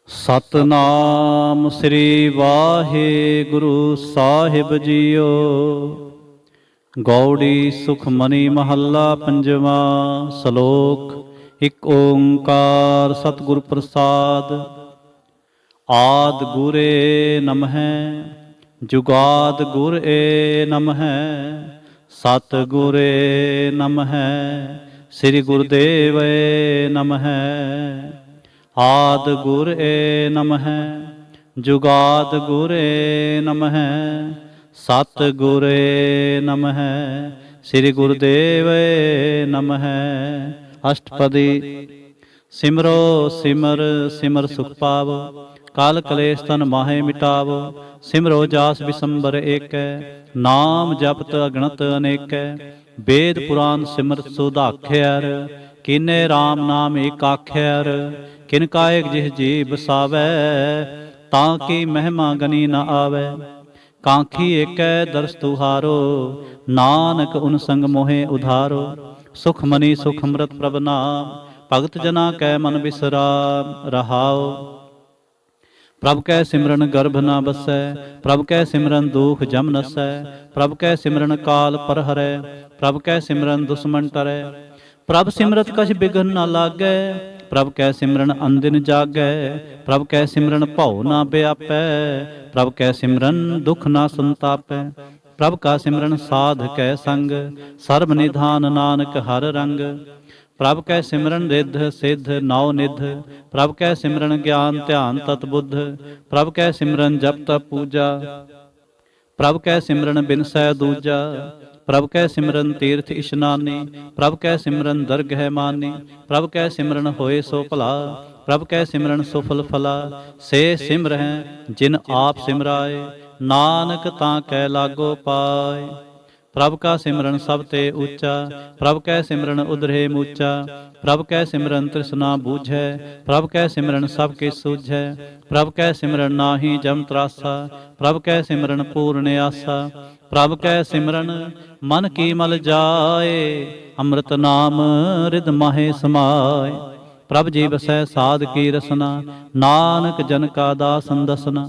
ਸਤਨਾਮ ਸ੍ਰੀ ਵਾਹਿਗੁਰੂ ਸਾਹਿਬ JIO. Gauri Sukhmani ਮਹੱਲਾ ਪੰਜਵਾਂ। ਸ਼ਲੋਕ। ਇਕ ਓੰਕਾਰ ਸਤਿਗੁਰ ਪ੍ਰਸਾਦ। ਆਦਿ ਗੁਰੇ ਨਮਹਿ ਜੁਗਾਦਿ ਗੁਰ ਏ ਨਮਹਿ। ਸਤਿਗੁਰੇ ਨਮਹਿ ਸ੍ਰੀ ਗੁਰਦੇਵੇ ਨਮਹਿ। ਆਦਿ ਗੁਰ ਏ ਨਮਹਿ ਜੁਗਾਦਿ ਗੁਰ ਏ ਨਮਹਿ। ਸਤਿਗੁਰ ਏ ਨਮਹਿ ਸ੍ਰੀ ਗੁਰਦੇਵੇ ਨਮਹਿ। ਅਸ਼ਟਪਦੀ। ਸਿਮਰੋ ਸਿਮਰ ਸਿਮਰ ਸੁਖ ਪਾਵੋ, ਕਾਲ ਕਲੇਸ਼ ਤਨ ਮਾਹੇ ਮਿਟਾਵੋ। ਸਿਮਰੋ ਜਾਸ ਬਿਸੰਬਰ ਏਕੈ, ਨਾਮ ਜਪਤ ਅਗਣਤ ਅਨੇਕੈ। ਵੇਦ ਪੁਰਾਨ ਸਿਮਰਤ ਸੁਧਾਖਿਆਰ, ਕੀਨੇ RAM ਨਾਮ ਏਕ ਆਖਿਆਰ। ਕਿਨ ਕਾਇਕ ਜਿਹ ਜੀ ਬਸਾਵੈ, ਤਾਂ ਕੀ ਮਹਿਮਾ ਗਨੀ ਨ ਆਵੈ। ਕਾਂਖੀ ਏਕੈ ਦਰਸ ਤੁਹਾਰੋ, ਨਾਨਕ ਉਨ ਸੰਗ ਮੋਹਿ ਉਧਾਰੋ। ਸੁਖ ਮਨੀ ਸੁਖ ਅੰਮ੍ਰਿਤ ਪ੍ਰਭ ਨਾਮ, ਭਗਤ ਜਨਾ ਕੈ ਮਨ ਬਿਸਰਾਮ ਰਹਾਉ। ਪ੍ਰਭ ਕੈ ਸਿਮਰਨ ਗਰਭ ਨ ਬਸੈ, ਪ੍ਰਭ ਕੈ ਸਿਮਰਨ ਦੁਖ ਜਮ ਨਸੈ। ਪ੍ਰਭ ਕੈ ਸਿਮਰਨ ਕਾਲ ਪਰ ਹਰੈ, ਪ੍ਰਭ ਕੈ ਸਿਮਰਨ ਦੁਸ਼ਮਨ ਟਰੈ। ਪ੍ਰਭ ਸਿਮਰਤ ਕਛ ਬਿਘਨ ਨ ਲਾਗੈ, ਪ੍ਰਭ ਕੈ ਸਿਮਰਨ ਅਨਦਿਨ ਜਾਗੈ। ਪ੍ਰਭ ਕੈ ਸਿਮਰਨ ਭਉ ਨ ਬਿਆਪੈ, ਪ੍ਰਭ ਕੈ ਸਿਮਰਨ ਦੁਖ ਨ ਸੰਤਾਪੈ। ਪ੍ਰਭ ਕਾ ਸਿਮਰਨ ਸਾਧ ਕੈ ਸੰਗ, ਸਰਬ ਨਿਧਾਨ ਨਾਨਕ ਹਰ ਰੰਗ। ਪ੍ਰਭ ਕੈ ਸਿਮਰਨ ਰਿੱਧ ਸਿੱਧ ਨੌ ਨਿਧ, ਪ੍ਰਭ ਕੈ ਸਿਮਰਨ ਗਿਆਨ ਧਿਆਨ ਤਤ ਬੁੱਧ। ਪ੍ਰਭ ਕੈ ਸਿਮਰਨ ਜਪ ਤਪ ਪੂਜਾ, ਪ੍ਰਭ ਕੈ ਸਿਮਰਨ ਬਿਨਸੈ ਦੂਜਾ। ਪ੍ਰਭ ਕੈ ਸਿਮਰਨ ਤੀਰਥ ਇਸ਼ਨਾਨੀ, ਪ੍ਰਭ ਕੈ ਸਿਮਰਨ ਦਰਗਹਿ ਮਾਨੀ। ਪ੍ਰਭ ਕੈ ਸਿਮਰਨ ਹੋਏ ਸੋ ਭਲਾ, ਪ੍ਰਭ ਕੈ ਸਿਮਰਨ ਸੁਫਲ ਫਲਾ। ਸੇ ਸਿਮਰਹਿ ਜਿਨ ਆਪ ਸਿਮਰਾਏ, ਨਾਨਕ ਤਾਂ ਕੈ ਲਾਗੋ ਪਾਏ। ਪ੍ਰਭ ਕਾ ਸਿਮਰਨ ਸਭ ਤੇ ਉੱਚਾ, ਪ੍ਰਭ ਕੈ ਸਿਮਰਨ ਉਧਰੇ ਮੂਚਾ। ਪ੍ਰਭ ਕੈ ਸਿਮਰਨ ਤ੍ਰਿਸ਼ਨਾ ਬੂਝੈ, ਪ੍ਰਭ ਕੈ ਸਿਮਰਨ ਸਭ ਕੀ ਸੂਝੈ। ਪ੍ਰਭ ਕੈ ਸਿਮਰਨ ਨਾਹੀ ਜਮ ਤਰਾਸਾ, ਪ੍ਰਭ ਕੈ ਸਿਮਰਨ ਪੂਰਨ ਆਸਾ। ਪ੍ਰਭ ਕੈ ਸਿਮਰਨ ਮਨ ਕੀ ਮਲ ਜਾਏ, ਅੰਮ੍ਰਿਤ ਨਾਮ ਰਿਦ ਮਾਹੇ ਸਮਾਏ। ਪ੍ਰਭ ਜੀ ਬਸੈ ਸਾਧ ਕੀ ਰਸਨਾ, ਨਾਨਕ ਜਨ ਕਾ ਦਾਸਨ ਦਸਨਾ।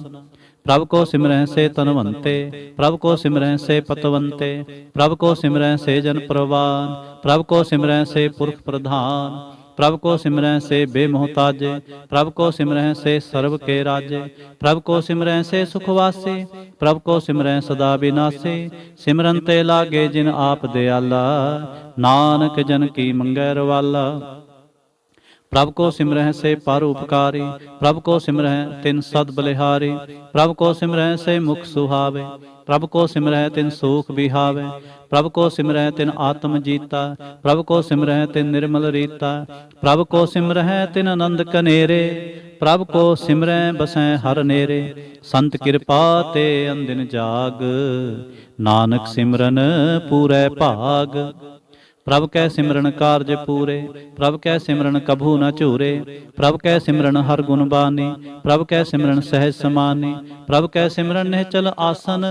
ਪ੍ਰਭ ਕੋ ਸਿਮਰਹਿ ਸੇ ਤਨਵੰਤੇ, ਪ੍ਰਭ ਕੋ ਸਿਮਰਹਿ ਸੇ ਪਤਵੰਤੇ। ਪ੍ਰਭ ਕੋ ਸਿਮਰਹਿ ਸੇ ਜਨ ਪ੍ਰਵਾਨ, ਪ੍ਰਭ ਕੋ ਸਿਮਰਹਿ ਸੇ ਪੁਰਖ ਪ੍ਰਧਾਨ। ਪ੍ਰਭ ਕੋ ਸਿਮਰਹਿ ਸੇ ਬੇਮੋਹਤਾਜੇ, ਪ੍ਰਭ ਕੋ ਸਿਮਰਹਿ ਸੇ ਸਰਬ ਕੇ ਰਾਜੇ। ਪ੍ਰਭ ਕੋ ਸਿਮਰਹਿ ਸੇ ਸੁਖ ਵਾਸੇ, ਪ੍ਰਭ ਕੋ ਸਿਮਰਹਿ ਸਦਾ ਬਿਨਾਸੇ। ਸਿਮਰਨ ਤੇ ਲਾਗੇ ਜਿਨ ਆਪ ਦਿਆਲਾ, ਨਾਨਕ ਜਨ ਕੀ ਮੰਗੈ ਰਵਾਲਾ। ਪ੍ਰਭ ਕੋ ਸਿਮਰਹਿ ਸੇ ਪਰ ਉਪਕਾਰੀ, ਪ੍ਰਭ ਕੋ ਸਿਮਰਹਿ ਤਿਨ ਸਦ ਬਲਿਹਾਰੀ। ਪ੍ਰਭ ਕੋ ਸਿਮਰਹਿ ਸੇ ਮੁਖ ਸੁਹਾਵੇ, ਪ੍ਰਭ ਕੋ ਸਿਮਰਹਿ ਤਿਨ ਸੂਖ ਬਿਹਾਵੇ। ਪ੍ਰਭ ਕੋ ਸਿਮਰਹਿ ਤਿਨ ਆਤਮ ਜੀਤਾ, ਪ੍ਰਭ ਕੋ ਸਿਮਰਹਿ ਤਿਨ ਨਿਰਮਲ ਰੀਤਾ। ਪ੍ਰਭ ਕੋ ਸਿਮਰਹਿ ਤਿਨ ਆਨੰਦ ਕਨੇਰੇ, ਪ੍ਰਭ ਕੋ ਸਿਮਰਹਿ ਬਸੈ ਹਰ ਨੇਰੇ। ਸੰਤ ਕਿਰਪਾ ਤੇ ਅੰਦਿਨ ਜਾਗ, ਨਾਨਕ ਸਿਮਰਨ ਪੂਰੈ ਭਾਗ। ਪ੍ਰਭ ਕੈ ਸਿਮਰਨ ਕਾਰਜ ਪੂਰੇ, ਪ੍ਰਭ ਕੈ ਸਿਮਰਨ ਕਭੂ ਨ ਝੂਰੇ। ਪ੍ਰਭ ਕੈ ਸਿਮਰਨ ਹਰ ਗੁਣ ਬਾਨੀ, ਪ੍ਰਭ ਕੈ ਸਿਮਰਨ ਸਹਿਜ ਸਮਾਨੀ। ਪ੍ਰਭ ਕੈ ਸਿਮਰਨ ਨਿਹਚਲ ਆਸਨ,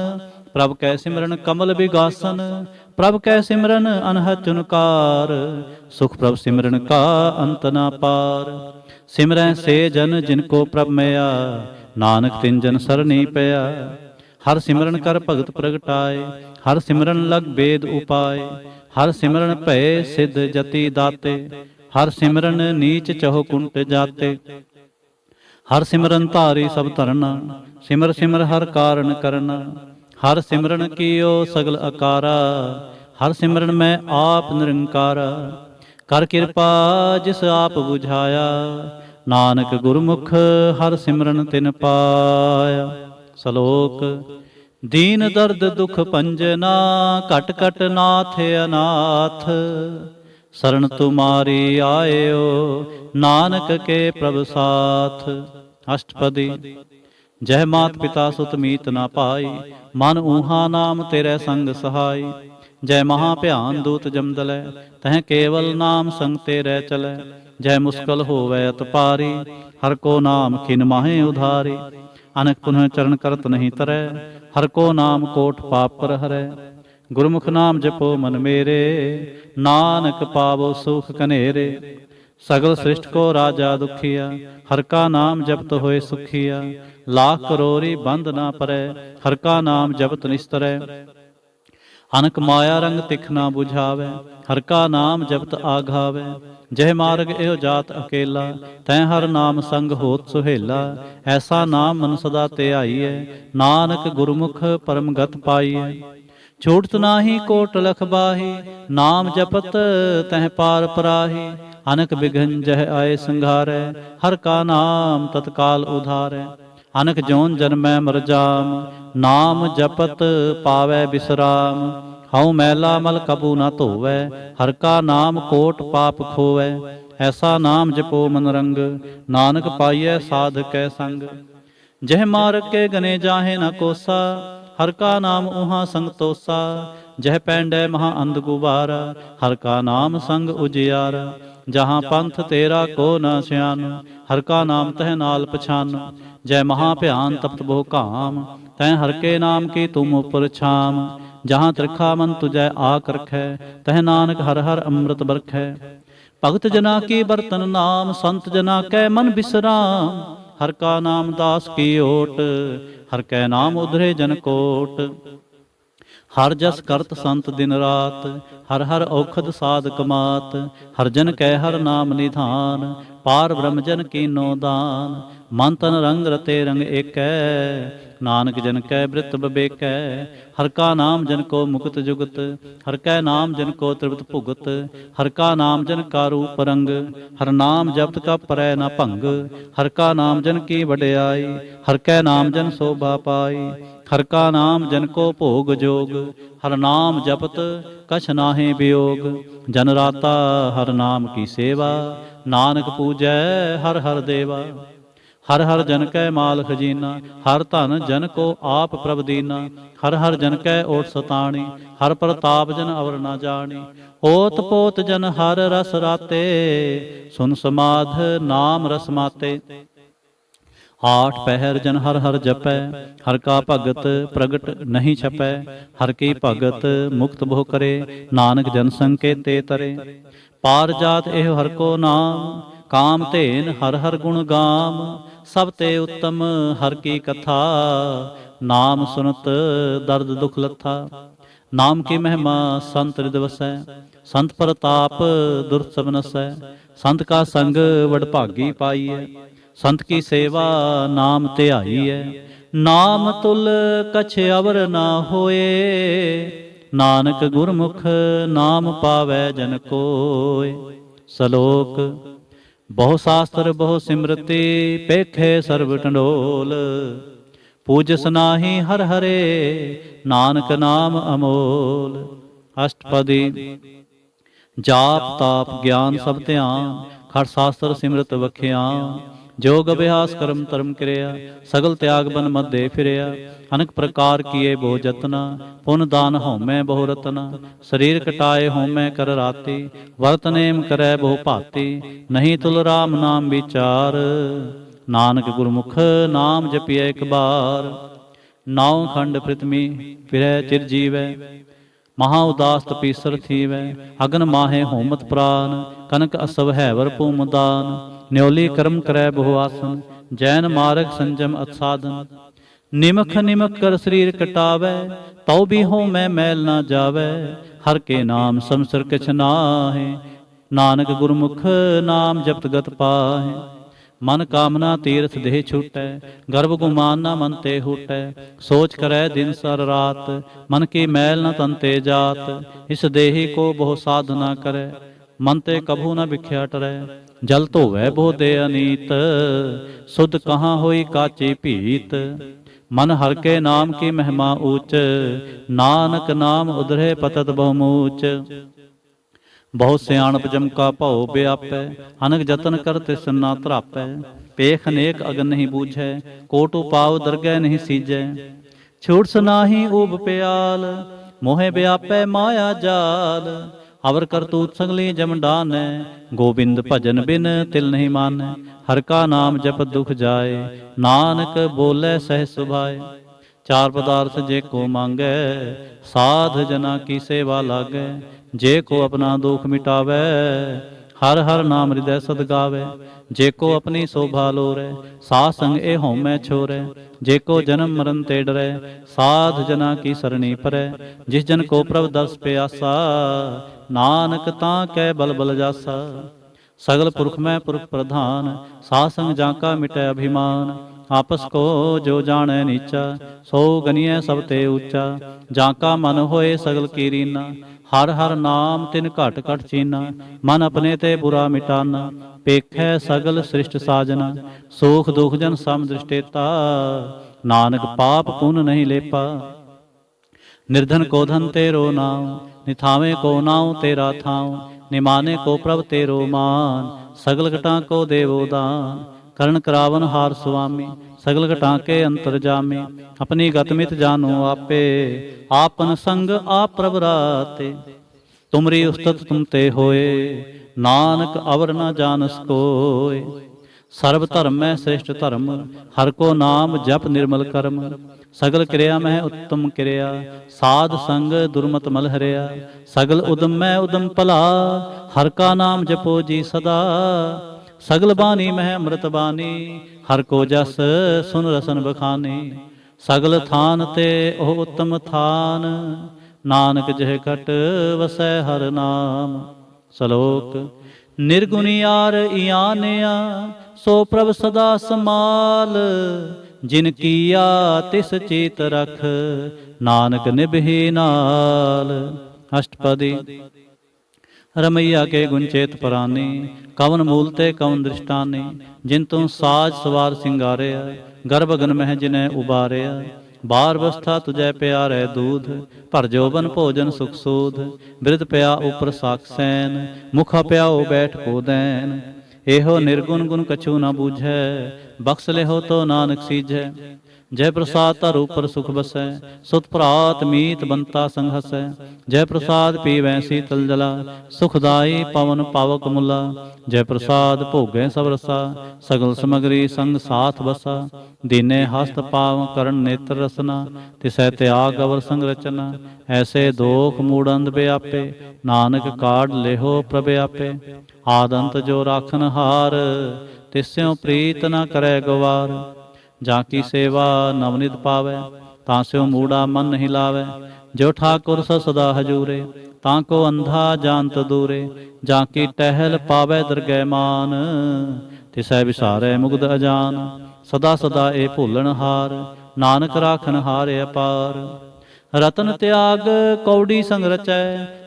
ਪ੍ਰਭ ਕੈ ਸਿਮਰਨ ਕਮਲ ਬਿਗਾਸਨ। ਪ੍ਰਭ ਕੈ ਸਿਮਰਨ ਅਨਹਦ ਚੁਨਕਾਰ, ਸੁਖ ਪ੍ਰਭ ਸਿਮਰਨ ਕਾ ਅੰਤ ਨ ਪਾਰ। ਸਿਮਰੈ ਸੇ ਜਨ ਜਿਨ ਕੋ ਪ੍ਰਭ ਮਿਆ, ਨਾਨਕ ਤਿਨ ਜਨ ਸਰਣੀ ਪਿਆ। ਹਰ ਸਿਮਰਨ ਕਰ ਭਗਤ ਪ੍ਰਗਟਾਏ, ਹਰ ਸਿਮਰਨ ਲਗ ਬੇਦ ਉਪਾਏ। ਹਰ ਸਿਮਰਨ ਭਏ ਸਿਧ ਜਤੀ ਦਾਤੇ, ਹਰ ਸਿਮਰਨ ਨੀਚ ਚਹੁ ਕੁੰਟ ਜਾਤੇ। ਹਰ ਸਿਮਰਨ ਧਾਰੀ ਸਭ ਧਰਨਾ, ਸਿਮਰ ਸਿਮਰ ਹਰ ਕਾਰਨ ਕਰਨਾ। ਹਰ ਸਿਮਰਨ ਕੀਓ ਸਗਲ ਅਕਾਰਾ, ਹਰ ਸਿਮਰਨ ਮੈਂ ਆਪ ਨਿਰੰਕਾਰਾ। ਕਰ ਕਿਰਪਾ ਜਿਸ ਆਪ ਬੁਝਾਇਆ, ਨਾਨਕ ਗੁਰਮੁਖ ਹਰ ਸਿਮਰਨ ਤਿਨ ਪਾਇਆ। ਸ਼ਲੋਕ। ਦੀਨ ਦਰਦ ਦੁਖ ਭੰਜਨਾ, ਘਟ ਘਟ ਨਾਥ ਅਨਾਥ। ਸਰਣ ਤੁਮਾਰੀ ਆਇਓ, ਨਾਨਕ ਕੇ ਪ੍ਰਭ ਸਾਥ। ਅਸ਼ਟਪਦੀ। ਜਹ ਮਾਤ ਪਿਤਾ ਸੁਤ ਮੀਤ ਨਾ ਪਾਈ, ਮਨ ਊਹਾ ਨਾਮ ਤੇਰੇ ਸੰਗ ਸਹਾਈ। ਜੈ ਮਹਾ ਭਿਆਨ ਦੂਤ ਜਮਦਲੈ, ਤਹ ਕੇਵਲ ਨਾਮ ਸੰਗ ਤੇਰੇ ਚਲੈ। ਜੈ ਮੁਸਕਲ ਹੋਵੈ ਅਤ ਪਾਰੀ, ਹਰ ਕੋ ਨਾਮ ਖਿਨ ਮਾਹੇ ਉਧਾਰੀ। ਅਨਕ ਪੁਨਹ ਚਰਨ ਕਰਤ ਨਹੀਂ ਤਰੈ, ਹਰ ਕੋ ਨਾਮ ਕੋਟ ਪਾਪ ਪਰ ਹਰੈ। ਗੁਰਮੁਖ ਨਾਮ ਜਪੋ ਮਨ ਮੇਰੇ, ਨਾਨਕ ਪਾਵੋ ਸੁਖ ਕਨੇਰੇ। सगल सृष्ट को राजा दुखिया, हर का नाम जपत होए सुखिया। लाख करोरी बंद ना परै, हर का नाम जपत निस्तरै। अनक माया रंग तिख ना बुझावे, हर का नाम जपत आघावे। जह मार्ग एहो जात अकेला, तैं हर नाम संग होत सुहेला। ऐसा नाम मन सदा ते आईए, नानक गुरमुख परम गत पाईए। छूटत नाही कोट लख बाही, नाम जपत तह पार पराही। अनक बिघन जह आए संघारै, हर का नाम तत्काल उधारै। अनक जोन जन्मै मर जाम, नाम जपत पावै बिसराम। हऊँ मैला मल कबू न धोवै, हर का नाम कोट पाप खोवै। ऐसा नाम जपो मन रंग, नानक पाइयै साध कै संग। जह मार्ग के गने जाहे न कोसा, हर का नाम उहाँ संग तोसा। जह पैंडै महा अंध गुबारा, हर का नाम संग उजियारा। जहाँ पंथ तेरा को न स्यान, हर का नाम तह नाल पछान। जय महा भयान तप्त बहु काम, तैं हर के नाम की तुम उपर छाम। जहाँ त्रिखा मन तुझै आक रखै, तह नानक हर हर अमृत बरखै। भगत जना की बरतन नाम, संत जना कै मन बिसराम। हर का नाम दास की ओट, हर कै नाम उधरे जन कोट। हर जस करत संत दिन रात, हर हर औखद साध कमात। हर जन कै हर नाम निधान, पार ब्रह्म जन कीनो दान। मन तन रंग रते रंग एकै, नानक जन कै बृत बबेकै। हर का नाम जन को मुकुत जुगत, हर कै नाम जन को त्रिवत भुगत। हर का नाम जन का रूप रंग, हर नाम जपत का परै न भंग। हर का नाम जन की वड्याई, हर कै नाम जन शोभा पाई। हर का नाम जन को भोग जोग, हर नाम जपत कछ नाहे वियोग। जन राता हर नाम की सेवा, नानक पूजै हर हर देवा। हर हर जन कै माल खजीना, हर धन जन को आप प्रभ दीना। हर हर जन कै ओट सताणी, हर प्रताप जन अवर न जानी। ओत पोत जन हर रस राते, सुन समाध नाम रस माते। आठ पहर जन हर हर जपै, हर का भगत प्रगट नहीं छपै। हर की भगत मुक्त बहु करे, नानक जन संकेते तरे। पार जात एहो हर को नाम, काम धेन हर हर गुण गाम। सब ते उत्तम हर की कथा, नाम सुनत दर्द दुख लथा। नाम की महिमा संत हृद वसै, संत प्रताप दुर्त सब नसै। संत का संग वडभागी पाईऐ, संत की सेवा नाम ध्याई है। नाम तुल कछ अवर ना होए, नानक गुरमुख नाम पावै जन कोय। सलोक बहु शास्त्र बहु सिमरति, पेखे सर्व टंडोल। पूजस नाहि हर हरे, नानक नाम अमोल। अष्टपदी जाप ताप ज्ञान सब ध्यान, खट शास्त्र सिमरत वखियान। जोग अभ्यास कर्म धर्म क्रिया, सगल त्याग बन मध्य फिरिया। अनेक प्रकार किए बहु जतना, पुन दान होमै बहु रतना। शरीर कटाए होमै कर राति, वर्त नेम करै बहु भांति। नहीं तुल राम नाम विचार, नानक गुरमुख नाम जपिए एक बार। नौ खंड पृथ्वी फिरै चिर जीवै, महा उदास तपीसर थीवै। अगन माहे होमत प्राण, कनक असव हैवर भूम दान। न्योली कर्म करै बहु आसन, जैन मार्ग संजम असाधन। निमख निमख कर शरीर कटावै, तौ भी हो मैं मैल ना जावै। हर के नाम समसर किछ नाहि, नानक गुरमुख नाम जपत गत पाहि। मन कामना तीर्थ देह छूटै, गर्भ गुमान न मन ते हूटै। सोच करै दिन सर रात, मन की मैल न तन ते जात। इस देही को बहु साधना करै, मन ते कभू न बिख्या टरै। जल धोवै बहु दे अनीत, सुध कहाँ होई काची भीत। मन हर के नाम की महिमा ऊच, नानक नाम उधरे पतत बहुमूच। बहुत सियाणप जम का भौ व्यापै, अनक जतन कर तिस ना धरापै। पेख अनेक अगन नहीं बूझै, कोट उपाव दरगह नहीं सीजै। छूट सनाही ऊब प्याल, मोहे व्यापै माया जाल। अवर करतूत सगली जम डानै, गोबिंद भजन बिन तिल नहीं मानै। हर का नाम जप दुख जाए, नानक बोले सह सुभाए। चार पदार्थ जे को मांगै, साध जना की सेवा लागै। जे को अपना दुख मिटावै, हर हर नाम हृदय सद गावे। जेको अपनी शोभा लोरै, साध संग ए होमै छोरै। जेको जन्म मरण ते डरै, साध जना की सरणी परै। जिस जन को प्रभ दर्श प्यासा, नानक तां कै बल बल जासा। सगल पुरख में पुरख प्रधान, साध संग जाका मिटै अभिमान। आपस को जो जाने नीचा, सो गनिय सब ते ऊंचा। जाका मन होए सगल की रीना, हर हर नाम तिन घट घट चीना। मन अपने ते बुरा मिटाना, पेखै सगल सृष्ट साजना। सुख दुख जन सम दृष्टेता, नानक पाप पुन नहीं लेपा। निर्धन को धन तेरो नाम, निथावे को नाम तेरा थाम। निमाने को प्रभ तेरो मान, सगल घटा को देवो दान। करण करावन हार सुआमी, सगल घटा के अंतर जामे। अपनी गत मित जानो आपे, आपन संग आप प्रभ राते। तुमरी उस्तत तुम ते होए, नानक अवर न जानस कोय। सर्व धर्म में श्रेष्ठ धर्म, हर को नाम जप निर्मल कर्म। सगल क्रिया में उत्तम क्रिया, साध संग दुर्मत मल हरिया। सगल उदम में उदम भला, हर का नाम जपो जी सदा। सगल बानी मह अमृत बानी, हर को जस सुन रसन बखानी। सगल थान ते ओह उत्तम थान, नानक जह घट वसै हर नाम। सलोक निर्गुणियार इयानिया, सो प्रभ सदा समाल। जिन किया तिस चीत रख, नानक निभहि नाल। अष्टपदी। रमैया के गुंचेत परानी, कवन मूलते कवन दृष्टानी। जिन तुम साज सवार सिंगारिया, गर्भगन मह जिन्हें उबारिया। बार अवस्था तुझे प्यारे दूध, भर जोबन भोजन सुख सूध। बिरद प्या उपर साक्षैन, मुखा प्याओ बैठ को दैन। एहो निर्गुण गुण कछु न बूझै, बख्श ले हो तो नानक सीझै। जय प्रसाद तर ऊपर सुख बसै, सुत भरात मीत बंता संग हसै। जय प्रसाद पीवै शीतल जला, सुखदाई पवन पावक मुला। जय प्रसाद भोगै सब रसा, सगल समगरी संग साथ बसा। दीने हस्त पाव करण नेत्र रसना, तिसै त्याग अवर संग रचना। ऐसे दोख मूढ़ व्यापे, नानक काढ़ लेहो प्रभ आपे। आदंत जो राखन हार, तिस्यों प्रीत न करै गवार। जाकी सेवा नवनित पावै, तास्यों मूढ़ा मन नहीं लावै। जो ठाकुर सदा हजूरे, ताको अंधा जानत दूरे। जाकी टहल पावै दरगह मान, तिसै विसारै मुग्ध अजान। सदा सदा ए भूलन हार, नानक राखन हार अपार। रतन त्याग कौड़ी संग रचै,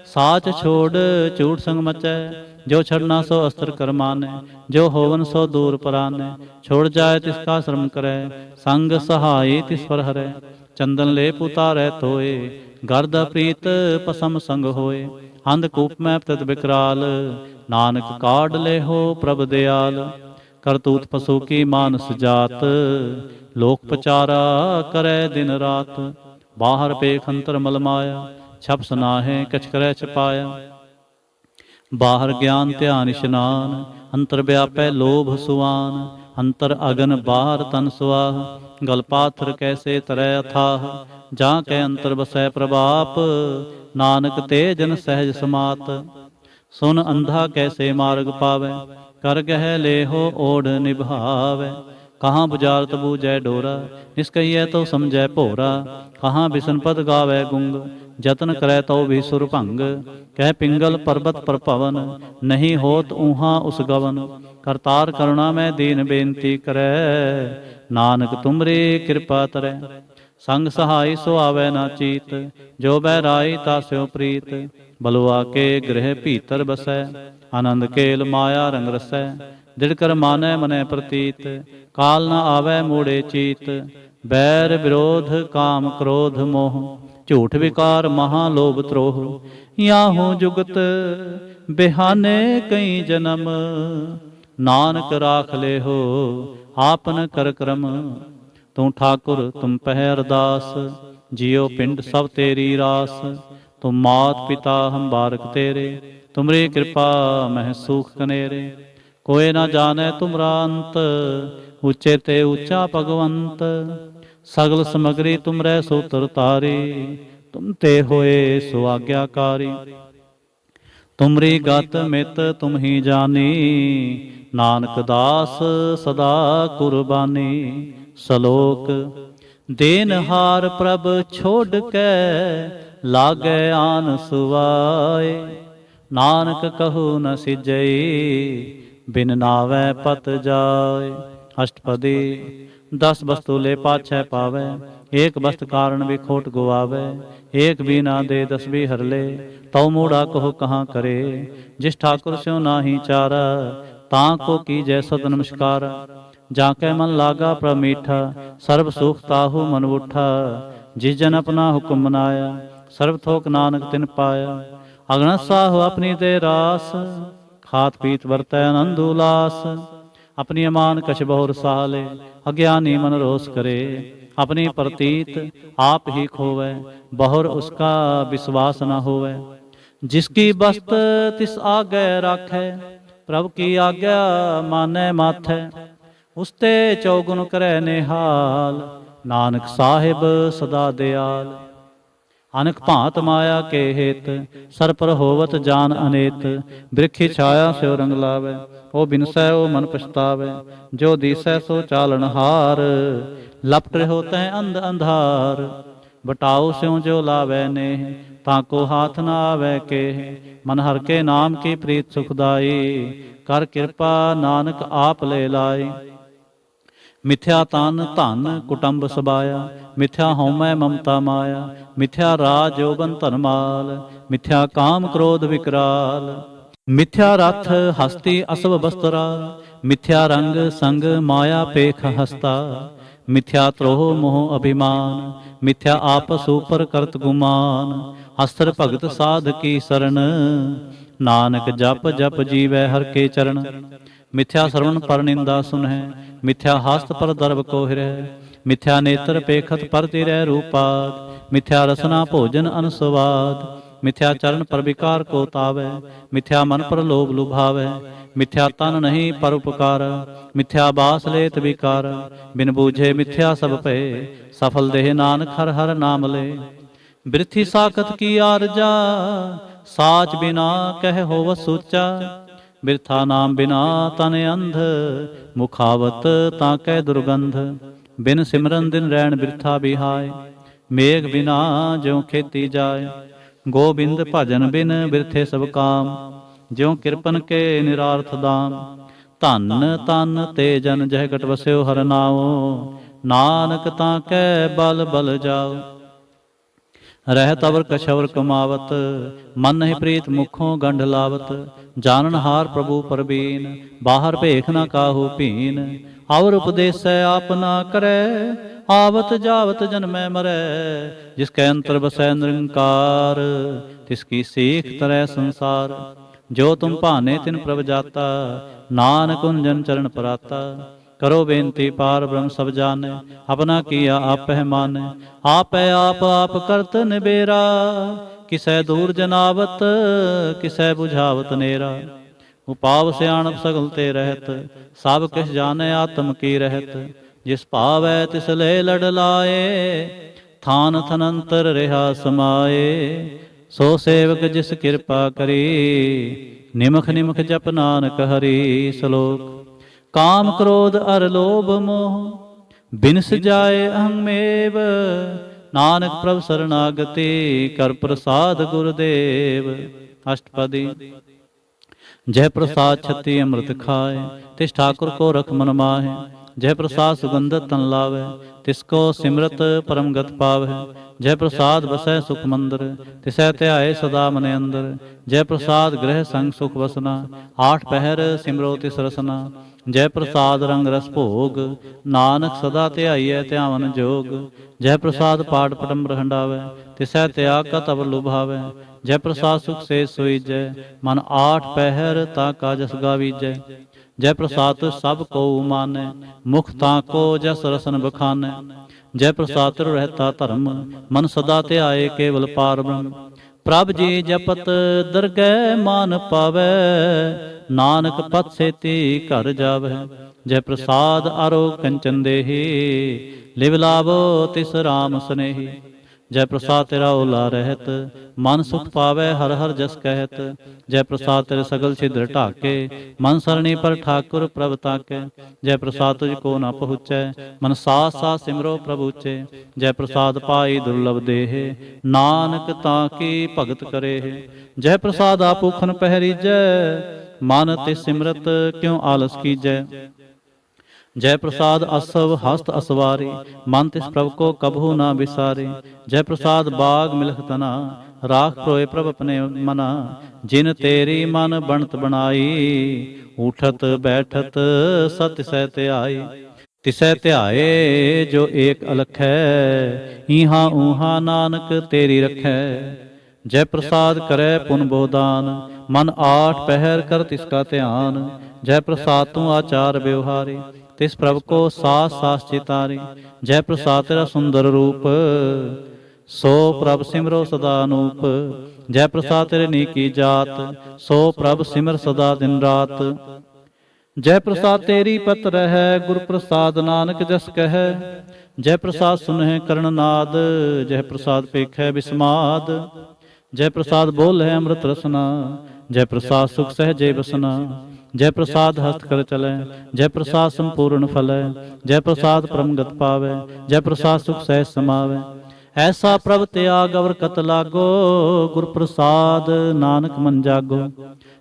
साच छोड़ झूठ संग मचै। जो छड़ना सो अस्त्र करमाने, जो होवन सो दूर पराने। छोड़ जाए तिसका श्रम करे, संग सहाय तिस पर हरै। चंदन ले उतारै तोए, गर्द प्रीत पसम संग होए। अंधकूप में तद विकराल, नानक काढ़ ले हो प्रभ दयाल। करतूत पशु की मानस जात, लोक पचारा करे दिन रात। बाहर पेख अंतर मल माया, छप सनाहे कछ करे छपाया। बाहर ज्ञान ध्यान इशनान, अंतर व्यापै लोभ सुआन। अंतर अगन बाहर तन सुआह, गल पाथर कैसे तरह अथाह। जा कै अंतर बसै प्रभाप, नानक ते जन सहज समात। सुन अंधा कैसे मार्ग पावै, कर गह लेहो ओढ़ निभावै। कहाँ बुझारत बूझै डोरा, निष्कहियै तो समझै भोरा। कहाँ बिसन पद गावै गुंग, जतन करै तो भी सुर भंग। कह पिंगल पर्वत पर पवन, नहीं होत ऊहा उस गवन। करतार करुणा में दीन बेनती करै, नानक तुमरी कृपा तरै। संग सहाय सो आवै ना चीत, जो बैराई तास्यो प्रीत। बलुआ के गृह भीतर बसै, आनंद केल माया रंग रसै। दिड़कर मानै मनै प्रतीत, काल न आवै मूढ़े चीत। बैर विरोध काम क्रोध मोह, झूठ विकार महालोभ त्रोह। याहू जुगत बिहाने कई जन्म, नानक राख ले हो आपन कर क्रम। तू ठाकुर तुम पह अरदास, जियो पिंड सब तेरी रास। तुम मात पिता हम बारक तेरे, तुमरी कृपा मह सुख कनेरे। कोई ना जाने तुमरा अंत, ऊंचे ते ऊंचा भगवंत। सगल समगरी तुमरे सूत्र तारी, तुम ते होए सो आज्ञाकारी। ਤੁਮਰੀ ਗਤ ਮਿਤ ਤੁਮ ਹੀ ਜਾਨੀ, ਨਾਨਕ ਦਾਸ ਸਦਾ ਕੁਰਬਾਨੀ। ਸ਼ਲੋਕ। ਦੇਨਹਾਰ ਪ੍ਰਭ ਛੋੜ ਕੇ, ਲਾਗੈ ਆਨ ਸੁਵਾਏ। ਨਾਨਕ ਕਹੂ ਨ ਸਿਜਈ, ਬਿਨ ਨਾਵੈ ਪਤ ਜਾਏ। ਅਸ਼ਟਪਦੀ। 10 ਬਸਤੂ ਲੈ ਪਾਛੈ ਪਾਵੈ, ਏਕ ਬਸਤ ਕਾਰਨ ਵੀ ਖੋਟ ਗਵਾਵੈ। ਏਕ ਵੀ ਨਾ ਦੇ 10 ਵੀ ਹਰ ਲੈ, ਤਉ ਮੂੜਾ ਕਹੋ ਕਹਾਂ ਕਰੇ। ਜਿਸ ਠਾकुर ਸਿਉ ਨਾਹੀ ਚਾਰਾ, ਤਾਂ ਕੋ ਕੀਜੈ ਸਦ ਨਮਸਕਾਰ। ਜਾ ਕੈ ਮਨ ਲਾਗਾ ਪ੍ਰਭ ਮੀਠਾ, ਸਰਬ ਸੁਖ ਤਾਹੂ ਮਨ ਉਠਾ। ਜਿਸ ਜਨ ਆਪਣਾ ਹੁਕਮ ਮਨਾਇਆ, ਸਰਬ ਥੋਕ ਨਾਨਕ ਤਿਨ ਪਾਇਆ। ਅਗਣਸ ਸਾਹੁ ਆਪਣੀ ਤੇ ਰਾਸ, ਖਾਤ ਪੀਤ ਵਰਤੈ ਆਨੰਦ ਉਲਾਸ। ਆਪਣੀ ਅਮਾਨ ਕਛ ਬਹੁਰ ਸਾਲੇ, ਅਗਿਆਨੀ ਮਨ ਰੋਸ ਕਰੇ। ਆਪਣੀ ਪ੍ਰਤੀਤ ਆਪ ਹੀ ਖੋਵੈ, ਬਹੁਰ ਉਸਕਾ ਵਿਸ਼ਵਾਸ ਨਾ ਹੋਵੈ। ਜਿਸ ਕੀ ਬਸਤ ਤਿਸ ਆਗੈ ਰਾਖੈ, ਪ੍ਰਭ ਕੀ ਆਗਿਆ ਮਾਨੈ ਮਾਥੈ। ਉਸਤੇ ਚੌਗੁਣ ਕਰੈ ਨਿਹਾਲ, ਨਾਨਕ ਸਾਹਿਬ ਸਦਾ ਦਿਆਲ। ਅਨਕ ਭਾਂਤ ਮਾਇਆ ਕੇ ਹੇਤ, ਸਰ ਪਰ ਹੋਵਤ ਜਾਨ ਅਨੇਤ। ਬ੍ਰਿਖੀ ਛਾਇਆ ਸਿਉ ਰੰਗ ਲਾਵੈ, ਉਹ ਬਿਨਸੈ ਉਹ ਮਨ ਪਛਤਾਵੈ। ਜੋ ਦੀਸੈ ਸੋ ਚਾਲਣ ਹਾਰ, ਲਪਟ ਰਹਿਓ ਤੈ ਅੰਧ ਅੰਧਾਰ। ਬਟਾਓ ਸਿਉ ਜੋ ਲਾਵੈ ਨੇਹ, ਤਾਂ ਕੋ ਹਾਥ ਨ ਆਵੈ ਕੇਹ। ਮਨ ਹਰ ਕੇ ਨਾਮ ਕੀ ਪ੍ਰੀਤ ਸੁਖਦਾਈ, ਕਰ ਕਿਰਪਾ ਨਾਨਕ ਆਪ ਲੈ ਲਾਈ। ਮਿਥਿਆ ਤਨ ਧਨ ਕੁਟੰਬ ਸਬਾਇਆ, ਮਿਥਿਆ ਹਉਮੈ ਮਮਤਾ ਮਾਇਆ। ਮਿਥਿਆ ਰਾਜ ਜੋਬਨ ਧਨਮਾਲ, ਮਿਥਿਆ ਕਾਮ ਕ੍ਰੋਧ ਵਿਕਰਾਲ। ਮਿਥਿਆ ਰਥ ਹਸਤੀ ਅਸਵ ਬਸਤਰਾ, ਮਿਥਿਆ ਰੰਗ ਸੰਗ ਮਾਇਆ ਪੇਖ ਹਸਤਾ। ਮਿਥਿਆ ਤ੍ਰੋਹ ਮੋਹ ਅਭਿਮਾਨ, ਮਿਥਿਆ ਆਪਸ ਉਪਰ ਕਰਤ ਗੁਮਾਨ। ਅਸਰ ਭਗਤ ਸਾਧ ਕੀ ਸਰਣ, ਨਾਨਕ ਜਪ ਜਪ ਜੀਵੈ ਹਰ ਕੇ ਚਰਨ। ਮਿਥਿਆ ਸਰਵਣ ਪਰ ਨਿੰਦਾ ਸੁਨਹਿ, ਮਿਥਿਆ ਹਸਤ ਪਰ ਦਰਬ ਕੋ ਹਿਰੈ। ਮਿਥਿਆ ਨੇਤਰ ਪੇਖਤ ਪਰ ਤਿਰੈ ਰੂਪਾਦ, ਮਿਥਿਆ ਰਸਨਾ ਭੋਜਨ ਅਨਸਵਾਦ। ਮਿਥਿਆ ਚਰਨ ਪਰ ਵਿਕਾਰ ਕੋ ਤਾਵੈ, ਮਿਥਿਆ ਮਨ ਪਰ ਲੋਭ ਲੁਭਾਵੈ। ਮਿਥਿਆ ਤਨ ਨਹੀਂ ਪਰ ਉਪਕਾਰ, ਮਿਥਿਆ ਬਾਸ ਲੇਤ ਵਿਕਾਰ। ਬਿਨ ਬੂਝੇ ਮਿਥਿਆ ਸਭ ਭਏ, ਸਫਲ ਦੇਹ ਨਾਨਕ ਹਰ ਹਰ ਨਾਮ ਲੈ। ਬਿਰਥੀ ਸਾਖਤ ਕੀ ਆਰਜਾ, ਸਾਚ ਬਿਨਾ ਕਹਿ ਹੋਵ ਸੂਚਾ। ਬਿਰਥਾ ਨਾਮ ਬਿਨਾ ਤਨ ਅੰਧ, ਮੁਖਾਵਤ ਤਾਂ ਕਹਿ ਦੁਰਗੰਧ। ਬਿਨ ਸਿਮਰਨ ਦਿਨ ਰੈਣ ਬਿਰਥਾ ਬਿਹਾਏ, ਮੇਘ ਬਿਨਾ ਜਿਉ ਖੇਤੀ ਜਾਏ। ਗੋਬਿੰਦ ਭਜਨ ਬਿਨ ਬਿਰਥੇ ਸਭ ਕਾਮ, ਜਿਉ ਕਿਰਪਨ ਕੇ ਨਿਰਾਰਥ ਦਾਮ। ਧਨ ਤਨ ਤੇ ਜਨ ਜਹ ਘਟ ਵਸਿਓ ਹਰ ਨਾਉ, ਨਾਨਕ ਤਾਂ ਕਹਿ ਬਲ ਬਲ ਜਾਓ। ਰਹਿ ਤਵਰ ਕਛਵਰ ਕਮਾਵਤ, ਮਨ ਨਹੀਂ ਪ੍ਰੀਤ ਮੁਖੋਂ ਗੰਢ ਲਾਵਤ। ਜਾਨਨ ਹਾਰ ਪ੍ਰਭੂ ਪਰਬੀਨ, ਬਾਹਰ ਭੇਖ ਨਾ ਕਾਹੂ ਭੀਨ। ਔਰ ਉਪਦੇਸੈ ਆਪ ਨਾ ਕਰੈ, ਆਵਤ ਜਾਵਤ ਜਨਮੈ ਮਰੈ। ਜਿਸ ਕੈ ਅੰਤਰ ਬਸੈ ਨਿਰੰਕਾਰ, ਤਿਸ ਕੀ ਸੀਖ ਤਰੈ ਸੰਸਾਰ। ਜੋ ਤੁਮ ਭਾਨੇ ਤਿਨ ਪ੍ਰਭ ਜਾਤਾ, ਨਾਨਕ ਉਨ ਚਰਨ ਪਰਾਤਾ। ਕਰੋ ਬੇਨਤੀ ਪਾਰ ਬ੍ਰਹਮ ਸਭ ਜਾਣੈ, ਆਪਣਾ ਕੀਆ ਆਪਹਿ ਮਾਨੈ। ਆਪੈ ਆਪ ਆਪ ਕਰਤ ਨਿਬੇਰਾ, ਕਿਸੈ ਦੂਰ ਜਨਾਵਤ ਕਿਸੈ ਬੁਝਾਵਤ ਨੇਰਾ। ਉਪਾਵ ਸਿਆਣਪ ਸਗਲ ਤੇ ਰਹਿਤ, ਸਭ ਕਿਛ ਜਾਣੈ ਆਤਮ ਕੀ ਰਹਿਤ। ਜਿਸ ਭਾਵੈ ਤਿਸ ਲੈ ਲੜ ਲਾਏ, ਥਾਨ ਥਨੰਤਰ ਰਿਹਾ ਸਮਾਏ। ਸੋ ਸੇਵਕ ਜਿਸ ਕਿਰਪਾ ਕਰੀ, ਨਿਮਖ ਨਿਮਖ ਜਪ ਨਾਨਕ ਹਰੀ। ਸ਼ਲੋਕ। ਕਾਮ ਕ੍ਰੋਧ ਅਰ ਲੋਭ ਮੋਹ, ਬਿਨਸ ਜਾਏ ਅਹੰਮੇਵ। ਨਾਨਕ ਪ੍ਰਭ ਸਰਨਾਗਤੀ, ਕਰ ਪ੍ਰਸਾਦ ਗੁਰਦੇਵ। ਅਸ਼ਟਪਦੀ। ਜਹ ਪ੍ਰਸਾਦ ਛਤੀ ਅੰਮ੍ਰਿਤ ਖਾਏ, ਤਿਸ ਠਾकुर ਕੋ ਰਖ ਮਨ ਮਾਹੇ। ਜਹ ਪ੍ਰਸਾਦ ਸੁਗੰਧਤ ਤਨ ਲਾਵੈ, ਤਿਸ ਕੋ ਸਿਮਰਤ ਪਰਮ ਗਤ ਪਾਵੈ। ਜਹ ਪ੍ਰਸਾਦ ਬਸੈ ਸੁਖ ਮੰਦਰ, ਤਿਸੈ ਧਿਆਏ ਸਦਾ ਮਨ ਅੰਦਰ। ਜਹ ਪ੍ਰਸਾਦ ਗ੍ਰਹਿ ਸੰਗ ਸੁਖ ਵਸਨਾ, ਆਠ ਪਹਿਰ ਸਿਮਰੋ ਤਿਸ ਰਸਨਾ। ਜੈ ਪ੍ਰਸਾਦ ਰੰਗ ਰਸ ਭੋਗ, ਨਾਨਕ ਸਦਾ ਧਿਆਈਐ ਧਿਆਵਨ ਜੋਗ। ਜੈ ਪ੍ਰਸਾਦ ਪਾਠ ਪਟੰਬਰ ਹੰਡਾਵੈ, ਤਿਸੈ ਤਿਆਗ ਕਾ ਤਵ ਲੁਭਾਵੈ। ਜੈ ਪ੍ਰਸਾਦ ਸੁਖ ਸੇ ਸੁਈਜੈ, ਮਨ ਆਠ ਪਹਿਰ ਤਾ ਕਾ ਜਸ ਗਾਵੀਜੈ। ਜੈ ਪ੍ਰਸਾਦ ਸਭ ਕੋ ਮਾਨੈ, ਮੁਖ ਤਾਂ ਕੋ ਜਸ ਰਸਨ ਬਖਾਨੈ। ਜੈ ਪ੍ਰਸਾਦ ਰਹਿਤਾ ਧਰਮ, ਮਨ ਸਦਾ ਧਿਆਏ ਕੇਵਲ ਪਾਰ ਬ੍ਰਹਮ। ਪ੍ਰਭ ਜੀ ਜਪਤ ਦਰਗਹਿ ਮਾਨ ਪਾਵੈ, ਨਾਨਕ ਪਤ ਸੇਤੀ ਘਰ ਜਾਵੈ। ਜੈ ਪ੍ਰਸਾਦ ਆਰੋ ਕੰਚਨ ਦੇਹੀ, ਲਿਵ ਲਾਭੋ ਤਿਸ ਰਾਮ ਸਨੇਹੀ। जय प्रसाद तेरा ओला रहत, मन सुख पावै हर हर जस कहत। जय प्रसाद तेरे सगल छिद्र ढाके, मन सरणी पर ठाकुर प्रभ ताकै। जय प्रसाद तुझको न पहुँचै, मन साथ साथ सिमरो प्रभु चे। जय प्रसाद पाई दुर्लभ देह, नानक ताकी भगत करे। जय प्रसाद आपूखन पहरीजै, मन ते सिमरत क्यों आलस कीजै। जय प्रसाद असव हस्त असवारे, मन तिस प्रभु को कबहू ना बिसारे। जय प्रसाद बाग मिलख तना, राख प्रोए प्रभ अपने मना। जिन तेरी मन बनत बनाई, उठत बैठत सत सह ध्याई। तिसै ध्याए जो एक अलख है, ईहा ऊहा नानक तेरी रखै। जय प्रसाद करे पुन बोदान, मन आठ पहर कर तिसका ध्यान। जय प्रसाद तू आचार व्यवहारे, तिस प्रभु को सास सास चितारे। जय प्रसाद तेरा सुंदर रूप, सो प्रभ सिमरो सदा अनूप। जय प्रसाद तेरे नीकी जात, सो प्रभ सिमर सदा दिन रात। जय प्रसाद तेरी पत्र है, गुर प्रसाद नानक जस कह। जय प्रसाद सुनह करण नाद, जय प्रसाद पेखै बिस्माद। जय प्रसाद बोल है अमृत रसना, जय प्रसाद सुख सहजे बसना। जय प्रसाद हस्त कर चलै, जय प्रसाद संपूर्ण फलै। जय प्रसाद परमगत पावै, जय प्रसाद सुख सहज समावै। ऐसा प्रभ त्याग अवर कत लागो, गुर प्रसाद नानक मन जागो।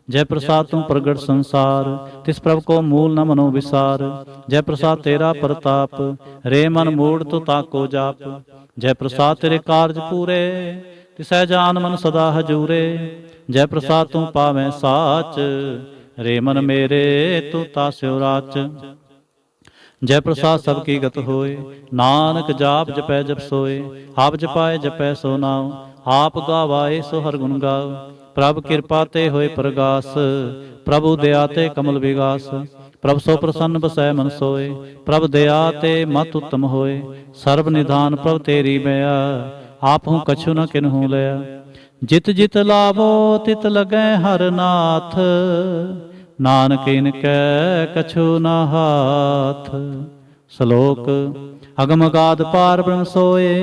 जय प्रसाद तुम प्रगट संसार, तिस प्रभ को मूल न मनो विसार। जय प्रसाद तेरा प्रताप, रे मन मूड तो ताको जाप। जय प्रसाद तेरे कारज पूरे, तिसै जान मन सदा हजूरे। जय प्रसाद तू पावै साच, रे मन मेरे तू तास्यो राच। जय प्रसाद सबकी गत होए, नानक जाप जपै जप सोए। आप जपाए जपै सो नाम, आप गावाए सो हर गुण गाओ। प्रभ कृपा ते होए प्रगास, प्रभु दया ते कमल विगास। प्रभ सो प्रसन्न बसै मन सोए, प्रभ दया ते मत उत्तम होए। सर्व निधान प्रभ तेरी मया, आपहूँ कछु न किन्हूँ लया। जित जित लाभो तित लगै हर नाथ, नानक इनकै कछु न हाथ। श्लोक अगम अगाध पार ब्रह्म सोए,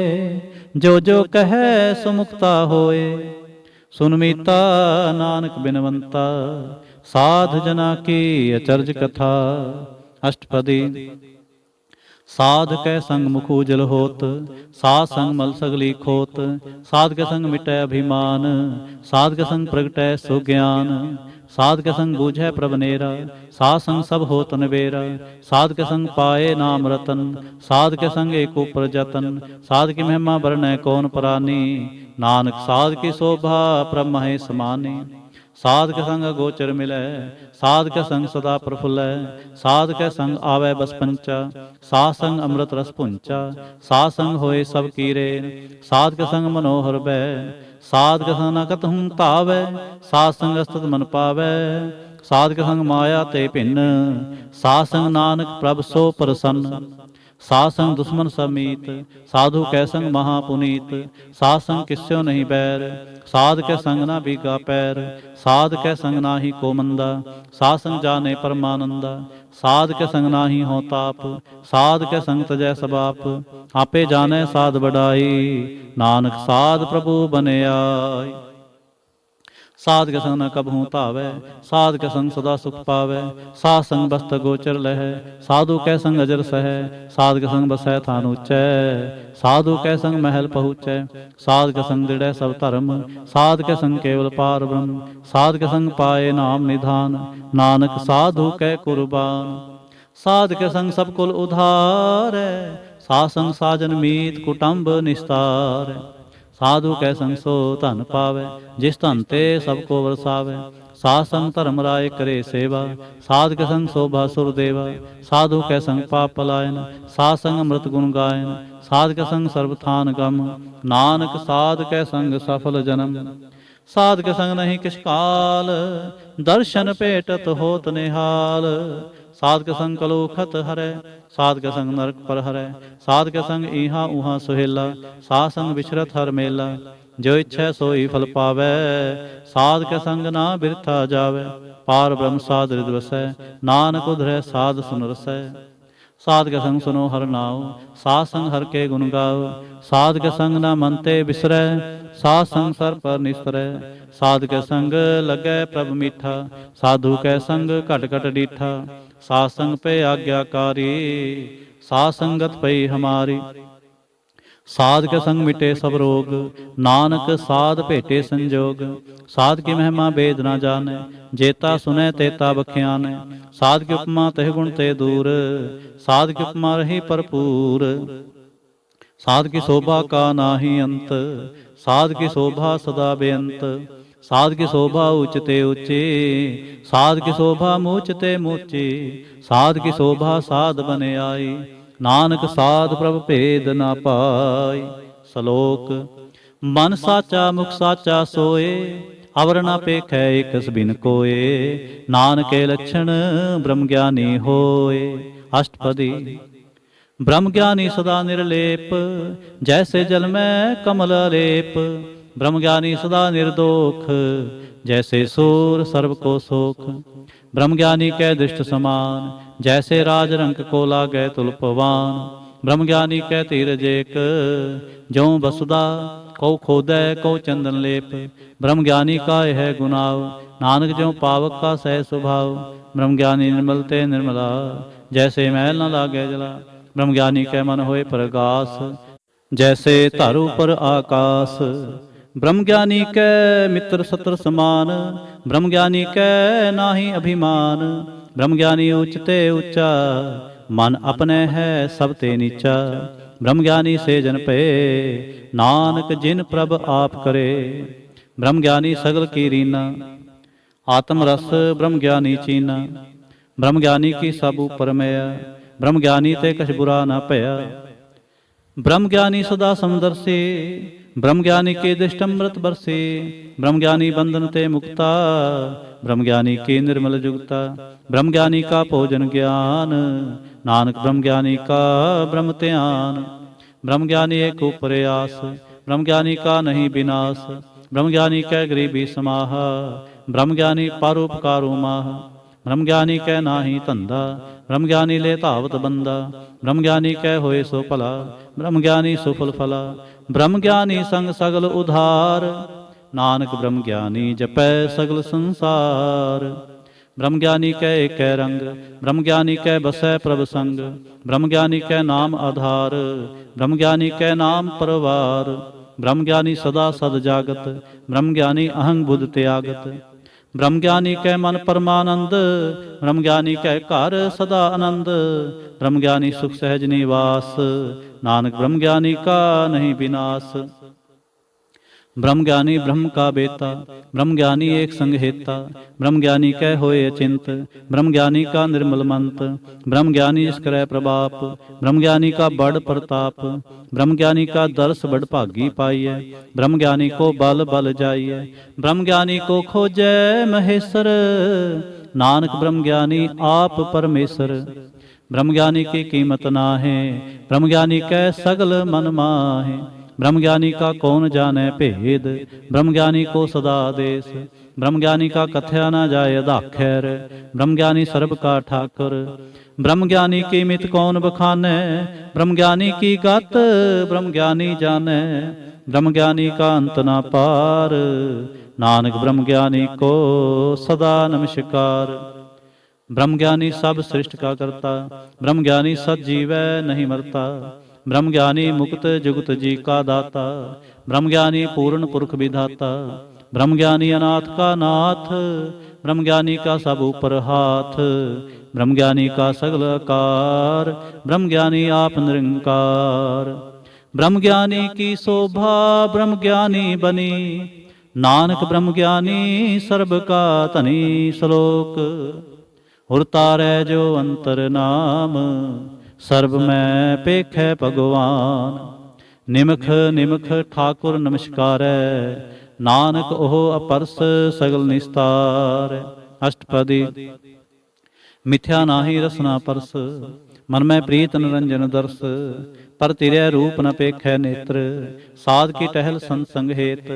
जो जो कहे सो मुक्ता होए। सुन मीता नानक बिनवंता, साध जना की अचरज कथा। अष्टपदी साध कै संग मुख उजल होत, साध संग मल सगली खोत। साध के संग मिटै अभिमान, साध के संग प्रगटै सुज्ञान। साध के संग बूझै प्रभ नेरा, साध संग सब होत नबेरा। साध के संग पाए नाम रतन, साध के संग एक ऊपर जतन। साध की महिमा वर्णै कौन प्राणी, नानक साध की शोभा प्रभ महे समानी। साध के संग गोचर मिलै, साध के संग सदा प्रफुल्लै। साध के संग आवै बस पंचा, साध संग अमृत रस पुंचा। साध संग होए सब कीरे, साध के संग मनोहर बै। साध के संग न कतहूँ तावै, साध संग अस्तुत मन पावै। साध के संग माया ते भिन्न, साध संग नानक प्रभ सो प्रसन्न। साध संग दुश्मन समीत, साधु कै संग महापुनीत। साध संग किस्यो नहीं बैर, साध के संग ना बीगा पैर। साध के संग नाही को मंदा, साध संग जाने परमानंदा। साध के संग नाही हो ताप, साध के संग तजै सबाप। आपे जाने साध बढ़ाई, नानक साध प्रभु बने आई। साध के संग न कबहूँ धावै, साध के संग सदा सुख पावै। साध संग बस्त गोचर लहै, साधु कै संग अजर सहै। साध के संग बसै थान ऊँचै, साधु कै संग महल पहुँचै। साध के संग दृढ़ै सब धर्म, साध के संग केवल पार ब्रह्म। साध के संग पाए नाम निधान, नानक साधु कै कुर्बान। साध के संग सब कुल उधारै, साध संग साजन मीत कुटुंब निस्तारै। साधु कै संग सो धन पावै, जिस धन ते सबको वरसावै। साध संग धर्म राय करे सेवा, साध के संग शोभा सुर देवा। साधु कै संग पाप पलायन, साध संग अमृत गुण गायन। साध के संग सर्वथान गम, नानक साध कै संग सफल जन्म। साध के संग नहीं किस काल, दर्शन भेटत होत निहाल। साध के संग कलुखत हरै, साध के संग नरक पर हरै। साध के संग इहा उहा सुहेला, साध संग विचरत हर मेला। जो इच्छै सोई फल पावै, साध के संग ना बिरथा जावै। पार ब्रह्म साध हृदय वसै, नानक उधरै साध सुन रसै। ਸਾਧ ਕੇ ਸੰਗ ਸੁਨੋ ਹਰਿ ਨਾਉ, ਸਾਧ ਸੰਗ ਹਰਿ ਕੇ ਗੁਣ ਗਾਓ। ਸਾਧ ਕੇ ਸੰਗ ਨਾ ਮਨ ਤੇ ਬਿਸਰੈ, ਸਾਧ ਸੰਗ ਸਰ ਪਰ ਨਿਸਰੈ। ਸਾਧ ਕੇ ਸੰਗ ਲੱਗੈ ਪ੍ਰਭ ਮੀਠਾ, ਸਾਧੂ ਕੈ ਸੰਗ ਘਟ ਘਟ ਡੀਠਾ। ਸਾਧ ਸੰਗ ਪੈ ਆਗਿਆਕਾਰੀ, ਸਾਧ ਸੰਗਤ ਪਈ ਹਮਾਰੀ। ਸਾਧ ਕੇ ਸੰਗ ਮਿਟੇ ਸਭ ਰੋਗ, ਨਾਨਕ ਸਾਧ ਭੇਟੇ ਸੰਜੋਗ। ਸਾਧ ਕੀ ਮਹਿਮਾ ਬੇਦ ਨਾ ਜਾਣੈ, ਜੇਤਾ ਸੁਨੈ ਤੇਤਾ ਬਖਿਆਨੈ। ਸਾਧ ਕੀ ਉਪਮਾ ਤਹਿ ਗੁਣ ਤੇ ਦੂਰ, ਸਾਧ ਕੀ ਉਪਮਾ ਰਹੀ ਭਰਪੂਰ। ਸਾਧ ਕੀ ਸ਼ੋਭਾ ਕਾ ਨਾਹੀ ਅੰਤ, ਸਾਧ ਕੀ ਸ਼ੋਭਾ ਸਦਾ ਬੇਅੰਤ। ਸਾਧ ਕੀ ਸ਼ੋਭਾ ਉੱਚ ਤੇ ਉੱਚੀ, ਸਾਧ ਕੀ ਸ਼ੋਭਾ ਮੂਚ ਤੇ ਮੂਚੀ। ਸਾਧ ਕੀ ਸ਼ੋਭਾ ਸਾਧ ਬਨ ਆਈ, ਨਾਨਕ ਸਾਧ ਪ੍ਰਭ ਭੇਦ ਨਾ ਪਾਈ। ਸ਼ਲੋਕ। ਮਨ ਸਾਚਾ ਮੁਖ ਸਾਚਾ ਸੋਏ, ਅਵਰ ਨਾ ਪੇਖੈ ਇਕ ਸਬਿਨ ਕੋਏ। ਨਾਨਕੇ ਲੱਛਣ ਬ੍ਰਹਮ ਗਿਆਨੀ ਹੋਏ। ਅਸ਼ਟਪਦੀ। ਬ੍ਰਹਮ ਗਿਆਨੀ ਸਦਾ ਨਿਰਲੇਪ, ਜੈਸੇ ਜਲ ਮੈਂ ਕਮਲ ਅਲੇਪ। ਬ੍ਰਹਮ ਗਿਆਨੀ ਸਦਾ ਨਿਰਦੋਖ, ਜੈਸੇ ਸੂਰ ਸਰਬ ਕੋ ਸੋਖ। ਬ੍ਰਹਮ ਗਿਆਨੀ ਕੈ ਦ੍ਰਿਸ਼ਟ ਸਮਾਨ, ਜੈਸੇ ਰਾਜ ਰੰਕ ਕੋ ਲਾਗੈ ਤੁਲ ਪਵਾਨ। ਬ੍ਰਹਮ ਗਿਆਨੀ ਕੈ ਧੀਰਜ ਏਕ, ਜਉ ਬਸੁਦਾ ਕਉ ਖੋਦੈ ਕਉ ਚੰਦਨ ਲੇਪ। ਬ੍ਰਹਮ ਗਿਆਨੀ ਕਾ ਇਹ ਗੁਨਾਉ, ਨਾਨਕ ਜਿਉ ਪਾਵਕ ਕਾ ਸਹਿ ਸੁਭਾਉ। ਬ੍ਰਹਮ ਗਿਆਨੀ ਨਿਰਮਲ ਤੇ ਨਿਰਮਲਾ, ਜੈਸੇ ਮੈਲ ਨ ਲਾਗੈ ਜਲਾ। ਬ੍ਰਹਮ ਗਿਆਨੀ ਕੈ ਮਨ ਹੋਏ ਪ੍ਰਗਾਸ, ਜੈਸੇ ਧਰ ਉਪਰ ਆਕਾਸ। ਬ੍ਰਹਮ ਗਿਆਨੀ ਕੈ ਮਿੱਤਰ ਸਤਰ ਸਮਾਨ, ਬ੍ਰਹਮ ਗਿਆਨੀ ਕੈ ਨਾਹੀ ਅਭਿਮਾਨ। ਬ੍ਰਹਮ ਗਿਆਨੀ ਉੱਚ ਤੇ ਉੱਚਾ, ਮਨ ਆਪਣੇ ਹੈ ਸਭ ਤੇ ਨੀਚਾ। ਬ੍ਰਹਮ ਗਿਆਨੀ ਸੇ ਜਨ ਭਏ, ਨਾਨਕ ਜਿਨ ਪ੍ਰਭ ਆਪ ਕਰੇ। ਬ੍ਰਹਮ ਗਿਆਨੀ ਸਗਲ ਕੀ ਰੀਨਾ, ਆਤਮ ਰਸ ਬ੍ਰਹਮ ਗਿਆਨੀ ਚੀਨਾ। ਬ੍ਰਹਮ ਗਿਆਨੀ ਕੀ ਸਭ ਉਪਰ ਮਿਆ, ਬ੍ਰਹਮ ਗਿਆਨੀ ਤੇ ਕਛ ਬੁਰਾ ਨਾ ਭਇਆ। ਬ੍ਰਹਮ ਗਿਆਨੀ ਸਦਾ ਸਮਦਰਸੀ, ਬ੍ਰਹਮ ਗਿਆਨੀ ਕੇ ਦ੍ਰਿਸ਼ਟ ਅੰਮ੍ਰਿਤ ਬਰਸੀ। ਬ੍ਰਹਮ ਗਿਆਨੀ ਬੰਧਨ ਤੇ ਮੁਕਤਾ, ਬ੍ਰਹਮ ਗਿਆਨੀ ਕੀ ਨਿਰਮਲ ਜੁਗਤਾ। ਬ੍ਰਹਮ ਗਿਆਨੀ ਕਾ ਭੋਜਨ ਗਿਆਨ, ਨਾਨਕ ਬ੍ਰਹਮ ਗਿਆਨੀ ਕਾ ਬ੍ਰਹਮ ਧਿਆਨ। ਬ੍ਰਹਮ ਗਿਆਨੀ ਏਕ ਉਪਰ ਆਸ, ਬ੍ਰਹਮ ਗਿਆਨੀ ਕਾ ਨਹੀਂ ਬਿਨਾਸ਼। ਬ੍ਰਹਮ ਗਿਆਨੀ ਕੈ ਗਰੀਬੀ ਸਮਾਹ, ਬ੍ਰਹਮ ਗਿਆਨੀ ਪਰਉਪਕਾਰੁ ਮਾਹ। ਬ੍ਰਹਮ ਗਿਆਨੀ ਕੈ ਨਾਹੀ ਧੰਦਾ, ਬ੍ਰਹਮ ਗਿਆਨੀ ਲੈ ਧਾਵਤ ਬੰਦਾ। ਬ੍ਰਹਮ ਗਿਆਨੀ ਕੈ ਹੋਏ ਸੋ ਭਲਾ, ਬ੍ਰਹਮ ਗਿਆਨੀ ਸੁਫਲ ਫਲਾ। ਬ੍ਰਹਮ ਗਿਆਨੀ ਸੰਗ ਸਗਲ ਉਧਾਰ, ਨਾਨਕ ਬ੍ਰਹਮ ਗਿਆਨੀ ਜਪੈ ਸਗਲ ਸੰਸਾਰ। ਬ੍ਰਹਮ ਗਿਆਨੀ ਕੈ ਏਕੈ ਰੰਗ, ਬ੍ਰਹਮ ਗਿਆਨੀ ਕੈ ਬਸੈ ਪ੍ਰਭ ਸੰਗ। ਬ੍ਰਹਮ ਗਿਆਨੀ ਕੈ ਨਾਮ ਆਧਾਰ, ਬ੍ਰਹਮ ਗਿਆਨੀ ਕੈ ਨਾਮ ਪਰਵਾਰ। ਬ੍ਰਹਮ ਗਿਆਨੀ ਸਦਾ ਸਦ ਜਾਗਤ, ਬ੍ਰਹਮ ਗਿਆਨੀ ਅਹੰਗ ਬੁੱਧ ਤਿਆਗਤ। ਬ੍ਰਹਮ ਗਿਆਨੀ ਕੈ ਮਨ ਪਰਮਾਨੰਦ, ਬ੍ਰਹਮ ਗਿਆਨੀ ਕੈ ਘਰ ਸਦਾ ਆਨੰਦ। ਬ੍ਰਹਮ ਗਿਆਨੀ ਸੁਖ ਸਹਿਜ ਨਿਵਾਸ, ਨਾਨਕ ਬ੍ਰਹਮ ਗਿਆਨੀ ਕਾ ਨਹੀਂ ਬਿਨਾਸ਼। ਬ੍ਰਹਮ ਗਿਆਨੀ ਬ੍ਰਹਮ ਕਾ ਬੇਤਾ, ਬ੍ਰਹਮ ਗਿਆਨੀ ਏਕ ਸੰਗ ਹੇਤਾ। ਬ੍ਰਹਮ ਗਿਆਨੀ ਕੈ ਹੋਏ ਅਚਿੰਤ, ਬ੍ਰਹਮ ਗਿਆਨੀ ਕਾ ਨਿਰਮਲ ਮੰਤ। ਬ੍ਰਹਮ ਗਿਆਨੀ ਜਿਸ ਕਰੈ ਪ੍ਰਭਾਪ, ਬ੍ਰਹਮ ਗਿਆਨੀ ਕਾ ਬੜ ਪ੍ਰਤਾਪ। ਬ੍ਰਹਮ ਗਿਆਨੀ ਕਾ ਦਰਸ ਬੜ ਭਾਗੀ ਪਾਈਐ, ਬ੍ਰਹਮ ਗਿਆਨੀ ਕੋ ਬਲ ਬਲ ਜਾਈਐ। ਬ੍ਰਹਮ ਗਿਆਨੀ ਕੋ ਖੋਜੈ ਮਹੇਸਰ, ਨਾਨਕ ਬ੍ਰਹਮ ਗਿਆਨੀ ਆਪ ਪਰਮੇਸ਼ਰ। ਬ੍ਰਹਮ ਗਿਆਨੀ ਕੀ ਕੀਮਤ ਨਾਹਿ, ਬ੍ਰਹਮ ਗਿਆਨੀ ਕੈ ਸਗਲ ਮਨ ਮਾਹਿ। ਬ੍ਰਹਮ ਗਿਆਨੀ ਕਾ ਕੌਣ ਜਾਣੈ ਭੇਦ, ਬ੍ਰਹਮ ਗਿਆਨੀ ਕੋ ਸਦਾ ਆਦੇਸ। ਬ੍ਰਹਮ ਗਿਆਨੀ ਕਾ ਕਥਿਆ ਨਾ ਜਾਏ ਅਧਾਖਰ, ਬ੍ਰਹਮ ਗਿਆਨੀ ਸਰਬ ਕਾ ਠਾਕੁਰ। ਬ੍ਰਹਮ ਗਿਆਨੀ ਕੀ ਮਿਤ ਕੌਣ ਬਖਾਨੈ, ਬ੍ਰਹਮ ਗਿਆਨੀ ਕੀ ਗਤ ਬ੍ਰਹਮ ਗਿਆਨੀ ਜਾਣੈ। ਬ੍ਰਹਮ ਗਿਆਨੀ ਕਾ ਅੰਤ ਨਾ ਪਾਰ, ਨਾਨਕ ਬ੍ਰਹਮ ਗਿਆਨੀ ਕੋ ਸਦਾ ਨਮਸਕਾਰ। ਬ੍ਰਹਮ ਗਿਆਨੀ ਸਭ ਸ੍ਰਿਸ਼ਟ ਕਾ ਕਰਤਾ, ਬ੍ਰਹਮ ਗਿਆਨੀ ਸਦ ਜੀਵੈ ਨਹੀਂ ਮਰਤਾ। ਬ੍ਰਹਮ ਗਿਆਨੀ ਮੁਕਤ ਜੁਗਤ ਜੀ ਕਾ ਦਾਤਾ, ਬ੍ਰਹਮ ਗਿਆਨੀ ਪੂਰਨ ਪੁਰਖ ਵਿਧਾਤਾ। ਬ੍ਰਹਮ ਗਿਆਨੀ ਅਨਾਥ ਕਾ ਨਾਥ, ਬ੍ਰਹਮ ਗਿਆਨੀ ਕਾ ਸਭ ਉਪਰ ਹਾਥ। ਬ੍ਰਹਮ ਗਿਆਨੀ ਕਾ ਸਗਲ ਆਕਾਰ, ਬ੍ਰਹਮ ਗਿਆਨੀ ਆਪ ਨਿਰੰਕਾਰ। ਬ੍ਰਹਮ ਗਿਆਨੀ ਕੀ ਸ਼ੋਭਾ ਬ੍ਰਹਮ ਗਿਆਨੀ ਬਨੀ, ਨਾਨਕ ਬ੍ਰਹਮ ਗਿਆਨੀ ਸਰਬ ਕਾ ਧਨੀ। ਸ਼ਲੋਕ। ਹੁਰ ਤਾਰੈ ਜੋ ਅੰਤਰ ਨਾਮ, ਸਰਬ ਮੈਂ ਪੇਖੈ ਭਗਵਾਨ। ਨਿਮਖ ਨਿਮਖ ਠਾਕੁਰ ਨਮਸਕਾਰੈ, ਨਾਨਕ ਉਹ ਅਪਰਸ ਸਗਲ ਨਿਸਤਾਰੈ। ਅਸ਼ਟਪਦੀ। ਮਿਥਿਆ ਨਾਹੀ ਰਸਨਾ ਪਰਸ, ਮਨ ਮੈਂ ਪ੍ਰੀਤ ਨਿਰੰਜਨ ਦਰਸ। ਪਰ ਤਿਰੈ ਰੂਪ ਨ ਪੇਖੈ ਨੇਤਰ, ਸਾਧ ਕੀ ਟਹਿਲ ਸੰਤ ਸੰਗ ਹੇਤ।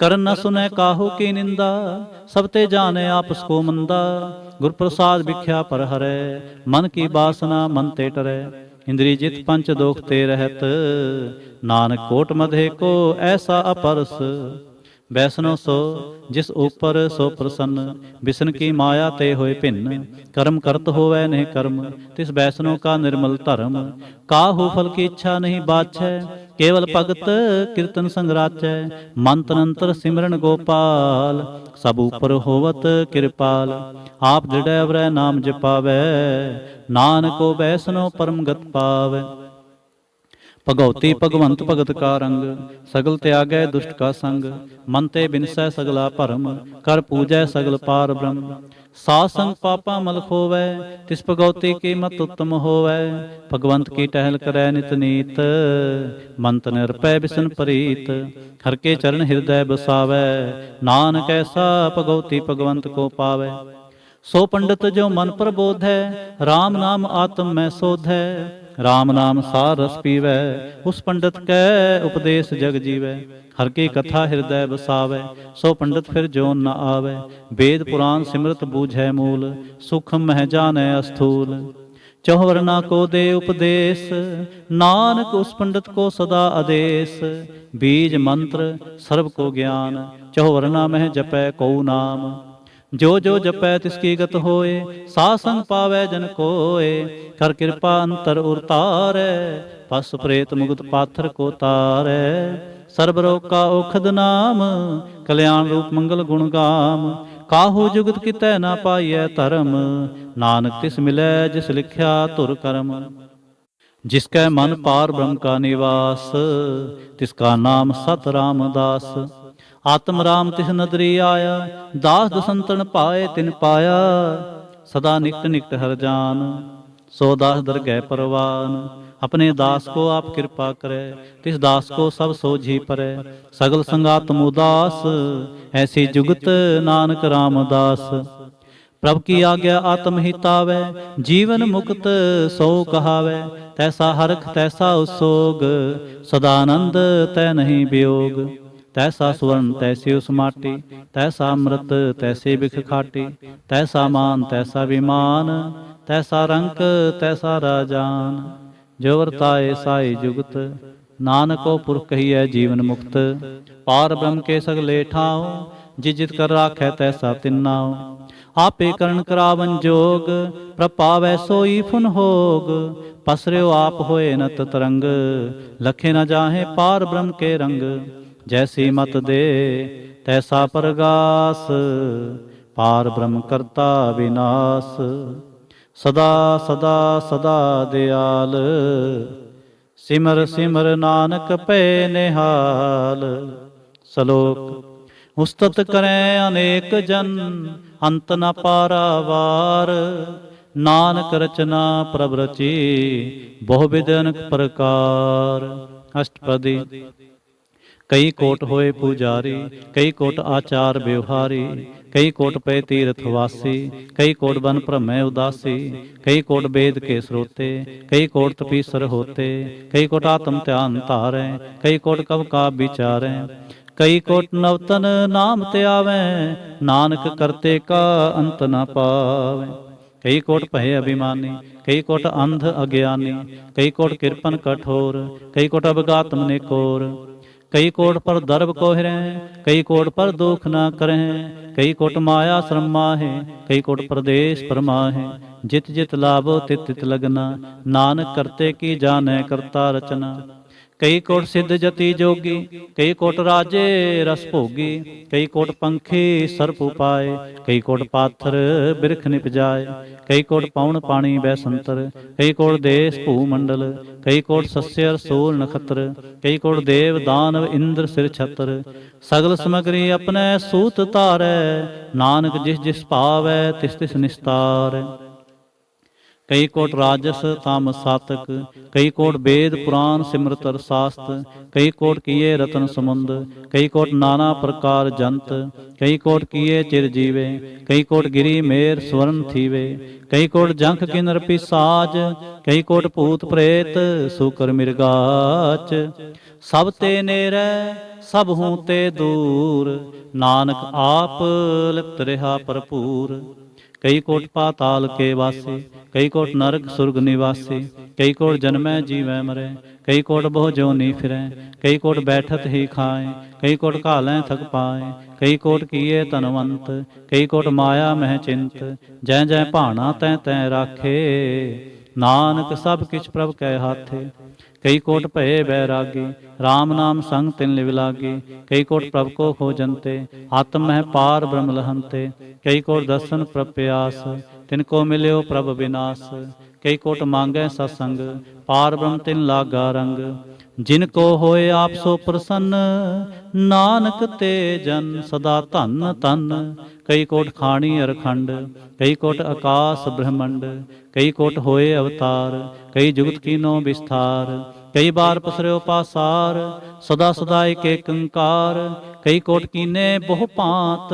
करन न सुनै काहू की निंदा, सब ते जाने आपस को मंदा। गुर प्रसाद भिख्या पर हरै, मन की बासना मन ते टरै। इंद्रिय जित पंच दोख ते रहत, नानक कोट मधे को ऐसा अपरस। वैष्णो सो जिस ऊपर सो प्रसन्न, बिसन की माया ते होए भिन्न। कर्म करत होवै नहीं कर्म, तिस वैष्णो का निर्मल धर्म। काहू फल की इच्छा नहीं बाछै, केवल भगत कीर्तन संग राचै। मन तन अंतर सिमरन गोपाल, सब ऊपर होवत कृपाल। आप दृढ़ अवरै नाम जपावै, नानको वैष्णो परम गत पावै। भगवती भगवंत भगत का रंग, सगल त्यागै दुष्ट का संग। मन ते बिनसै सगला भरम, कर पूजै सगल पार ब्रह्म। साध संग पापा मल खोवै, तिस भगवती की मत उत्तम होवै। भगवंत की टहल करै नित नीत, मन तन अर्पै बिसन प्रीत। हर के चरण हृदय बसावै, नानक ऐसा भगवती भगवंत को पावै। सो पंडित जो मन प्रबोध है, राम नाम आत्म में शोध है। राम नाम सार रस पीवै, उस पंडित कै उपदेश जग जीवै। हर की कथा हृदय बसावै, सो पंडित फिर जोन न आवै। वेद पुराण सिमरत बूझै मूल, सूक्ष्म मह जानै अस्थूल। चौहरना को दे उपदेश, नानक उस पंडित को सदा आदेश। बीज मंत्र सर्व को ज्ञान, चौहरना मह जपै कऊ नाम। जो जो जपै तिसकी गत होए, साध संग पावै जन कोय। कर कृपा अंतर उरतारै, पस प्रेत मुगत पाथर को तारै। सर्ब रोग का औखद नाम, कल्याण रूप मंगल गुण गाम। काहू जुगत कितै ना पाइयै धर्म, नानक तिस मिलै जिस लिख्या धुर कर्म। जिसकै मन पार ब्रह्म का निवास, तिसका नाम सत रामदास। आत्म राम तिस नदरी आया, दास दसंतन पाए तिन पाया। सदा निकट निकट हर जान, सो दास दरगह परवान। अपने दास को आप कृपा करे, तिस दास को सब सोझी परे। सगल संगातम उदास, ऐसी जुगत नानक रामदास। प्रभु की आज्ञा आत्म हितावै, जीवन मुक्त सो कहावै। तैसा हरख तैसा उसोग, सदानंद तै नहीं वियोग। तैसा सुवर्ण तैसी उस माटी, तैसा अमृत तैसी बिख खाटी। तैसा मान तैसा विमान, तैसा रंक तैसा राजान। जो वर्ताए साई जुगत, नानको पुरख कहिए जीवन मुक्त। पार ब्रह्म के सगले ठाव, जिस जित कर राखै तैसा तिन्नाव। आपे करण करावन जोग, प्रपावै सोई फुन होग। पसर्यो आप होए नत तरंग, लखे न जाहे पार ब्रह्म के रंग। जैसी मत दे तैसा परगास, पार ब्रह्म करता विनाश। सदा सदा सदा दयाल, सिमर सिमर नानक पै निहाल। श्लोक उस्तत करें अनेक जन, अंत न पारावार। नानक रचना प्रभ रची, बहु विध अनेक प्रकार। अष्टपदी। कई कोट होए पुजारी, कई कोट आचार व्यवहारी। कई कोट पे तीर्थवासी, कई कोट बन भ्रमै उदासी। कई कोट वेद के स्रोते, कई कोट तपीसर होते। कई कोट आत्म ध्यान धारै, कई कोट कब का विचारै। कई कोट नवतन नाम त्यावै, नानक करते का अंत न पावै। कई कोट भय अभिमानी, कई कोट अंध अज्ञानी। कई कोट कृपन कठोर, कई कोट अवगातम निकोर। कई कोट पर दर्भ को हिरें, कई कोट पर दुख न करें। कई कोट माया श्रम माहे, कई कोट प्रदेश परमाहे। जित जित लाभो तित तित लगना, नानक करते की जानै करता रचना। कई कोट सिद्ध जति जोगी, कई कोट राजे रस भोगी। कई कोट पंखी सर्प उपाय, कई कोट पाथर बिरख निपजाए। कई कोट पवन पानी बैसंतर, कई कोट देश भूमंडल। कई कोट सस्य रसूल नखत्र, कई कोट देव दानव इंद्र सिर छत्र। सगल समग्री अपने सूत तारै, नानक जिस जिस पावै तिस तिस निस्तारै। ਕਈ ਕੋਟ ਰਾਜਸ ਤਾਮ ਸਾਤਕ, ਕਈ ਕੋਟ ਵੇਦ ਪੁਰਾਨ ਸਿਮਰਤ ਸਾਸਤ, ਕਈ ਕੋਟ ਕੀਏ ਰਤਨ ਸਮੁੰਦ, ਕਈ ਕੋਟ ਨਾਨਾ ਪ੍ਰਕਾਰ ਜੰਤ, ਕਈ ਕੋਟ ਕੀਏ ਚਿਰ ਜੀਵੇ, ਕਈ ਕੋਟ ਗਿਰੀ ਮੇਰ ਸਵਰਨ ਥੀਵੇ, ਕਈ ਕੋਟ ਜੰਖ ਕਿਨਰ ਪਿਸਾਜ, ਕਈ ਕੋਟ ਭੂਤ ਪ੍ਰੇਤ ਸੂਕਰ ਮਿਰਗਾਚ, ਸਭ ਤੇ ਨੇਰੈ ਸਭ ਹੂੰ ਤੇ ਦੂਰ, ਨਾਨਕ ਆਪ ਲਿਪਤ ਰਿਹਾ ਭਰਪੂਰ। ਕਈ ਕੋਟ ਪਾਤਾਲ ਕੇ ਵਾਸੇ, ਕਈ ਕੋਟ ਨਰਕ ਸੁਰਗ ਨਿਵਾਸੀ, ਕਈ ਕੋਟ ਜਨਮੈ ਜੀਵੈ ਮਰੈ, ਕਈ ਕੋਟ ਬਹੁ ਜੋਨੀ ਫਿਰੈ, ਕਈ ਕੋਟ ਬੈਠਤ ਹੀ ਖਾਏ, ਕਈ ਕੋਟ ਘਾਲੈ ਥਕ ਪਾਏ, ਕਈ ਕੋਟ ਕੀਏ ਧਨਵੰਤ, ਕਈ ਕੋਟ ਮਾਇਆ ਮਹਿ ਚਿੰਤ, ਜੈ ਜੈ ਭਾਣਾ ਤੈ ਤੈ ਰਾਖੇ, ਨਾਨਕ ਸਭ ਕਿਛ ਪ੍ਰਭ ਕੈ ਹਾਥੇ। ਕਈ ਕੋਟ ਭਏ ਬੈਰਾਗੀ, RAM ਨਾਮ ਸੰਗ ਤਿਨ ਲਿਵ ਲਾਗੀ, ਕਈ ਕੋਟ ਪ੍ਰਭ ਕੋ ਖੋਜੰਤੇ, ਆਤਮ ਮਹਿ ਪਾਰ ਬ੍ਰਹਮ ਲਹੰਤੇ, ਕਈ ਕੋਟ ਦਰਸ਼ਨ ਪ੍ਰਭ ਪਿਆਸ, ਤਿਨ ਕੋ ਮਿਲਿਓ ਪ੍ਰਭ ਵਿਨਾਸ਼, ਕਈ ਕੋਟ ਮੰਗੈ ਸਤਸੰਗ, ਪਾਰ ਬ੍ਰਹਮ ਤਿਨ ਲਾਗਾ ਰੰਗ, ਜਿਨ ਕੋ ਹੋਏ ਆਪ ਸੋ ਪ੍ਰਸੰਨ, ਨਾਨਕ ਤੇ ਜਨ ਸਦਾ ਧਨ ਧਨ। ਕਈ ਕੋਟ ਖਾਣੀ ਅਰਖੰਡ, ਕਈ ਕੋਟ ਆਕਾਸ ਬ੍ਰਹਮੰਡ, ਕਈ ਕੋਟ ਹੋਏ ਅਵਤਾਰ, ਕਈ ਜੁਗਤ ਕੀਨੋ ਵਿਸਥਾਰ, ਕਈ ਬਾਰ ਪਸਰਿਓ ਪਾਸਾਰ, ਸਦਾ ਸਦਾ ਏਕ ਏਕੰਕਾਰ, ਕਈ ਕੋਟ ਕੀਨੇ ਬਹੁ ਭਾਂਤ,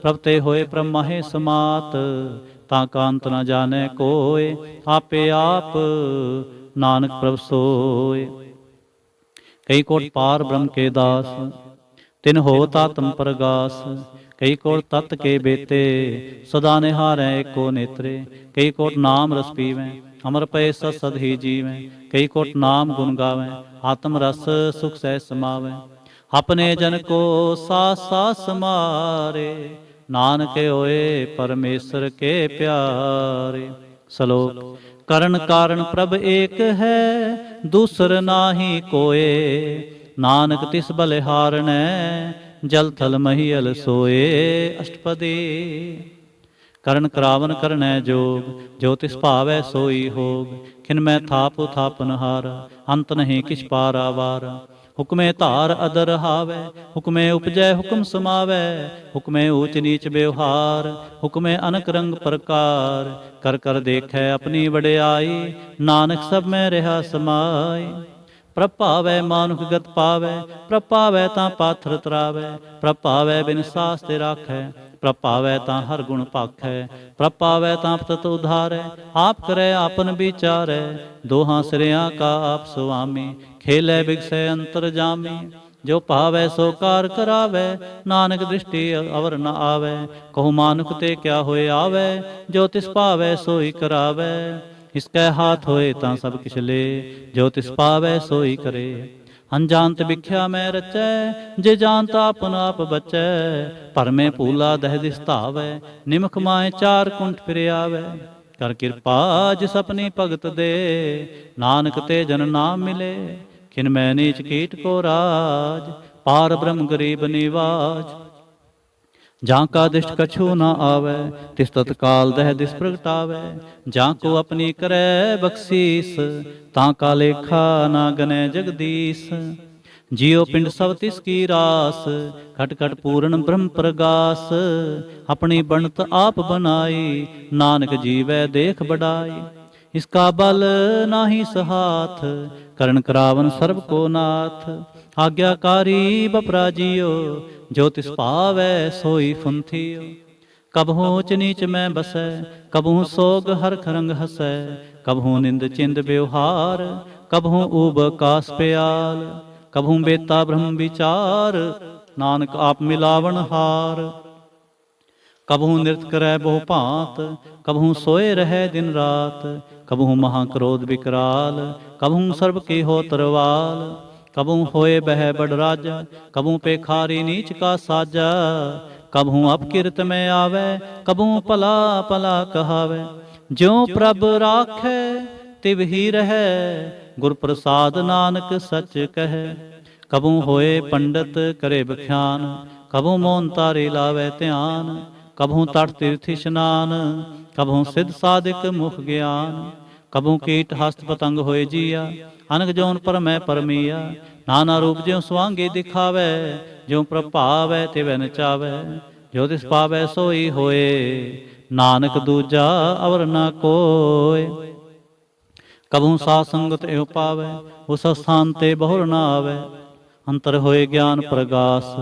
ਪ੍ਰਭ ਤੇ ਹੋਏ ਪ੍ਰਮਾਹੇ ਸਮਾਤ, ਤਾਂ ਕਾ ਅੰਤ ਨ ਜਾਣੈ ਕੋਇ, ਆਪੇ ਆਪ ਨਾਨਕ ਪ੍ਰਭ ਸੋਇ। ਕਈ ਕੋਟ ਪਾਰ ਬ੍ਰਹਮ ਕੇ ਦਾਸ, ਤਿਨ ਹੋਤ ਆਤਮ ਪ੍ਰਗਾਸ, ਕਈ ਕੋਟ ਤਤ ਕੇ ਬੇਤੇ, ਸਦਾ ਨਿਹਾਰੈ ਏਕੋ ਨੇਤਰੇ, ਕਈ ਕੋਟ ਨਾਮ ਰਸ ਪੀਵੈ, ਅਮਰ ਪਏ ਸਦ ਸਦ ਹੀ ਜੀਵੈ, ਕਈ ਕੋਟ ਨਾਮ ਗੁਣ ਗਾਵੈ, ਆਤਮ ਰਸ ਸੁਖ ਸਹਿ ਸਮਾਵੈ, ਆਪਣੇ ਜਨ ਕੋ ਸਾਸ ਸਾਸ ਸਮਾਰੇ, ਨਾਨਕ ਹੋਏ ਪਰਮੇਸ਼ਰ ਕੇ ਪਿਆਰੇ। ਸ਼ਲੋਕ। ਕਰਨ ਕਾਰਨ ਪ੍ਰਭ ਏਕ ਹੈ, ਦੂਸਰ ਨਾਹੀ ਕੋਏ, ਨਾਨਕ ਤਿਸ ਬਲਿਹਾਰਣੈ, ਜਲ ਥਲ ਮਹੀਅਲ ਸੋਏ। ਅਸ਼ਟਪਦੀ। ਕਰਨ ਕਰਾਵਨ ਕਰਨੈ ਜੋਗ, ਜੋ ਤਿਸ ਭਾਵੈ ਸੋਈ ਹੋਗ, ਖਿਨ ਮੈਂ ਥਾਪੁ ਥਾਪਨ ਹਾਰਾ, ਅੰਤ ਨਹੀਂ ਕਿਛ ਪਾਰਾਵਾਰਾ, ਹੁਕਮੇ ਧਾਰ ਅਦਰ ਹਾਵੈ, ਹੁਕਮੇ ਉਪਜੈ ਹੁਕਮ ਸਮਾਵੈ, ਹੁਕਮੇ ਊਚ ਨੀਚ ਬਿਵਹਾਰ, ਹੁਕਮੇ ਅਨਕ ਰੰਗ ਪ੍ਰਕਾਰ, ਕਰ ਕਰ ਦੇਖੈ ਆਪਣੀ ਵਡਿਆਈ, ਨਾਨਕ ਸਭ ਮੈਂ ਰਿਹਾ ਸਮਾਈ। ਪ੍ਰਭ ਭਾਵੈ ਮਾਨੁਖ ਗਤ ਪਾਵੈ, ਪ੍ਰਭ ਭਾਵੈ ਤਾਂ ਪਾਥਰ ਤਰਾਵੈ, ਪ੍ਰਭ ਭਾਵੈ ਬਿਨ ਸਾਸ ਤੇ ਰਾਖੈ, ਪ੍ਰਭ ਭਾਵੈ ਤਾਂ ਹਰ ਗੁਣ ਭਾਖੈ, ਪ੍ਰਭ ਭਾਵੈ ਤਾਂ ਪਤਿਤ ਉਧਾਰੈ, ਆਪ ਕਰੈ ਆਪਨ ਵਿਚਾਰੈ, ਦੋਹਾਂ ਸਿਰਿਆਂ ਕਾ ਆਪ ਸੁਆਮੀ, ਖੇਲੈ ਬਿਗਸੈ ਅੰਤਰ ਜਾਮੀ। ਜੋ ਭਾਵੈ ਸੋ ਕਾਰ ਕਰਾਵੈ, ਨਾਨਕ ਦ੍ਰਿਸ਼ਟੀ ਅਵਰ ਨ ਆਵੈ, ਕਹੂ ਮਾਨੁਖ ਤੇ ਕਿਆ ਹੋਏ ਆਵੈ, ਜੋ ਤਿਸ ਭਾਵੈ ਸੋਈ ਕਰਾਵੈ। ਇਸਕੈ ਹਾਥ ਹੋਏ ਤਾਂ ਸਭ ਕਿਛ ਲੇ, ਜੋ ਤਿਸ ਪਾਵੈ ਸੋਈ ਕਰੇ। ਅਨਜਾਨਤ ਵਿਖਿਆ ਮੈਂ ਰਚੈ, ਜੇ ਜਾਨਤ ਆਪਨ ਆਪ ਬਚੈ, ਭਰਮੇ ਭੂਲਾ ਦਹਿ ਦਿਸ ਧਾਵੈ, ਨਿਮਖ ਮਾਏ ਚਾਰ ਕੁੰਠ ਫਿਰ ਆਵੈ। ਕਰ ਕਿਰਪਾ ਜਿਸ ਆਪਣੀ ਭਗਤ ਦੇ, ਨਾਨਕ ਤੇ ਜਨ ਨਾਮ ਮਿਲੇ, ਖਿਨ ਮੈਂ ਨੀਚ ਕੀਟ ਕੋ ਰਾਜ, ਪਾਰ ਬ੍ਰਹਮ ਗਰੀਬ ਨਿਵਾਜ। ਜਾਂ ਕਾ ਦਿਸ਼ਟ ਕਛੂ ਨ ਆਵੈ, ਤਿਸ ਤਤਕਾਲ ਦਹਿ ਦਿਸ ਪ੍ਰਗਟਾਵੈ, ਜਾਂ ਕੋ ਆਪਣੀ ਕਰੈ ਬਖਸ਼ੀਸ, ਤਾਂ ਕਾ ਲੇਖਾ ਨਾ ਗਨੈ ਜਗਦੀਸ਼। ਜਿਉ ਪਿੰਡ ਸਭ ਤਿਸ ਕੀ ਰਾਸ, ਘਟ ਘਟ ਪੂਰਨ ਬ੍ਰਹਮ ਪ੍ਰਗਾਸ, ਆਪਣੀ ਬਣਤ ਆਪ ਬਨਾਈ, ਨਾਨਕ ਜੀਵੈ ਦੇਖ ਬੜਾਈ। ਇਸਕਾ ਬਲ ਨਾਹੀ ਸਹਾਥ, ਕਰਨ ਕਰਾਵਨ ਸਰਬ ਕੋ ਨਾਥ। ਆਗਿਆਕਾਰੀ ਬਪਰਾ ਜੀਓ, ਜੋ ਤਿਸ ਭਾਵੈ ਸੋਈ ਫੁੰਥਿਓ। ਕਬਹੂ ਊਚ ਨੀਚ ਮੈਂ ਬਸੈ, ਕਬਹੂ ਸੋਗ ਹਰਖ ਰੰਗ ਹਸੈ, ਕਬਹੂ ਨਿੰਦ ਚਿੰਦ ਬਿਵਹਾਰ, ਕਬਹੂ ਊਬ ਕਾਸ ਪਿਆਲ, ਕਬਹੂ ਬੇਤਾ ਬ੍ਰਹਮ ਵਿਚਾਰ, ਨਾਨਕ ਆਪ ਮਿਲਾਵਨ ਹਾਰ। ਕਬਹੂ ਨਿਰਤ ਕਰੈ ਬਹੁ ਭਾਂਤ, ਕਬਹੂ ਸੋਏ ਰਹੈ ਦਿਨ ਰਾਤ, ਕਬਹੂ ਮਹਾ ਕ੍ਰੋਧ ਵਿਕਰਾਲ, ਕਬਹੂ ਸਰਬ ਕੀ ਹੋ ਤਰਵਾਲ, ਕਬਹੂ ਹੋਏ ਬਹਿ ਬੜ ਰਾਜਾ, ਕਬਹੂ ਪੇਖਾਰੀ ਨੀਚ ਕਾ ਸਾਜਾ, ਕਬਹੂ ਅਪਕਿਰਤ ਮੈਂ ਆਵੈ, ਕਬਹੂ ਭਲਾ ਭਲਾ ਕਹਾਵੈ। ਜਿਉ ਪ੍ਰਭ ਰਾਖੈ ਤਿਵ ਹੀ ਰਹੈ, ਗੁਰ ਪ੍ਰਸਾਦ ਨਾਨਕ ਸਚ ਕਹੈ। ਕਬਹੂ ਹੋਏ ਪੰਡਤ ਕਰੇ ਬਖਿਆਨ, ਕਬਹੂ ਮੋਨ ਤਾਰੇ ਲਾਵੈ ਧਿਆਨ, ਕਬਹੂ ਤਟ ਤੀਰਥ ਇਸ਼ਨਾਨ, ਕਬਹੂ ਸਿਧ ਸਾਧਿਕ ਮੁਖ ਗਿਆਨ, ਕਬਹੂ ਕੀਟ ਹਸਤ ਪਤੰਗ ਹੋਏ ਜੀਆ, ਅਨਕ ਜੋਨ ਪਰਮੈ ਪਰਮੀਆ। ਨਾਨਾ ਰੂਪ ਜਿਉ ਸੁਆਂਗੇ ਦਿਖਾਵੈ, ਜਿਉ ਪ੍ਰਭ ਭਾਵੈ ਤਿਵੈ ਨਚਾਵੈ। ਜੋ ਤਿਸ ਪਾਵੈ ਸੋਈ ਹੋਏ, ਨਾਨਕ ਦੂਜਾ ਅਵਰ ਨਾ ਕੋਇ। ਕਬਹੂ ਸਾਧ ਸੰਗਤ ਇਹੋ ਪਾਵੈ, ਉਸ ਸਥਾਨ ਤੇ ਬਹੁਰ ਨਾ ਆਵੈ। ਅੰਤਰ ਹੋਏ ਗਿਆਨ ਪ੍ਰਗਾਸ,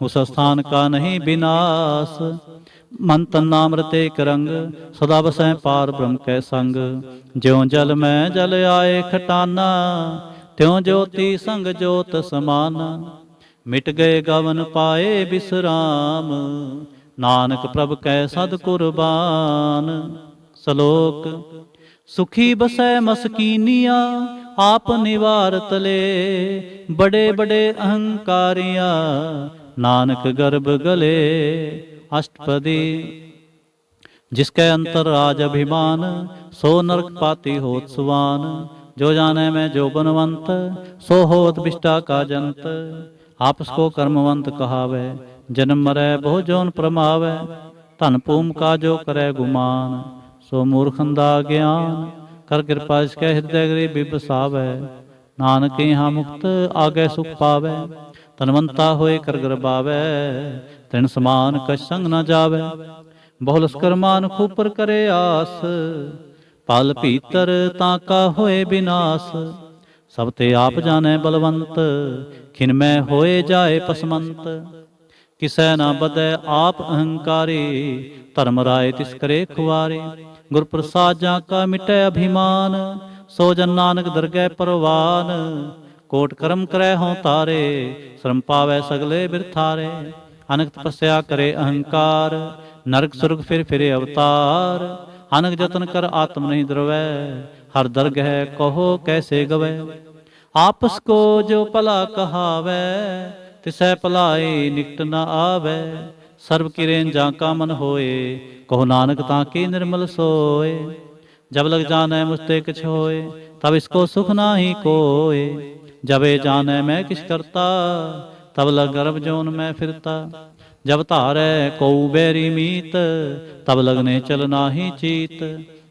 ਉਸ ਸਥਾਨ ਕਾ ਨਹੀਂ ਬਿਨਾਸ਼। ਮਨ ਤਨ ਨਾਮ ਰਤੇ ਇਕ ਰੰਗ, ਸਦਾ ਵਸੈ ਪਾਰ ਬ੍ਰਹਮ ਕੈ ਸੰਗ। ਜਿਉ ਜਲ ਮੈਂ ਜਲ ਆਏ ਖਟਾਨਾ, ਤਿਉ ਜੋਤੀ ਸੰਗ ਜੋਤ ਸਮਾਨਾ। ਮਿਟ ਗਏ ਗਵਨ ਪਾਏ ਬਿਸਰਾਮ, ਨਾਨਕ ਪ੍ਰਭ ਕੈ ਸਦ ਕੁਰਬਾਨ। ਸ਼ਲੋਕ। ਸੁਖੀ ਬਸੈ ਮਸਕੀਨੀਆ, ਆਪ ਨਿਵਾਰਤ ਲੇ। ਬੜੇ ਬੜੇ ਅਹੰਕਾਰੀਆ, ਨਾਨਕ ਗਰਭ ਗਲੇ। ਅਸ਼ਟਪਦੀ। ਜਿਸ ਕੈ ਅੰਤਰ ਰਾਜ ਅਭਿਮਾਨ, ਸੋ ਨਰਕ ਪਾਤੀ ਹੋਤ ਸੁਵਾਨ। ਜੋ ਜਾਣੈ ਮੈਂ ਜੋ ਬਨਵੰਤ, ਸੋ ਹੋਤ ਬਿਸ਼ਟਾ ਕਾ ਜੰਤ। ਆਪਸ ਕੋ ਕਰਮਵੰਤ ਕਹਾਵੈ, ਜਨਮ ਮਰੈ ਬਹੁ ਜੋਨ ਪ੍ਰਮਾਵੈ। ਧਨ ਭੂਮ ਕਾ ਜੋ ਕਰੈ ਗੁਮਾਨ, ਸੋ ਮੂਰਖਨ ਦਾ ਗਿਆਨ। ਕਰ ਕਿਰਪਾ ਇਸ ਕੈ ਹਿਰਦੈ ਗਰੀਬੀ ਬਸਾਵੈ, ਨਾਨਕ ਇਹਾਂ ਮੁਕਤ ਆਗੈ ਸੁਖ ਪਾਵੈ। ਧਨਵੰਤਾ ਹੋਏ ਕਰ ਗਰਬਾਵੈ, ਤਿਨ ਸਮਾਨ ਕਛ ਸੰਗ ਨ ਜਾਵੈ। ਬਹੁ ਲਸਕਰ ਮਾਨ ਖੂਪਰ ਕਰੇ ਆਸ, ਪਲ ਭੀਤਰ ਤਾਂ ਕਾ ਹੋਏ ਬਿਨਾਸ਼। ਸਭ ਤੇ ਆਪ ਜਾਣੈ ਬਲਵੰਤ, ਖਿਨ ਮੈਂ ਹੋਏ ਜਾਏ ਪਸਮੰਤ। ਕਿਸੈ ਨਾ ਬਦੈ ਆਪ ਅਹੰਕਾਰੀ, ਧਰਮ ਰਾਏ ਤਿਸ ਕਰੇ ਖੁਆਰੇ। ਗੁਰ ਪ੍ਰਸਾਦ ਜਾਂ ਕਾ ਮਿਟੈ ਅਭਿਮਾਨ, ਸੋ ਜਨ ਨਾਨਕ ਦਰਗਹਿ ਪਰਵਾਨ। ਕੋਟ ਕਰਮ ਕਰੈ ਹੋਂ ਤਾਰੇ, ਸ਼ਰਮ ਪਾਵੈ ਸਗਲੇ ਬਿਰਥਾਰੇ। ਅਨਕ ਤਪੱਸਿਆ ਕਰੇ ਅਹੰਕਾਰ, ਨਰਕ ਸੁਰਗ ਫਿਰ ਫਿਰੇ ਅਵਤਾਰ। ਅਨਕ ਜਤਨ ਕਰ ਆਤਮ ਨਹੀਂ ਦਰਵੈ, ਹਰ ਦਰਗਹਿ ਕਹੋ ਕੈਸੇ ਗਵੈ। ਆਪਸ ਕੋ ਜੋ ਭਲਾ ਕਹਾਵੈ, ਤਿਸੈ ਭਲਾਈ ਨਿਕਟ ਨ ਆਵੈ। ਸਰਬ ਕਿਰੇਂ ਜਾਂ ਕਾ ਮਨ ਹੋਏ, ਕਹੋ ਨਾਨਕ ਤਾਂ ਕੀ ਨਿਰਮਲ ਸੋਏ। ਜਬ ਲਗ ਜਾਣੈ ਮੁਝ ਤੇ ਕਿਛ ਹੋਏ, ਤਬ ਇਸਕੋ ਸੁਖ ਨਾਹੀ ਕੋਏ। ਜਬੇ ਜਾਣੈ ਮੈਂ ਕਿਛ ਕਰਤਾ, ਤਬ ਲਗ ਗਰਭ ਜੋਨ ਮੈਂ ਫਿਰਤਾ। ਜਬ ਧਾਰੈ ਕਉ ਬੈਰੀ ਮੀਤ, ਤਬ ਲਗਨੇ ਚਲ ਨਾਹੀ ਚੀਤ।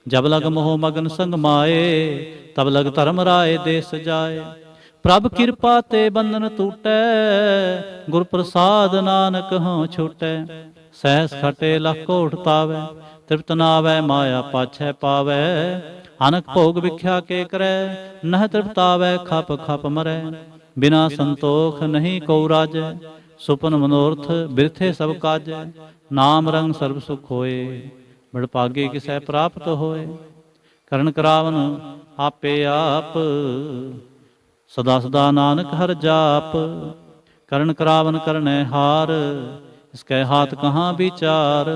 ਜਬ ਲਗ ਮੋਹ ਮਗਨ ਸੰਗ ਮਾਏ, ਤਬ ਲਗ ਧਰਮ ਰਾਏ ਦੇਸ ਜਾਏ। ਪ੍ਰਭ ਕਿਰਪਾ ਤੇ ਬੰਧਨ ਟੂਟੈ, ਗੁਰ ਪ੍ਰਸਾਦ ਨਾਨਕ ਹੋਂ ਛੂਟੈ। ਸਹਿਸ ਖਟੇ ਲਖ ਕੋਟ ਤਾਵੈ, ਤ੍ਰਿਪਤ ਨਾਵੈ ਮਾਇਆ ਪਾਛੈ ਪਾਵੈ। ਅਨਕ ਭੋਗ ਵਿਖਿਆ ਕੇ ਕਰੈ, ਨਹ ਤ੍ਰਿਪਤਾਵੈ ਖਪ ਖਪ ਮਰੈ। ਬਿਨਾ ਸੰਤੋਖ ਨਹੀਂ ਕਉ ਰਾਜੈ, ਸੁਪਨ ਮਨੋਰਥ ਬਿਰਥੇ ਸਭ ਕਾਜੈ। ਨਾਮ ਰੰਗ ਸਰਬ ਸੁਖ ਹੋਏ, ਬੜਭਾਗੇ ਕਿਸੈ ਪ੍ਰਾਪਤ ਹੋਏ। ਕਰਨ ਕਰਾਵਨ ਆਪੇ ਆਪ, ਸਦਾ ਸਦਾ ਨਾਨਕ ਹਰਿ ਜਾਪ। ਕਰਨ ਕਰਾਵਨ ਕਰਨੈ ਹਾਰ, ਇਸਕੈ ਹਾਥ ਕਹਾਂ ਵਿਚਾਰ।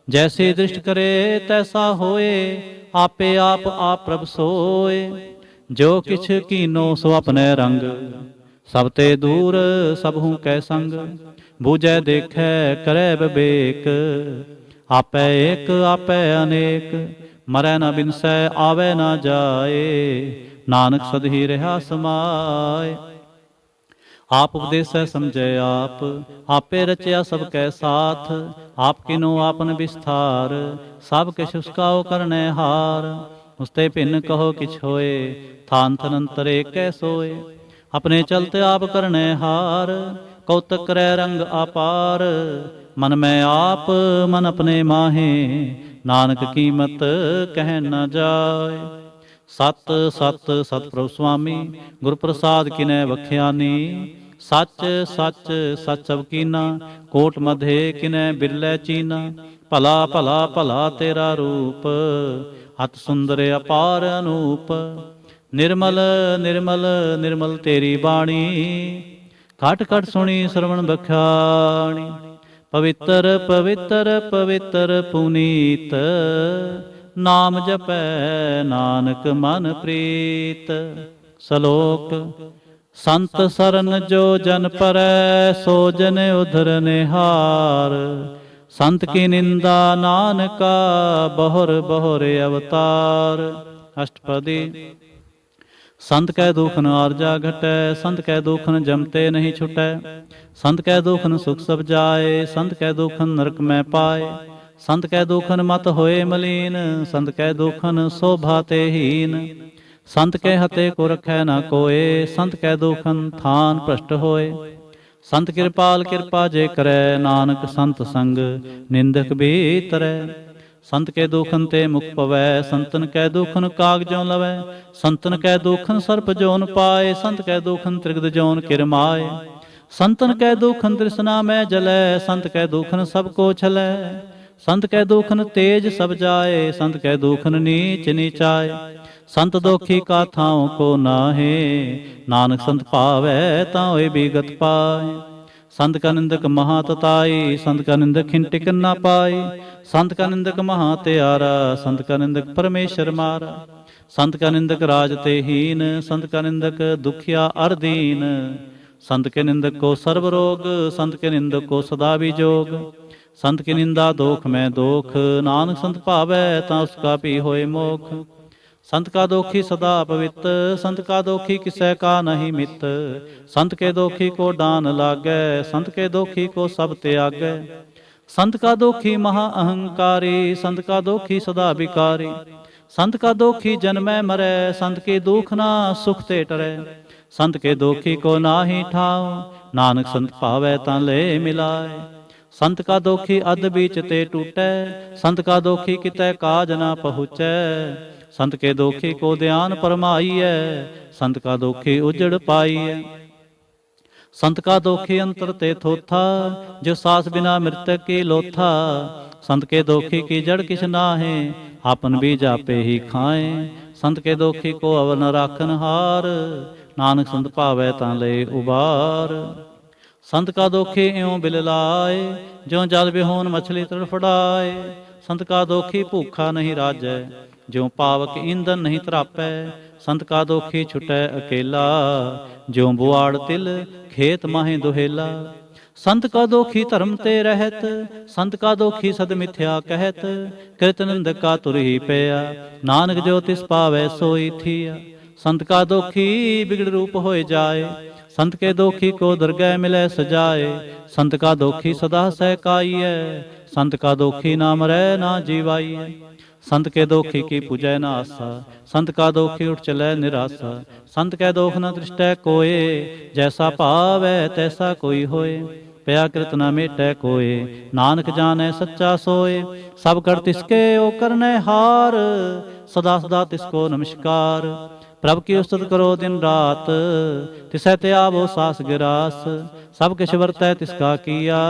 ਜੈਸੇ ਦ੍ਰਿਸ਼ਟ ਕਰੇ ਤੈਸਾ ਹੋਏ, ਆਪੇ ਆਪ ਆਪ ਪ੍ਰਭ ਸੋਏ। ਜੋ ਕਿਛ ਕੀਨੋ ਸੋ ਆਪਣੈ ਰੰਗ, ਸਭ ਤੇ ਦੂਰ ਸਭਹੂ ਕੈ ਸੰਗ। ਬੂਝੈ ਦੇਖੈ ਕਰੈ ਵਿਵੇਕ, ਆਪੈ ਏਕ ਆਪੈ ਅਨੇਕ। ਮਰੈ ਨ ਬਿਨਸੈ ਆਵੈ ਨ ਜਾਏ, ਨਾਨਕ ਸਦ ਹੀ ਰਿਹਾ ਸਮਾਏ। ਆਪ ਉਪਦੇਸੈ ਸਮਝੈ ਆਪ, ਆਪੇ ਰਚਿਆ ਸਭ ਕੈ ਸਾਥ। ਆਪ ਕਿਨੋ ਆਪਨ ਵਿਸਥਾਰ, ਸਭ ਕਿਛ ਉਸਕਾਓ ਕਰਨੈ ਹਾਰ। ਉਸਤੇ ਭਿੰਨ ਕਹੋ ਕਿਛ ਹੋਏ, ਥਾਨ ਥਨ ਅੰਤਰ ਏਕੈ ਸੋਏ। ਆਪਣੇ ਚਲਤ ਆਪ ਕਰਨੈ ਹਾਰ, ਕੌਤਕ ਕਰੈ ਰੰਗ ਆਪਾਰ। ਮਨ ਮੈਂ ਆਪ ਮਨ ਆਪਣੇ ਮਾਹੇ, ਨਾਨਕ ਕੀਮਤ ਕਹਿ ਨ ਜਾਏ। ਸਤ ਸਤ ਸਤਿ ਸੁਆਮੀ, ਗੁਰ ਪ੍ਰਸਾਦ ਕਿਨੈ ਵਖਿਆਨੀ। ਸੱਚ ਸੱਚ ਸੱਚ ਸਭ ਕੀਨਾ, ਕੋਟ ਮਧੇ ਕਿਨੈ ਬਿਰਲੇ ਚੀਨਾ। ਭਲਾ ਭਲਾ ਭਲਾ ਤੇਰਾ ਰੂਪ, ਅਤ ਸੁੰਦਰ ਅਪਾਰ ਅਨੂਪ। ਨਿਰਮਲ ਨਿਰਮਲ ਨਿਰਮਲ ਤੇਰੀ ਬਾਣੀ, ਘਟ ਘਟ ਸੁਣੀ ਸਰਵਣ ਬਖਾਣੀ। ਪਵਿੱਤਰ ਪਵਿੱਤਰ ਪਵਿੱਤਰ ਪੁਨੀਤ, ਨਾਮ ਜਪੈ ਨਾਨਕ ਮਨ ਪ੍ਰੀਤ। ਸ਼ਲੋਕ। ਸੰਤ ਸਰਨ ਜੋ ਜਨ ਪਰੈ, ਸੋ ਜਨ ਉਧਰ ਨਿਹਾਰ। ਸੰਤ ਕੀ ਨਿੰਦਾ ਨਾਨਕਾ, ਬਹੁਰ ਬਹੁਰ ਅਵਤਾਰ। ਅਸ਼ਟਪਦੀ। ਸੰਤ ਕੈ ਦੁਖ ਨ ਆਰਜਾ ਘਟੈ, ਸੰਤ ਕੈ ਦੁਖ ਨ ਜਮਤੇ ਨਹੀਂ ਛੁਟੈ। ਸੰਤ ਕੈ ਦੁਖ ਨ ਸੁਖ ਸਭ ਜਾਏ, ਸੰਤ ਕੈ ਦੁਖ ਨ ਨਰਕ ਮੈਂ ਪਾਏ। ਸੰਤ ਕੈ ਦੁਖਨ ਮਤ ਹੋਏ ਮਲੀਨ, ਸੰਤ ਕੈ ਦੁਖਨ ਸੋਭਾ ਤੇ ਹੀਨ। ਸੰਤ ਕੈ ਹਤੇ ਕੋ ਰਖੈ ਨਾ ਕੋਏ, ਸੰਤ ਕੈ ਦੁਖਨ ਥਾਨ ਭ੍ਰਸ਼ਟ ਹੋਏ। ਸੰਤ ਕਿਰਪਾਲ ਕਿਰਪਾ ਜੇ ਕਰੈ, ਨਾਨਕ ਸੰਤ ਸੰਗ ਨਿੰਦਕ ਵੀ ਤਰੈ। ਸੰਤ ਕੇ ਦੁਖਨ ਤੇ ਮੁਖ ਪਵੈ, ਸੰਤਨ ਕੈ ਦੁਖਨ ਕਾਗਜੋਂ ਲਵੈ। ਸੰਤਨ ਕੈ ਦੁਖਨ ਸਰਪ ਜੋਨ ਪਾਏ, ਸੰਤ ਕੈ ਦੁਖਨ ਤ੍ਰਿਗਦ ਜੋਨ ਕਿਰਮਾਏ। ਸੰਤਨ ਕੈ ਦੁਖਨ ਤ੍ਰਿਸ਼ਨਾ ਮੈਂ ਜਲੈ, ਸੰਤ ਕੈ ਦੁਖਨ ਸਭ ਕੋ ਛਲੈ। ਸੰਤ ਕੈ ਦੁਖਨ ਤੇਜ ਸਭ ਜਾਏ, ਸੰਤ ਕੈ ਦੁਖਨ ਨੀਚ ਨੀਚਾਏ। ਸੰਤ ਦੋਖੀ ਕਾ ਥਾਉ ਕੋ ਨਾਹੇ, ਨਾਨਕ ਸੰਤ ਭਾਵੈ ਤਾਂ ਹੋਏ ਬਿਗਤ ਪਾਏ। ਸੰਤ ਕਾ ਨਿੰਦਕ ਮਹਾ ਤਤਾਈ, ਸੰਤ ਕਾ ਨਿੰਦਕ ਖਿਨ ਟਿਕ ਨਾ ਪਾਈ। ਸੰਤ ਕਾ ਨਿੰਦਕ ਮਹਾ ਤਿਆਰਾ, ਸੰਤ ਕਾ ਨਿੰਦਕ ਪਰਮੇਸ਼ਰ ਮਾਰਾ। ਸੰਤ ਕਾ ਨਿੰਦਕ ਰਾਜ ਤੇ ਹੀਨ, ਸੰਤ ਕਾ ਨਿੰਦਕ ਦੁਖਿਆ ਅਰ ਦੀਨ। संत के निंदक को सर्व रोग, संत के निंदक को सदा विजोग। संत की निंदा दोख में दोख, नानक संत भावै ता उसका भी होए मोख। संत का दोखी सदा पवित्र, संत का दोखी किसै का नहीं मित। संत के दोखी को डान लागै, संत के दोखी को सब त्यागै। संत का दोखी महा अहंकारी, संत का दोखी सदा विकारी। संत का दोखी जन्मै मरै, संत के दुख ना सुख ते टरै। संत के दोखी को नाहि ठाओ, नानक संत भावै तां ले मिलाए। संत का दोखी अध बीच ते टूटै, संत का दोखी कितै काज ना पहुँचै। संत के दोखी को ध्यान परमाईऐ, संत का दोखी उजड़ पाईऐ। संत का दोखी अंतर ते थोथा, जो सास बिना मृतक की लोथा। संत के दोखी की जड़ किछ नाहे, आपन बीज आपे ही खाए। संत के दोखी को अवर न राखन हार, नानक संत भावै तां ले उबार। संत का दोखी इਉਂ बिल लाए, ज्यों जल बिहोन मछली तड़फड़ाए। संत का दोखी भूखा नहीं राजै, ज्यों पावक ईंधन नहीं तरापै। संत का दोखी छुटै अकेला, ज्यों बुआड़ तिल खेत माहे दुहेला। संत का दोखी धर्म ते रहत, संत का दोखी सद मिथ्या कहत। कृत निंदक का तुर ही पया, नानक जो तिस पावै सोई थिया। संत का दोखी बिगड़ रूप होए जाए, संत के दोखी को दरगह मिलै सजाए। संत का दोखी सदा सहकाईऐ, संत का दोखी ना मरै ना जीवाईऐ। संत के दोखी की पूजै ना आसा, संत का दोखी उठ चलै निरासा। संत कै दोख न दृष्टै कोय, जैसा भावै तैसा कोई होए। पया कृत न मेटै कोय, नानक जानै सच्चा सोए। सब कर तिसके ओ करनै हार, सदा सदा तिसको नमस्कार। प्रभ की उस्तत करो दिन रात, तिसै त्यावो सास गिरास। सब किछ वरतै तिसका किया,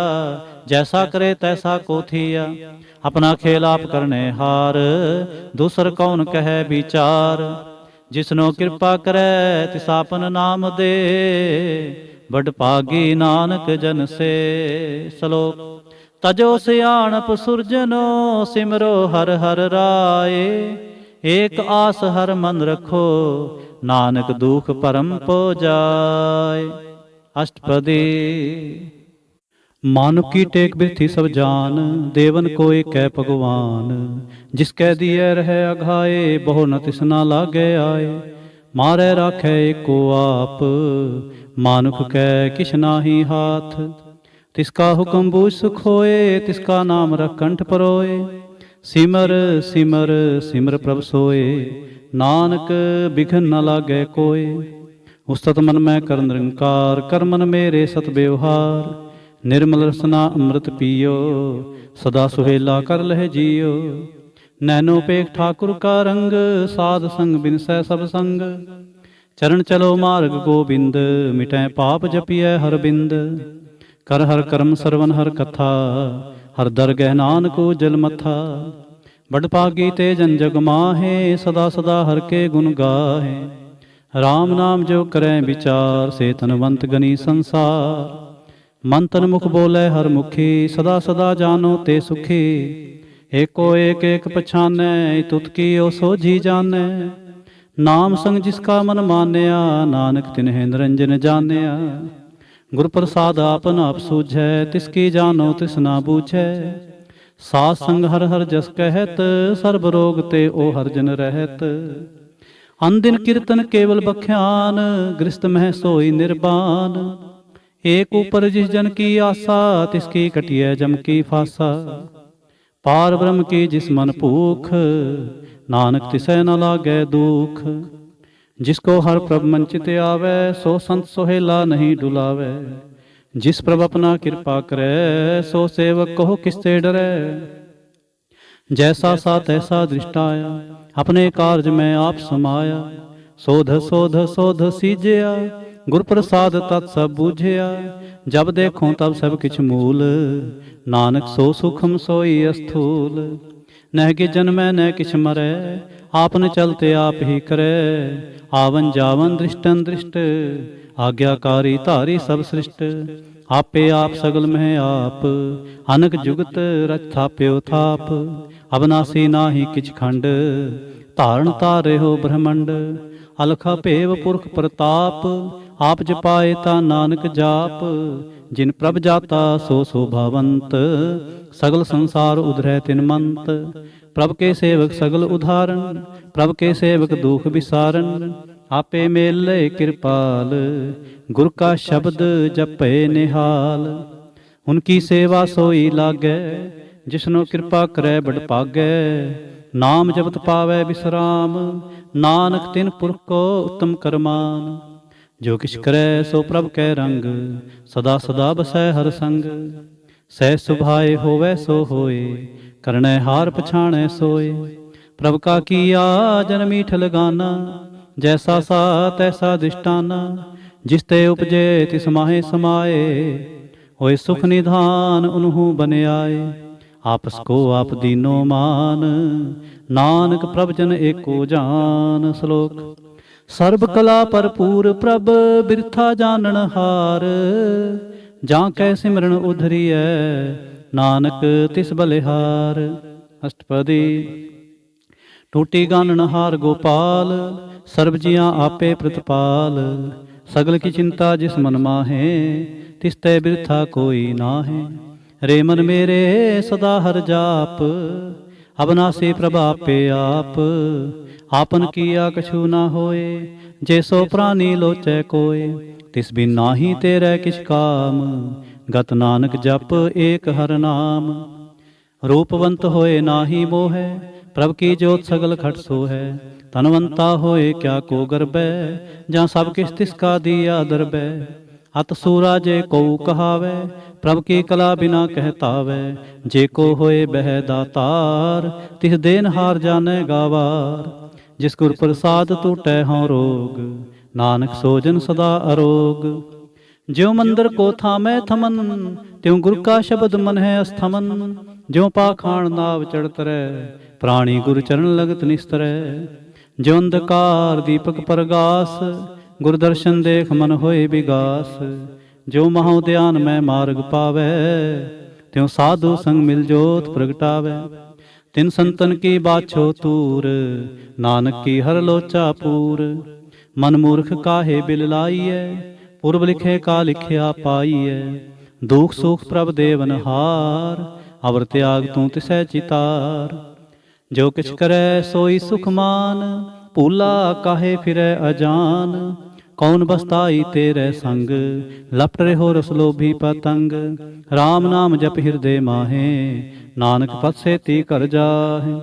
जैसा करे तैसा को थिया। अपना खेल आप करने हार, दूसर कौन कहे विचार। जिसनो कृपा करै तिस आपन नाम दे, बड़ भागी नानक जन से। श्लोक। तजो सियाणप सुरजनो, सिमरो हर हर राय। एक आस हर मन रखो, नानक दुख परम पो जाय। अष्टपदी। मानुख की टेक बिरथी सब जान, देवन को एक है भगवान। जिसकै दिए रहे अघाए, बहु न तिसना लागे आए। मारै राखै एको आप, मानुख कै किछ नाहि हाथ। तिसका हुक्म बूझ सुख होए, तिसका नाम रख कंठ परोए। सिमर सिमर सिमर प्रभ सोए, नानक बिघन न लागै कोय। उस्तत मन मैं कर निरंकार, कर मन मेरे सत व्यवहार। निर्मल रसना अमृत पियो, सदा सुहेला कर लह जियो। नैनो पेख ठाकुर का रंग, साध संग बिनसै सब संग। चरण चलो मार्ग गोबिंद, मिटै पाप जपियै हर बिंद। कर हर कर्म सरवन हर कथा, हर दरगह नानक जल मथा। बड़ भागी ते जन जग माहे, सदा सदा हर के गुण गाहे। राम नाम जो करै विचार, से तनवंत गनी संसार। मन तन मुख बोले हर मुखी, सदा सदा जानो ते सुखी। एको एक एक पछानै, तुत की ओ सोझी जानै। नाम संग जिसका मन मानया, नानक तिन्हे निरंजन जानिया। गुर प्रसाद आपन आप सूझै, तिसकी जानो तिस ना बूझै। साध संग हर हर जस कहत, सर्ब रोग ते ओ हर जन रहत। अनदिन कीर्तन केवल बख्यान, गृहस्थ मह सोई निर्बान। एक ऊपर जिस जन की आशा, तिसकी कटिय जम की फासा। पार ब्रह्म की जिस मन भूख, नानक तिसै न लागै दुख। जिसको हर प्रभ मन चित आवे, सो संत सोहेला नहीं डुलावे। जिस प्रभ अपना कृपा करे, सो सेवक कहो किससे डरे। जैसा सा तैसा दृष्टाया, अपने कार्य में आप समाया। सोध सोध सोध सीजया, गुर प्रसाद तत् सब बूझया। जब देखो तब सब किछ मूल, नानक सो सुखम सोई अस्थूल। नह कि जन्मै न किछ मरै, आपन चलते आप ही करे। आवन जावन दृष्टन दृष्ट, आज्ञाकारी धारी सब सृष्ट। आपे आप सगल में आप, अनक जुगत रच थाप्यो थाप। अबनासी नाहि किछ खंड, धारण तारे हो ब्रह्मंड। अलखा भेव पुरख प्रताप, आप जपाए ता नानक जाप। जिन प्रभ जाता सो शोभावंत, सगल संसार उधरै तिनमंत। प्रभ के सेवक सगल उदाहरण, प्रभ के सेवक दुख विसारन। आपे मेले कृपाल, गुर का शब्द जपे निहाल। उनकी सेवा सोई लागै, जिसनो कृपा करे बड़ पागै। नाम जपत पावै विश्राम, नानक तिन पुरख को उत्तम करमान। जो किछ करे सो प्रभ कै रंग, सदा सदा बसै हर संग। सह सुभाए होवै सो होए, करनै हार पछाणै सोए। प्रभ का किया जन मीठ लगाना, जैसा सा तैसा दिष्टाना। जिस ते उपजे तिस माहे समाए, होए सुख निधान उन्हु बन आए। आपस को आप दीनो मान, नानक प्रभ जन एको जान। श्लोक। सर्ब कला भरपूर प्रभ, बिरथा जानन हार। जां कै सिमरन उधरिय, नानक तिस बलिहार। अष्टपदी। टूटी गानन हार गोपाल, सर्ब जियां आपे प्रतिपाल। सगल की चिंता जिस मन माहे, तिस ते बिरथा कोई नाहे। रे मन मेरे सदा हर जाप, अबनासी प्रभ आपे आप। आपन किया कछु ना होए, जैसो प्राणी लोचै कोय। तिस बिन नाही तेरे किछ काम, गत नानक जप एक हर नाम। रूपवंत होए नाही मोहै, प्रभ की जोत सगल खट सो है। तनवंता होए क्या को गर्बै, जहाँ सब किस तिसका दिया दरबै। अत सूरा जे को कहावै, प्रभ की कला बिना कहतावै। जे को होए बह दातार, तिस देन हार जाने गावार। जिस गुर प्रसाद टूटै हों रोग, नानक सोजन सदा अरोग। ज्यों मंदिर को थामै थमन, त्यों गुर का शब्द मन है अस्थमन। ज्यों पाखाण नाव चढ़त रै, प्राणी गुर चरण लगत निस्तरै। ज्यों अंधकार दीपक परगास, गुर दर्शन देख मन होए विगास। जो महोदयान में मार्ग पावै, त्यों साधु संग मिल जोत प्रगटावै। तिन संतन की बाछो तूर, नानक की हर लोचा पूर। मन मूर्ख काहे बिल लाइयै, पूर्व लिखे का लिखिया पाइयै। दुख सुख प्रभ देवन हार, अवर त्याग तू तिसै चितार। जो किछ करे सोई सुख मान, भूला काहे फिरै अजान। कौन बसताई तेरे संग, लपट रहो रस लोभी पतंग। राम नाम जप हृदय माहे, नानक पत सेती कर जाहे।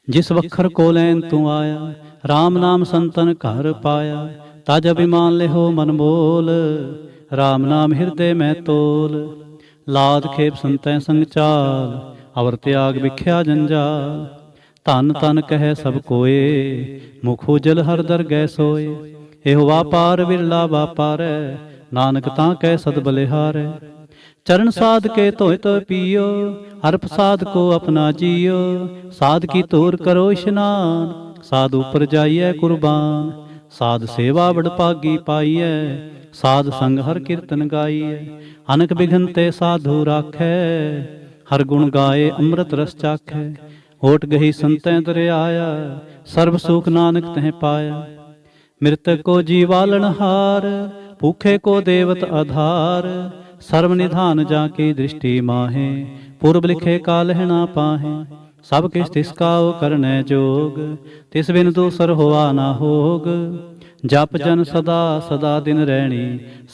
जिस वखर को लैन तू आया, राम नाम संतन घर पाया। ताज अभिमान ले हो मन मोल, राम नाम हृदय में तोल। लाद खेप संतै संग चाल, अवर त्याग विख्या जंजाल। धन तन कह सब कोए, मुख उजल हर दरगह सोए। एहो वापार विरला वापारै, नानक तां कै सद बलिहारै। चरण साध के धोए तो पियो, हर प्रसाद को अपना जियो। साध की तोर करो स्नान, साध ऊपर जाइए कुर्बान। साध सेवा बड़ पागी पाइयै, साध संग हर कीर्तन गाइए। अनक बिघन ते साधु राखै, हर गुण गाए अमृत रस चाखै। होठ गही संतै दरियाया, सर्व सुख नानक तह पाया। मृतक को जीवालन हार, भूखे को देवत आधार। सर्व निधान जाकी दृष्टि माहे, पूर्व लिखे का लहना पाहे। सब किस तिसका करने जोग, तिस बिन दूसर होआ ना होग। जप जन सदा सदा दिन रहनी,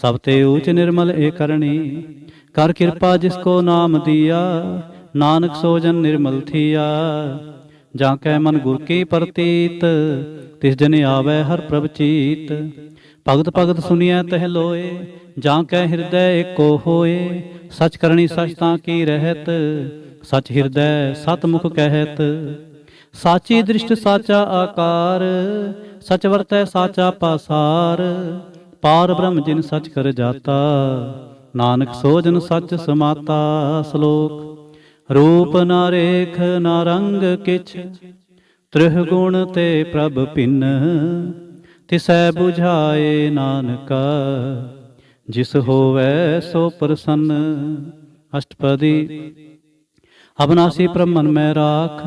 सब ते ऊच निर्मल ए करनी। कर कृपा जिसको नाम दिया, नानक सोजन निर्मल थिया। जाकै मन गुर की प्रतीत, तिस जन आवे हर प्रभ चीत। ਭਗਤ ਭਗਤ ਸੁनिਐ ਤਹਿ ਲੋਏ, ਜਾਂ ਕੈ ਹਿਰਦੈ ਏਕੋ ਹੋਏ। ਸਚ ਕਰਨੀ ਸਚ ਤਾਂ ਕੀ ਰਹਿਤ, ਸਚ ਹਿਰਦੈ ਸਤ ਮੁਖ ਕਹਿਤ। ਸਾਚੀ ਦ੍ਰਿਸ਼ਟ ਸਾਚਾ ਆਕਾਰ, ਸਚ ਵਰਤੈ ਸਾਚਾ ਪਾਸਾਰ। ਪਾਰ ਬ੍ਰਹਮ ਜਿਨ ਸਚ ਕਰ ਜਾਤਾ, ਨਾਨਕ ਸੋ ਜਨ ਸਚ ਸਮਾਤਾ। ਸ਼ਲੋਕ। ਰੂਪ ਨਾ ਰੇਖ ਨਾ ਰੰਗ ਕਿਛ, ਤ੍ਰਿਹ ਗੁਣ ਤੇ ਪ੍ਰਭ ਭਿੰਨ। ਤਿਸੈ ਬੁਝਾਏ ਨਾਨਕਾ, ਜਿਸ ਹੋਵੈ ਸੋ ਪ੍ਰਸੰਨ। ਅਸ਼ਟਪਦੀ। ਅਬਨਾਸੀ ਪ੍ਰਭ ਮਨ ਮੈਂ ਰਾਖ,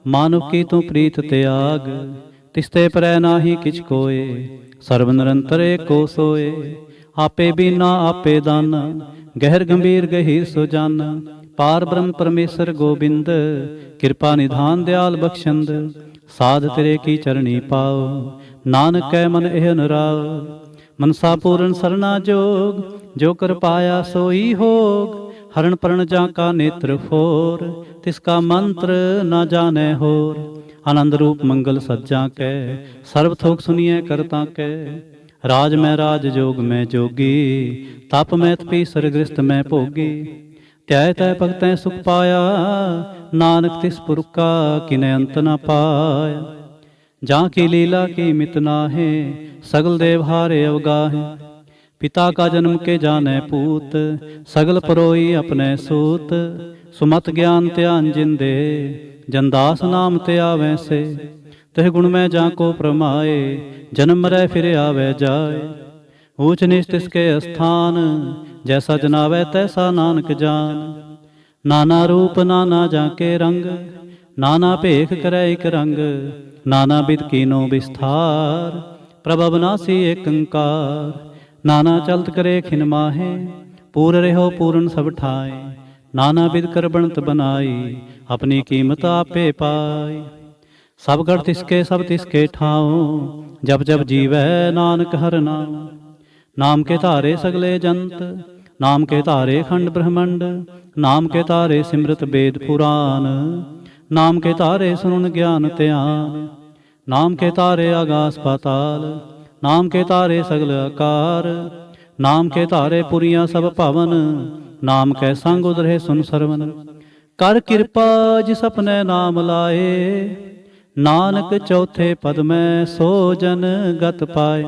ਮਾਨੁਖ ਕੀ ਤੂੰ ਪ੍ਰੀਤ ਤਿਆਗ। ਤਿਸਤੇ ਪਰੈ ਨਾਹੀ ਕਿਛ ਕੋਏ, ਸਰਬ ਨਿਰੰਤਰ ਏਕੋ ਸੋਏ। ਆਪੇ ਬੀਨਾ ਆਪੇ ਦਾਨਾ, ਗਹਿਰ ਗੰਭੀਰ ਗਹੀਰ ਸੋ ਜਾਨਾ। ਪਾਰ ਬ੍ਰਹਮ ਪਰਮੇਸ਼ਰ ਗੋਬਿੰਦ, ਕਿਰਪਾ ਨਿਧਾਨ ਦਿਆਲ ਬਖਸ਼ੰਦ। ਸਾਧ ਤੇਰੇ ਕੀ ਚਰਣੀ ਪਾਓ, ਨਾਨਕ ਕੈ ਮਨ ਇਹ ਨਰਾਉ। ਮਨਸਾ ਪੂਰਨ ਸਰਨਾ ਜੋਗ, ਜੋ ਕਰ ਪਾਇਆ ਸੋਈ ਹੋਗ। ਹਰਨ ਪਰਨ ਜਾਂ ਕਾ ਨੇਤਰ ਫੋਰ, ਤਿਸ ਕਾ ਮੰਤਰ ਨਾ ਜਾਣੈ ਹੋਰ। ਆਨੰਦ ਰੂਪ ਮੰਗਲ ਸੱਜਾ ਕੈ, ਸਰਬ ਥੋਕ ਸੁਨੀਐ ਕਰਤਾ ਕੈ। ਰਾਜ ਮੈਂ ਰਾਜ ਜੋਗ ਮੈਂ ਜੋਗੀ, ਤਪ ਮੈਂ ਤਪੀ ਸਰਗ੍ਰਿਸਤ ਮੈਂ ਭੋਗੀ। ਧਿਆਇ ਤੈ ਭਗਤੈ ਸੁਖ ਪਾਇਆ, ਨਾਨਕ ਤਿਸ ਪੁਰਖ ਕਾ ਕਿਨੈ ਅੰਤ ਨ ਪਾਇਆ। ਜਾਂ ਕੀ ਲੀਲਾ ਕੀ ਮਿਤ ਨਾਹਿ, ਸਗਲ ਦੇਵ ਹਾਰੇ ਅਵਗਾਹਿ। पिता का जन्म के जाने पूत, सगल परोई अपने सूत। सुमत ज्ञान त्यान जिंदे, जनदास नाम ते आवे से। तह गुण में जाको प्रमाए, जन्म मरै फिर आवे जाए। ऊंच नीच तिसके स्थान, जैसा जनावे तैसा नानक जान। नाना रूप नाना जाके रंग, नाना भेख करे एक रंग। नाना बिद कीनो विस्तार, प्रभ अविनाशी एक अंकार। नाना चलत करे खिन माहे, पूर रहो पूਰਨ सब ठाए। नाना बिद कर बनत बनाई, अपनी कीमत आपे पाई। सब गढ़ तिसके सब तिसके ठाओ, जब जब जीवै नानक हर नाम। नाम के धारे सगले जंत, नाम के धारे खंड ब्रह्मंड। नाम के धारे सिमरत वेद पुराण, नाम के धारे सुनन ज्ञान ध्यान। नाम के धारे आगास पाताल, नाम के तारे सगल आकार। नाम के तारे पुरियां सब भवन, नाम कै संग उधरे सुन सरवन। कर कृपा जिस अपने नाम लाए, नानक चौथे पद में सो जन गत पाए।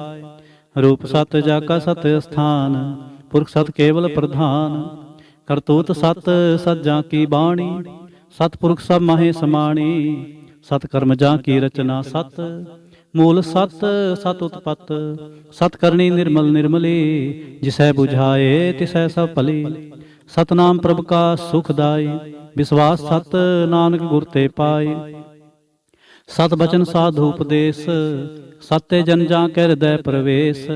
रूप सत जाका सत स्थान, पुरख सत केवल प्रधान। करतूत सत सज्जा की बाणी, सतपुरख सब माहे समाणी। सतकर्म जा की रचना सत, मूल सत सत उत्पत। सत करनी निर्मल निर्मली, जिसै बुझाए तिसै सब भली। सतनाम प्रभ का सुखदाई, विश्वास सत नानक गुर ते पाई। सत बचन साधु उपदेश, सत्य जन जा के हृदय प्रवेश।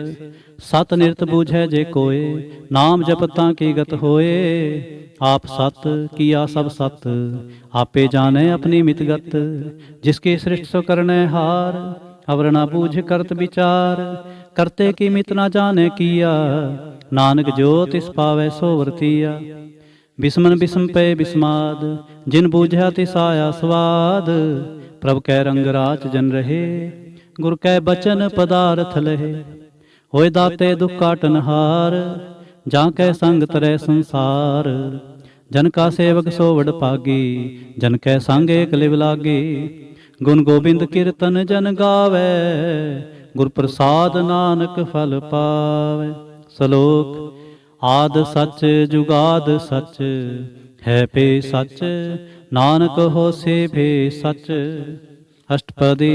सत निरत बूझै जे कोय, नाम जपतां की गत होए। आप सत किया सब सत, आपे जाने अपनी मित गत। जिसकी सृष्टि सो करने हार, अवर ना बूझ करत विचार। करते की मित ना जाने किया, नानक जो तिस पावै सो वर्तिया। बिस्मन बिस्म पे बिस्माद, जिन बूझा तिस आया स्वाद। प्रभ कै रंग राच जन रहे, गुर कै बचन पदार्थ लहे। होए दाते दुख काटन हार, जां कै संग तरै संसार। जन का सेवक सो वड भागी, जन कै संग एक लिव लागी। गुण गोबिंद कीर्तन जन गावै, गुर प्रसाद नानक फल पावै। श्लोक। आद सच जुगाद सच, है पे सच। नानक होसे भे सच। अष्टपदी।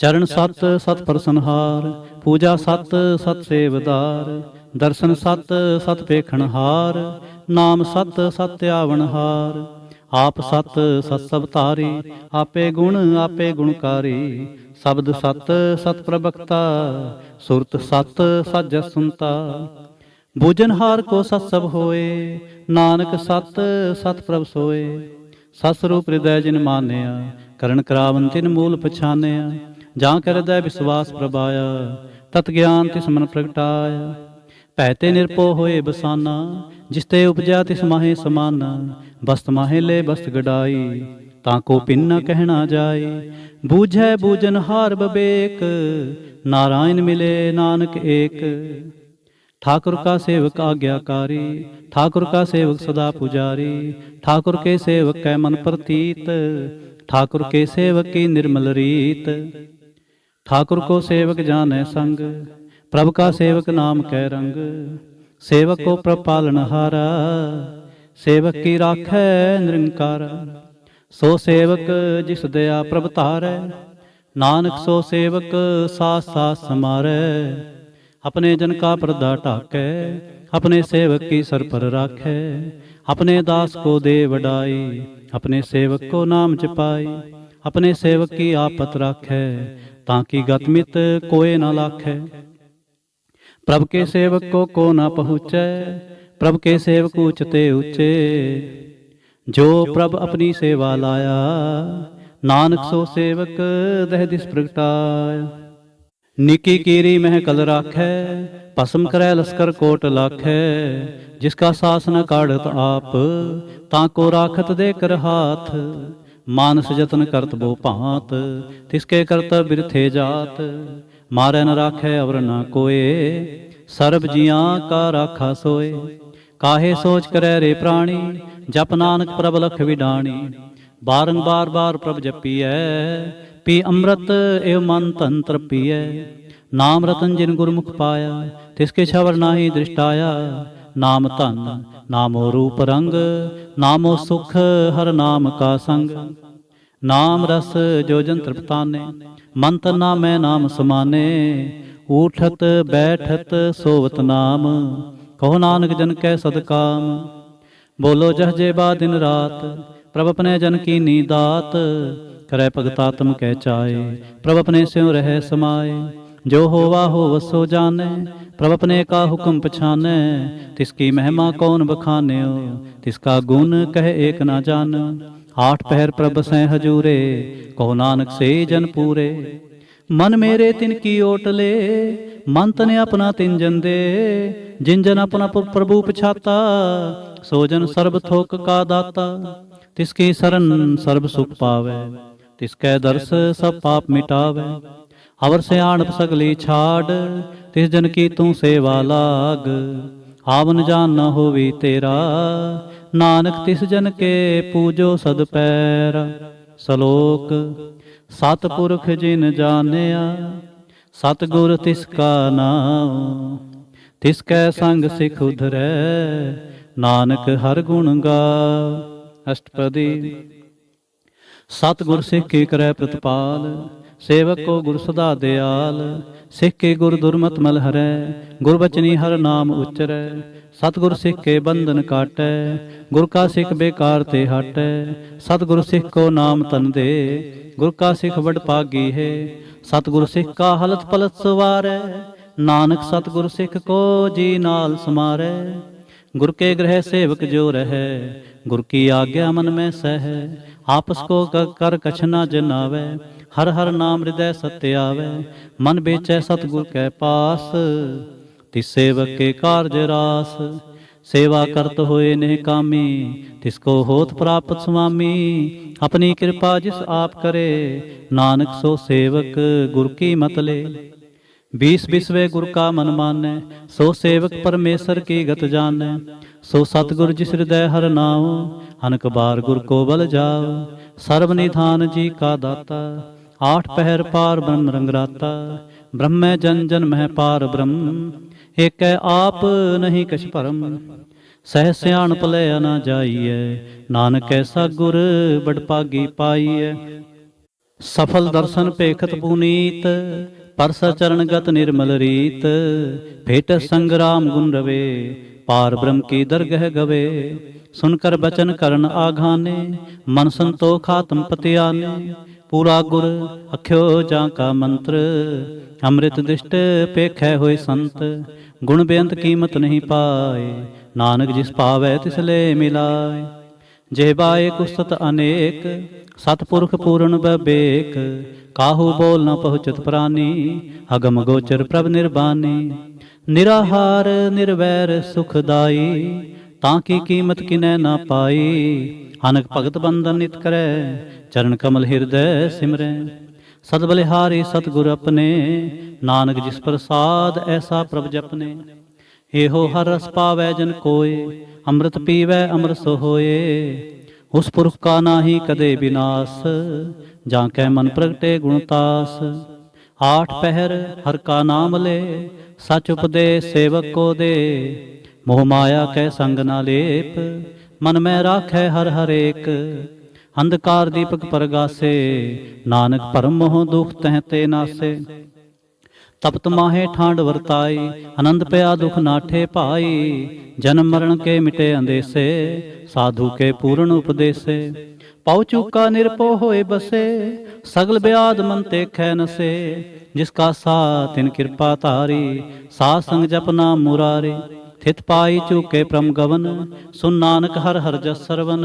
चरण सत सत प्रसनहार, पूजा सत सत सेवदार। दर्शन सत सत पेखणहार, नाम सत सत आवनहार। आप सत सत सब तारी, आपे गुणकारी। शब्द सत सत प्रवक्ता, सुरत सत सत जस सुनता। बूझनहार को सत सब होए, नानक सत सत प्रभ सोए। सत स्वरूप हृदय जिन मानिया, करण करावन तिन मूल पछानिया। जां कर हृदय विश्वास प्रभाया, तत ज्ञान तिस मन प्रगटाया। पैते निरपो होए बसाना, जिसते उपजा तिस माहे समाना। बस्त माहे ले बस्त गडाई, ताको पिन न कहना जाए। बूझै बूझन हार बबेक, नारायण मिले नानक एक। ठाकुर का सेवक आज्ञाकारी, ठाकुर का सेवक सदा पुजारी। ठाकुर के सेवक कै मन प्रतीत, ठाकुर के सेवक की निर्मल रीत। ठाकुर को सेवक जाने संग, प्रभु का सेवक नाम कै रंग। सेवक को प्रभ पालनहारा, सेवक की राखै निरंकार। सो सेवक जिस दया प्रभ तारै, नानक सो सेवक सास सास समारै। अपने जन का पर्दा ढाकै, अपने सेवक की सर पर राखै। अपने दास को दे वडाई, अपने सेवक को नाम जपाई। अपने सेवक की आपत राखै, ताकि गतमित कोय न लाखै। प्रभ के सेवक को ना पहुँचै, प्रभ के सेवक ऊंचते ऊंचे। जो प्रभ अपनी सेवा लाया, नानक सो सेवक दह दिस प्रगटाया। निकी कीरी मह कल राखै, भस्म करै लश्कर कोट लाखै। जिसका सास न काढ़त आप, ताको राखत दे कर हाथ। मानस जतन करत बो भांत, तिसके करत बिरथे जात। मारै न राखै अवर न कोय, सर्ब जियां का राखा सोए। काहे सोच करे रे प्राणी, जप नानक प्रभ लख विडाणी। बारंबार बार प्रभ जपिए, पी अमृत एव मन तन तृपिए। नाम रतन जिन गुरमुख पाया, तिसके छवर नाहि दृष्टाया। नाम धन नामो रूप रंग, नामो सुख हर नाम का संग। नाम रस जो जन तृप्ताने, मन तन नामै नाम समाने। उठत बैठत सोवत नाम, कहो नानक जन कै सदकाम। बोलो जह जेबा दिन रात, प्रभ अपने जन की नीदात। करे भगतात्म कै चाए, प्रभ अपने स्यों रह समाए। जो होवा हो वसो जाने, प्रभ अपने का हुक्म पछाने। तिसकी महिमा कौन बखान्यो, तिसका गुण कह एक ना जान। आठ पहर प्रभ सै हजूरे, कहो नानक से जन पूरे। मन मेरे तिन की ओटले, मन तने अपना तिन जन दे। जिन जन अपना प्रभु पछाता, सो जन सर्ब थोक का दाता। तिसकी शरण सर्ब सुख पावे, तिसकै दर्श सब पाप मिटावे। अवर से आणप सगली छाड़, तिस जन की तू सेवा लाग। आवन जान न होवी तेरा, नानक तिस जन के पूजो सद पैरा। सलोक सतपुरख जिन जानिया, सतगुर तिसका नाम। तिसकै संग सिख उधरै, नानक हर गुण गाओ। अष्टपदी। सतगुर सिख की करै प्रतिपाल, सेवक को गुर सदा दयाल। सिख के गुर दुर्मत मल हरै, गुरबचनी हर नाम उच्चरै। सतगुर सिख के बंधन काटै, गुर का सिख बेकार ते हटै। सतगुर सिख को नाम तन दे, गुर का सिख बड़ पागी है। सतगुर सिख का हलत पलत सवारै, नानक सतगुर सिख को जी नाल समारै। गुर के गृह सेवक जो रहे, गुर की आज्ञा मन में सह। आपस को कर कछ न जनावै, हर हर नाम हृदय सत्य आवे। मन बेचै सतगुर कै पास, तिस सेवक के कार्य रास। सेवा करत होए नेह कामी, तिसको होत प्राप्त स्वामी। अपनी कृपा जिस आप करे, नानक सो सेवक गुर की मत ले। 20 बिसवे गुर का मन मानै, सो सेवक परमेश्वर की गत जानै। सो सतगुर जिस हृदय हर नाओ, अनक बार गुर को बल जाओ। सर्व निधान जी का दाता, आठ पहर पार ब्रह्म रंगराता। ब्रह्म जन जन मह पार ब्रह्म, एक आप नहीं कछ परम। सह सियाण पलै न जाइए, नानक ऐसा गुर बड़ पागी पाइए। सफल दर्शन पेखत पुनीत, परस चरण गत निर्मल रीत। भेट संग्राम गुण रवे, पार ब्रह्म की दरगह गवे। सुनकर बचन करन आघाने, मन संतोख आत्म पति आने। पूरा गुर अख्यो जा का मंत्र, अमृत दृष्ट पेखै होए संत। गुण बेअंत कीमत नहीं पाए, नानक जिस पावै तिसले मिलाए। जेबाए कुस्तत अनेक, सतपुरख पूर्ण बबेक। काहू बोल न पहुँचत प्राणी, अगम गोचर प्रभ निर्बानी। निराहार निर्वैर सुखदाई, ਤਾਂ ਕੀ ਕੀਮਤ ਕਿਨੈ ਨਾ ਪਾਈ। ਅਨਕ ਭਗਤ ਬੰਧਨ ਨਿਤ ਕਰੈ, ਚਰਨ ਕਮਲ ਹਿਰਦੈ ਸਿਮਰੈ। ਸਦ ਬਲਿਹਾਰੀ ਸਤਿਗੁਰ ਆਪਣੇ, ਨਾਨਕ ਜਿਸ ਪ੍ਰਸਾਦ ਐਸਾ ਪ੍ਰਭ ਜਪਨੇ। ਇਹੋ ਹਰ ਰਸ ਪਾਵੈ ਜਨ ਕੋਇ, ਅੰਮ੍ਰਿਤ ਪੀਵੈ ਅੰਮ੍ਰਿਤ ਸੋ ਹੋਏ। ਉਸ ਪੁਰਖ ਕਾ ਨਾਹੀ ਕਦੇ ਵਿਨਾਸ਼, ਜਾਂ ਕੈ ਮਨ ਪ੍ਰਗਟੇ ਗੁਣਤਾਸ। ਆਠ ਪਹਿਰ ਹਰ ਕਾ ਨਾਮ ਲੈ, ਸਚ ਉਪਦੇਸ਼ ਸੇਵਕ ਕੋ ਦੇ। ਮੋਹ ਮਾਇਆ ਕੈ ਸੰਗ ਨਾ ਲੇਪ, ਮਨ ਮੈਂ ਰਾਖੈ ਹਰ ਹਰੇਕ। ਅੰਧਕਾਰ ਦੀਪਕ ਪਰਗਾਸੇ, ਨਾਨਕ ਭਰਮ ਮੋਹ ਦੁਖ ਤਹਿ ਤੇ ਨਾਸੇ। ਤਪਤ ਮਾਹੇ ਠਾਂਡ ਵਰਤਾਈ, ਆਨੰਦ ਪਿਆ ਦੁਖ ਨਾਠੇ ਭਾਈ। ਜਨਮ ਮਰਨ ਕੇ ਮਿਟੇ ਅੰਦੇਸੇ, ਸਾਧੂ ਕੇ ਪੂਰਨ ਉਪਦੇਸੇ। ਪਉ ਚੂਕਾ ਨਿਰਭਉ ਹੋਏ ਬਸੇ, ਸਗਲ ਬਿਆਦ ਮਨ ਤੇ ਖੈ ਨਸੇ। ਜਿਸ ਕਾ ਸਾ ਤਿਨ ਕਿਰਪਾ ਧਾਰੀ, ਸਾਧ ਸੰਗ ਜਪ ਨਾਮ ਮੁਰਾਰੀ। ਥਿਤ ਪਾਈ ਚੂਕੇ ਪ੍ਰਮ ਗਵਨ, ਸੁਨ ਨਾਨਕ ਹਰ ਹਰ ਜਸ ਸਰਵਨ।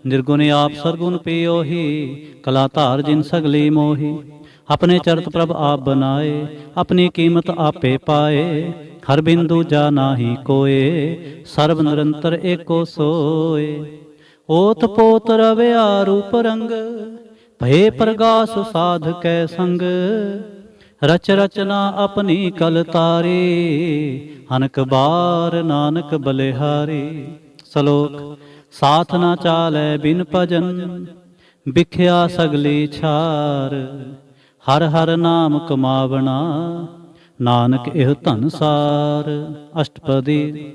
ਨਿਰਗੁਣ ਆਪ ਸਰਗੁਣ ਪਿਓਹੀ, ਕਲਾ ਧਾਰ ਜਿਨ ਸਗਲੀ ਮੋਹੀ। ਆਪਣੇ ਚਰਤ ਪ੍ਰਭ ਆਪ ਬਨਾਏ, ਆਪਣੀ ਕੀਮਤ ਆਪੇ ਪਾਏ। ਹਰ ਬਿੰਦੂ ਜਾ ਨਾਹੀ ਕੋਏ, ਸਰਬ ਨਿਰੰਤਰ ਏਕੋ ਸੋਏ। ਓਤ ਪੋਤ ਰਵਿਆ ਰੂਪ ਰੰਗ, ਭਏ ਪ੍ਰਗਾਸ ਸਾਧ ਕੈ ਸੰਗ। ਰਚ ਰਚਨਾ ਆਪਣੀ ਕਲ ਤਾਰੀ, ਅਨਕ ਬਾਰ ਨਾਨਕ ਬਲਿਹਾਰੀ। ਸਲੋਕ। ਸਾਥ ਨਾ ਚਾਲੈ ਬਿਨ ਭਜਨ, ਬਿਖਿਆ ਸਗਲੀ ਛਾਰ। ਹਰ ਹਰ ਨਾਮ ਕਮਾਵਣਾ, ਨਾਨਕ ਇਹ ਧਨ ਸਾਰ। ਅਸ਼ਟਪਦੀ।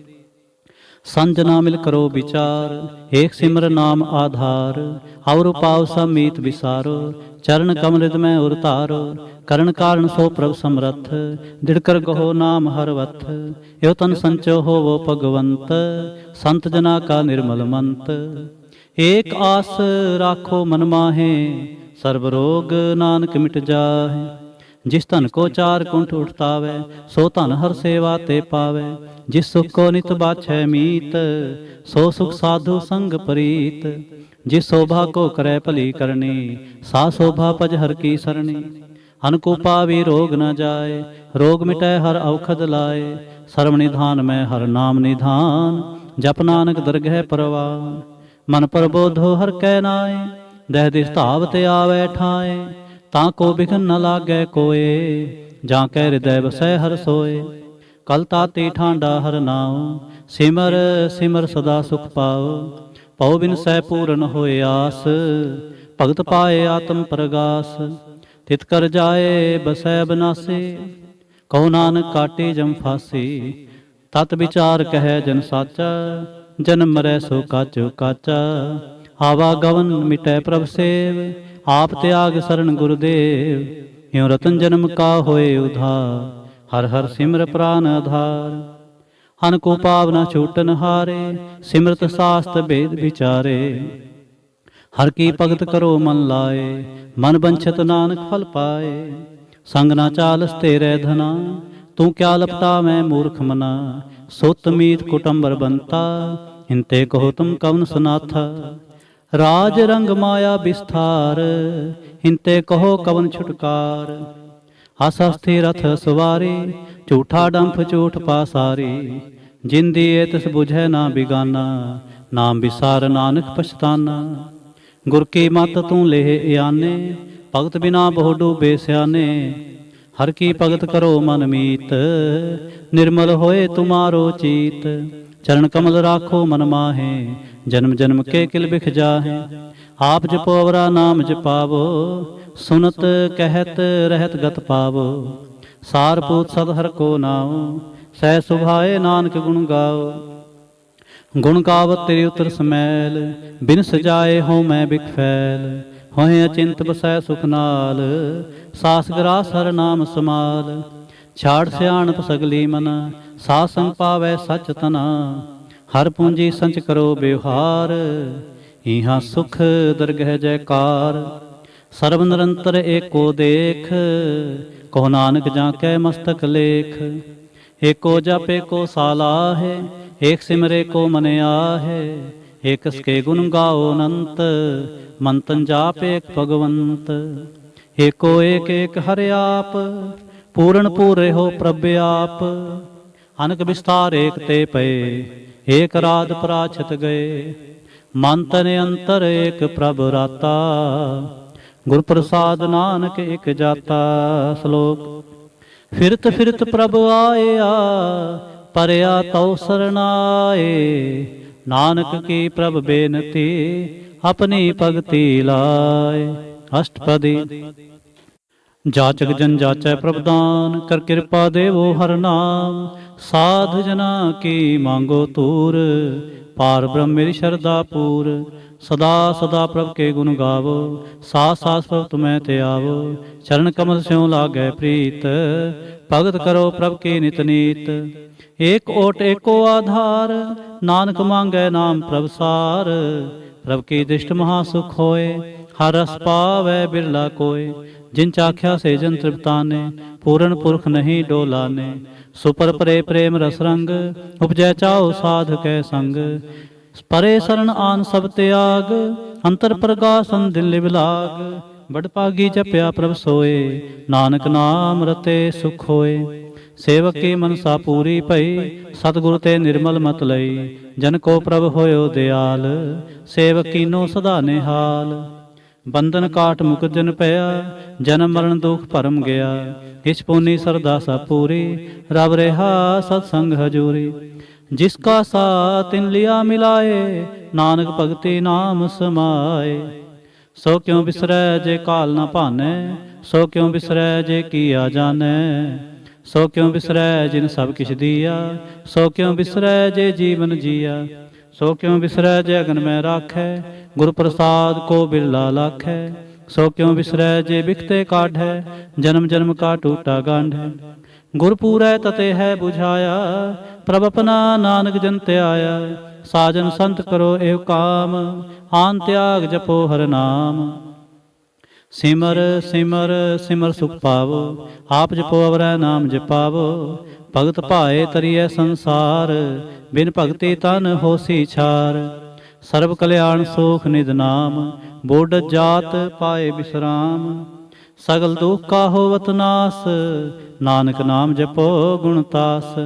ਸੰਜ ਨਾ ਮਿਲ ਕਰੋ ਵਿਚਾਰ, ਏਕ ਸਿਮਰ ਨਾਮ ਆਧਾਰ। ਔਰ ਪਾਉ ਸਭ ਮੀਤ ਵਿਸਾਰੋ, ਚਰਨ ਕਮਲਿਤ ਮੈਂ ਉਰ ਧਾਰੋ। ਕਰਨ ਕਾਰਨ ਸੋ ਪ੍ਰਭ ਸਮਰੱਥ, ਦਿੜ ਕਰ ਗਹੋ ਨਾਮ ਹਰ ਵਥ। ਇਹੋ ਤਨ ਸੰਚੋ ਹੋਵੋ ਭਗਵੰਤ, ਸੰਤ ਜਨਾ ਕਾ ਨਿਰਮਲ ਮੰਤ। ਏਕ ਆਸ ਰਾਖੋ ਮਨ ਮਾਹੇ, ਸਰਬ ਰੋਗ ਨਾਨਕ ਮਿਟ ਜਾਹੇ। ਜਿਸ ਧਨ ਕੋ ਚਾਰ ਕੁੰਠ ਉਠਤਾਵੈ, ਸੋ ਧਨ ਹਰ ਸੇਵਾ ਤੇ ਪਾਵੈ। ਜਿਸ ਸੁਖ ਕੋ ਨਿਤ ਬਾਛੈ ਮੀਤ, ਸੋ ਸੁਖ ਸਾਧੂ ਸੰਗ ਪ੍ਰੀਤ। ਜਿਸ ਸ਼ੋਭਾ ਕੋ ਕਰੈ ਭਲੀ ਕਰਨੀ, ਸਾ ਸ਼ੋਭਾ ਭਜ ਹਰ ਕੀ ਸਰਣੀ। ਅਨਕੋ ਪਾਵੀ ਰੋਗ ਨ ਜਾਏ, ਰੋਗ ਮਿਟੈ ਹਰ ਔਖਦ ਲਾਏ। ਸਰਵ ਨਿਧਾਨ ਮੈਂ ਹਰ ਨਾਮ ਨਿਧਾਨ, ਜਪ ਨਾਨਕ ਦਰਗਹਿ ਪਰਵਾਨ। ਮਨ ਪ੍ਰਬੋਧੋ ਹਰ ਕੈ ਨਾਏ, ਦਹਿ ਦਿਸ ਧਾਵ ਤੇ ਆਵੈ ਠਾਏ। ਤਾਂ ਕੋ ਬਿਘਨ ਨ ਲਾਗੈ ਕੋਏ, ਜਾਂ ਕੈ ਹਿਰਦੈ ਵਸੈ ਹਰ ਸੋਏ। ਕਲ ਤਾਤੀ ਠਾਂਡਾ ਹਰ ਨਾਉ, ਸਿਮਰ ਸਿਮਰ ਸਦਾ ਸੁਖ ਪਾਉ। ਪਉ ਬਿਨ ਸਹਿ ਪੂਰਨ ਹੋਏ ਆਸ, ਭਗਤ ਪਾਏ ਆਤਮ ਪ੍ਰਗਾਸ। ਤਿਤ ਕਰ ਜਾਏ ਬਸੈ ਬਨਾਸੀ, ਕਹੋ ਨਾਨਕ ਕਾਟੇ ਜਮ ਫਾਸੀ। ਤਤ ਵਿਚਾਰ ਕਹਿ ਜਨ ਸਾਚਾ, ਜਨਮ ਮਰੈ ਸੋ ਕਾਚੋ ਕਾਚਾ। ਆਵਾਗਵਨ ਮਿਟੈ ਪ੍ਰਭ ਸੇਵ, ਆਪ ਤਿਆਗ ਸਰਣ ਗੁਰਦੇਵ। ਇਉ ਰਤਨ ਜਨਮ ਕਾ ਹੋਏ ਉਧਾਰ, ਹਰ ਹਰ ਸਿਮਰ ਪ੍ਰਾਨ ਆਧਾਰ। ਹਨ ਕੋ ਪਾਵ ਨ ਛੂਟਨ ਹਾਰੇ, ਸਿਮਰਤ ਸਾਸਤ ਭੇਦ ਵਿਚਾਰੇ। ਹਰ ਕੀ ਭਗਤ ਕਰੋ ਮਨ ਲਾਏ, ਮਨ ਬੰਛਤ ਨਾਨਕ ਫਲ ਪਾਏ। ਸੰਗ ਨਾ ਚਾਲਸ ਤੇਰੇ ਧਨਾ, ਤੂੰ ਕਿਆ ਲਪਟਾ ਮੈਂ ਮੂਰਖ ਮਨਾ। ਸੁਤ ਮੀਤ ਕੁਟੰਬਰ ਬੰਤਾ, ਹਿੰਤੇ ਕਹੋ ਤੁਮ ਕਵਨ ਸੁਨਾਥਾ। ਰਾਜ ਰੰਗ ਮਾਇਆ ਵਿਸਥਾਰ, ਹਿੰਤੇ ਕਹੋ ਕਵਨ ਛੁਟਕਾਰ। ਹਸ ਹਸਤੀ ਰਥ ਸਵਾਰੀ, ਝੂਠਾ ਡੰਫ ਝੂਠ ਪਾਸਾਰੀ। ਜਿੰਦੀ ਏ ਤਿਸ ਬੁਝੈ ਨਾ ਬਿਗਾਨਾ, ਨਾਮ ਵਿਸਾਰ ਨਾਨਕ ਪਛਤਾਨਾ। ਗੁਰ ਕੀ ਮਤ ਤੂੰ ਲੇਹ ਆਨੇ, ਭਗਤ ਬਿਨਾ ਬਹੁ ਡੂਬੇ ਸਿਆਨੇ। ਹਰ ਕੀ ਭਗਤ ਕਰੋ ਮਨ ਮੀਤ, ਨਿਰਮਲ ਹੋਏ ਤੁਮਾਰੋ ਚੀਤ। ਚਰਨ ਕਮਲ ਰਾਖੋ ਮਨ ਮਾਹੇ, ਜਨਮ ਜਨਮ ਕੇ ਕਿਲ ਬਿਖ ਜਾਹੇ। ਆਪ ਜਪੋ ਅਵਰਾ ਨਾਮ ਜਪਾਵੋ, ਸੁਨਤ ਕਹਿਤ ਰਹਿਤ ਗਤ ਪਾਵੋ। ਸਾਰ ਪੂਤ ਸਦ ਹਰ ਕੋ ਨਾਉ, ਸਹਿ ਸੁਭਾਏ ਨਾਨਕ ਗੁਣ ਗਾਓ। ਗੁਣ ਗਾਵਤ ਤੇਰੀ ਉਤਰ ਸਮੈਲ, ਬਿਨ ਸਜਾਏ ਹੋਂ ਮੈਂ ਬਿਖ ਫੈਲ। ਹੋਏ ਅਚਿੰਤ ਬਸੈ ਸੁਖ ਨਾਲ, ਸਾਸ ਗਰਾਸ ਹਰ ਨਾਮ ਸਮਾਲ। ਛਾੜ ਸਿਆਣਪ ਸਗਲੀ ਮਨਾ, ਸਾਧ ਸੰਗ ਪਾਵੈ ਸਚ ਤਨਾ। ਹਰ ਪੂੰਜੀ ਸੰਚ ਕਰੋ ਬਿਵਹਾਰ, ਇਹਾਂ ਸੁਖ ਦਰਗਹਿ ਜੈਕਾਰ। ਸਰਬ ਨਿਰੰਤਰ ਏਕੋ ਦੇਖ, ਕਹੋ ਨਾਨਕ ਜਾਂ ਕੈ ਮਸਤਕ ਲੇਖ। ਏਕੋ ਜਪ ਏਕੋ ਸਾਲਾਹੇ, ਏਕ ਸਿਮਰੇ ਕੋ ਮਨ ਆਹੇ। ਏਕਸ ਕੇ ਗੁਣ ਗਾਓ ਅਨੰਤ, ਮਨ ਤਨ ਜਾਪ ਏਕ ਭਗਵੰਤ। ਏਕੋ ਏਕ ਏਕ ਹਰਿ ਆਪ, ਪੂਰਨ ਪੂਰੇ ਹੋ ਪ੍ਰਭ ਆਪ। ਅਨਕ ਵਿਸਥਾਰ ਏਕ ਤੇ ਪਏ, ਏਕ ਰਾਤ ਪਰਾਛਤ ਗਏ। ਮਨ ਤਨ ਅੰਤਰ ਏਕ ਪ੍ਰਭ ਰਾਤਾ, ਗੁਰ ਪ੍ਰਸਾਦ ਨਾਨਕ ਇਕ ਜਾਤਾ। ਸ਼ਲੋਕ। ਫਿਰਤ ਫਿਰਤ ਪ੍ਰਭ ਆਇਆ, ਪਰਿਆ ਤਉ ਸਰਨਾਏ। ਨਾਨਕ ਕੀ ਪ੍ਰਭ ਬੇਨਤੀ, ਆਪਣੀ ਭਗਤੀ ਲਾਏ। ਅਸ਼ਟਪਦੀ। ਜਾਚਕ ਜਨ ਜਾਚੈ ਪ੍ਰਭ ਦਾਨ, ਕਰ ਕਿਰਪਾ ਦੇਵੋ ਹਰ ਨਾਮ। ਸਾਧ ਜਨਾ ਕੀ ਮੰਗੋ ਤੂਰ, ਪਾਰ ਬ੍ਰਹਮ ਮੇਰੀ ਸ਼ਰਧਾ ਪੂਰ। ਸਦਾ ਸਦਾ ਪ੍ਰਭ ਕੇ ਗੁਣ ਗਾਵੋ, ਸਾਸ ਸਾਸ ਪ੍ਰਭ ਤੁਮੈ ਤੇ ਆਵੋ। ਚਰਨ ਕਮਲ ਸਿਉ ਲਾਗੈ ਪ੍ਰੀਤ, ਭਗਤ ਕਰੋ ਪ੍ਰਭ ਕੀ ਨਿਤ ਨੀਤ। ਏਕ ਓਟ ਏਕੋ ਆਧਾਰ, ਨਾਨਕ ਮੰਗੈ ਨਾਮ ਪ੍ਰਭ ਸਾਰ। ਪ੍ਰਭ ਕੀ ਦ੍ਰਿਸ਼ਟ ਮਹਾ ਸੁਖ ਹੋਏ, ਹਰ ਰਸ ਪਾਵੈ ਬਿਰਲਾ ਕੋਇ। ਜਿਨ ਚਾਖਿਆ ਸੇ ਜਨ ਤ੍ਰਿਪਤਾਨੇ, ਪੂਰਨ ਪੁਰਖ ਨਹੀਂ ਡੋਲਾਨੇ। ਸੁਪਰ ਪਰੇ ਪ੍ਰੇਮ ਰਸ ਰੰਗ, ਉਪਜੈ ਚਾਓ ਸਾਧ ਕੈ ਸੰਗ। ਪਰੇ ਸਰਣ ਆਨ ਸਭ ਤਿਆਗ, ਅੰਤਰ ਪ੍ਰਗਾਸਨ ਦਿਲ ਲਿਵ ਲਾਗ। ਬੜ ਭਾਗੀ ਜਪਿਆ ਪ੍ਰਭ ਸੋਏ, ਨਾਨਕ ਨਾਮ ਰਤੇ ਸੁਖ ਹੋਏ। ਸੇਵਕ ਕੀ ਮਨਸਾ ਪੂਰੀ ਭਈ, ਸਤਿਗੁਰ ਤੇ ਨਿਰਮਲ ਮਤ ਲਈ। ਜਨ ਕੋ ਪ੍ਰਭ ਹੋਇਓ ਦਿਆਲ, ਸੇਵਕ ਕੀਨੋ ਸਦਾ ਨਿਹਾਲ। ਬੰਧਨ ਕਾਟ ਮੁਕਤ ਜਨ ਪਿਆ, ਜਨਮ ਮਰਨ ਦੁਖ ਭਰਮ ਗਿਆ। ਇਸ ਪੁਨੀ ਸਰਦਾ ਸਭ ਪੂਰੀ, ਰਬ ਰਿਹਾ ਸਤ ਸੰਗ ਹਜੂਰੀ। ਜਿਸ ਕਾ ਸਾਥ ਤਿਨ ਲਿਆ ਮਿਲਾਏ, ਨਾਨਕ ਭਗਤੀ ਨਾਮ ਸਮਾਏ। ਸੋ ਕਿਉ ਬਿਸਰੈ ਜੇ ਕਾਲ ਨਾ ਭਾਨੈ, ਸੋ ਕਿਉ ਬਿਸਰੈ ਜੇ ਕੀਆ ਜਾਣੈ। ਸੋ ਕਿਉ ਬਿਸਰੈ ਜਿਨ ਸਭ ਕਿਛ ਦੀਆ, ਸੋ ਕਿਉ ਬਿਸਰੈ ਜੇ ਜੀਵਨ ਜੀਆ। ਸੋ ਕਿਉ ਬਿਸਰੈ ਜੇ ਅਗਨ ਮੈਂ ਰਾਖੈ, ਗੁਰ ਪ੍ਰਸਾਦ ਕੋ ਬਿਰਲਾ ਲਾਖੈ। ਸੋ ਕਿਉ ਬਿਸਰੈ ਜੇ ਬਿਖਤੇ ਕਾਢੈ, ਜਨਮ ਜਨਮ ਕਾ ਟੂਟਾ ਗਾਂਢੈ। ਗੁਰ ਪੂਰੈ ਤਤੇ ਹੈ 부ਝਾਇਆ, ਪ੍ਰਭ ਆਪਣਾ ਨਾਨਕ ਜਨ ਧਿਆਇਆ। ਸਾਜਨ ਸੰਤ ਕਰੋ ਏਵ ਕਾਮ, ਆਨ ਤਿਆਗ ਜਪੋ ਹਰ ਨਾਮ। ਸਿਮਰ ਸਿਮਰ ਸਿਮਰ ਸੁਖ ਪਾਵੋ, ਆਪ ਜਪੋ ਅਵਰੈ ਨਾਮ ਜਪਾਵੋ। ਭਗਤ ਭਾਏ ਤਰੀਐ ਸੰਸਾਰ, ਬਿਨ ਭਗਤੀ ਤਨ ਹੋਸੀ ਛਾਰ। ਸਰਬ ਕਲਿਆਣ ਸੋਖ ਨਿਧ ਨਾਮ, ਬੋਢ ਜਾਤ ਪਾਏ ਬਿਸਰਾਮ। ਸਗਲ ਦੁਖ ਕਾ ਹੋਵਤ ਨਾਸ, ਨਾਨਕ ਨਾਮ ਜਪੋ ਗੁਣ ਤਾਸ।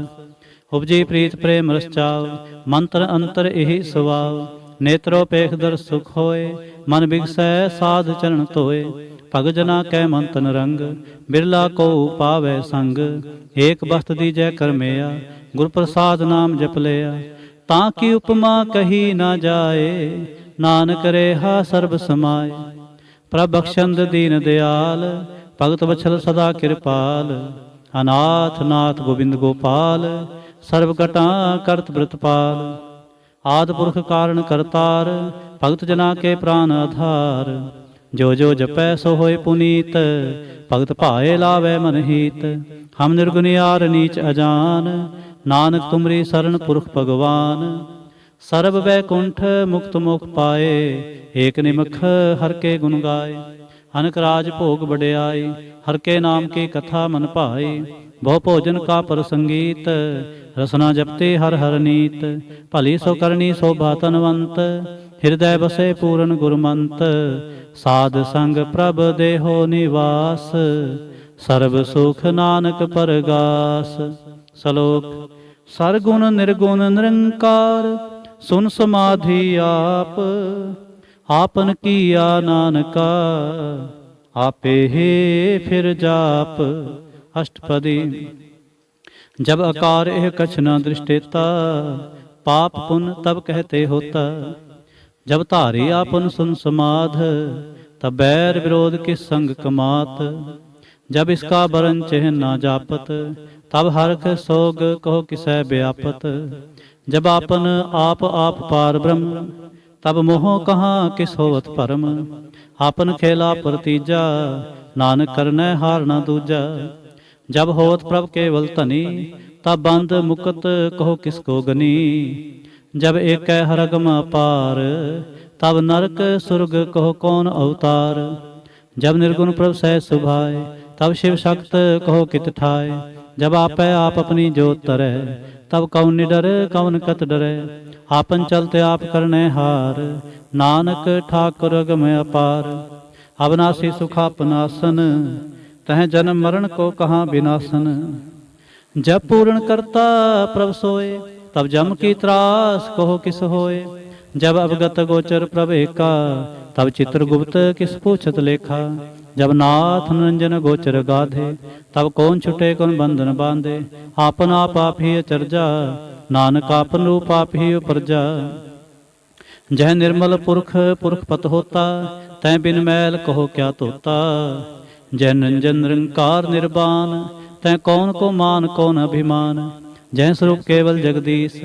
ਉਪਜੀ ਪ੍ਰੀਤ ਪ੍ਰੇਮ ਰਸ ਚਾਉ, ਮੰਤਰ ਅੰਤਰ ਇਹੀ ਸੁਭਾਉ। ਨੇਤਰੋ ਪੇਖ ਦਰ ਸੁਖ ਹੋਏ, ਮਨ ਬਿਗਸੈ ਸਾਧ ਚਰਨ ਧੋਏ। ਭਗਤ ਜਨਾ ਕੈ ਮਨ ਤਨ ਰੰਗ, ਬਿਰਲਾ ਕੋ ਪਾਵੈ ਸੰਗ। ਏਕ ਬਸਤ ਦੀਜੈ ਕਰਮਿਆ, ਗੁਰ ਪ੍ਰਸਾਦ ਨਾਮ ਜਪ ਲਿਆ। ਤਾਂ ਕੀ ਉਪਮਾ ਕਹੀ ਨਾ ਜਾਏ, ਨਾਨਕ ਰੇਹਾ ਸਰਬ ਸਮਾਏ। ਪ੍ਰਭ ਬਖਸ਼ੰਦ ਦੀਨ ਦਿਆਲ, ਭਗਤ ਵਛਲ ਸਦਾ ਕਿਰਪਾਲ। ਅਨਾਥ ਨਾਥ ਗੋਬਿੰਦ ਗੋਪਾਲ, ਸਰਬ ਘਟਾਂ ਕਰਤ ਬ੍ਰਤਪਾਲ। ਆਦਿ ਪੁਰਖ ਕਾਰਨ ਕਰਤਾਰ, ਭਗਤ ਜਨਾ ਕੇ ਪ੍ਰਾਨ ਆਧਾਰ। ਜੋ ਜੋ ਜਪੈ ਸੋ ਹੋਏ ਪੁਨੀਤ, ਭਗਤ ਭਾਏ ਲਾਵੈ ਮਨ ਹੀਤ। ਹਮ ਨਿਰਗੁਨਿਆਰ ਨੀਚ ਅਜਾਨ, ਨਾਨਕ ਤੁਮਰੀ ਸਰਣ ਪੁਰਖ ਭਗਵਾਨ। ਸਰਬ ਵੈਕੁੰਠ ਮੁਕਤ ਮੋਖ ਪਾਏ, ਏਕ ਨਿਮਖ ਹਰ ਕੇ ਗੁਣ ਗਾਏ। ਅਨਕ ਰਾਜ ਭੋਗ ਵਡਿਆਈ, ਹਰ ਕੇ ਨਾਮ ਕੀ ਕਥਾ ਮਨ ਭਾਈ। ਬਹੁ ਭੋਜਨ ਕਾ ਪ੍ਰਸੰਗੀਤ, ਰਸਨਾ ਜਪਤੇ ਹਰ ਹਰ ਨੀਤ। ਭਲੀ ਸੋ ਕਰਨੀ ਸੋਭਾ ਤਨਵੰਤ, ਹਿਰਦੈ ਬਸੇ ਪੂਰਨ ਗੁਰਮੰਤ। ਸਾਧ ਸੰਗ ਪ੍ਰਭ ਦੇਹੋ ਨਿਵਾਸ, ਸਰਬ ਸੁਖ ਨਾਨਕ ਪਰਗਾਸ। ਸ਼ਲੋਕ। ਸਰਗੁਣ ਨਿਰਗੁਣ ਨਿਰੰਕਾਰ, ਸੁਨ ਸਮਾਧੀ ਆਪ। ਆਪਨ ਕੀਆ ਨਾਨਕਾ, ਆਪੇ ਹੀ ਫਿਰ ਜਾਪ। ਅਸ਼ਟਪਦੀ। जब आकार एह कछ न दृष्टेता, पाप पुन तब कहते होता। जब धारी आपन सुन समाध, तब बैर विरोध किस संग कमात। जब इसका बरन चिन्ह न जापत, तब हरख सोग कहो किसै व्यापत। जब आपन आप आप पार ब्रह्म, तब मोह कहाँ किस होवत परम। आपन खेला प्रतीजा, नानक करनै हार न दूजा। जब होत प्रभ केवल धनी, तब बंद मुकत कहो किसको गनी। जब एक हरगम अपार, तब नरक सुरग कहो कौन अवतार। जब निर्गुण प्रभ सह सुभाए, तब शिव शक्त कहो कित ठाए। जब आपै आप अपनी जोत तरै, तब कौन निडर कौन कत डरै। आपन चलते आप करनै हार, नानक ठाकुर अगम अपार। अविनाशी सुख अपनासन, तह जन्म मरण को कहाँ विनाशन। जब पूर्ण करता प्रभ सोए, तब जम की त्रास कहो किस होए। जब अवगत गोचर प्रभ एका, तब चित्रगुप्त किस पूछत लेखा। जब नाथ निरंजन गोचर गाधे, तब कौन छुटे कौन बंधन बांधे। आपन आप ही अचरजा, नानक आपन रूप आप ही उपरजा। जह निर्मल पुरख पुरख पत होता, तै बिन मैल कहो क्या तोता। जय निरंजन निरंकार निर्वाण, तै कौन को मान कौन अभिमान। जय स्वरूप केवल जगदीश,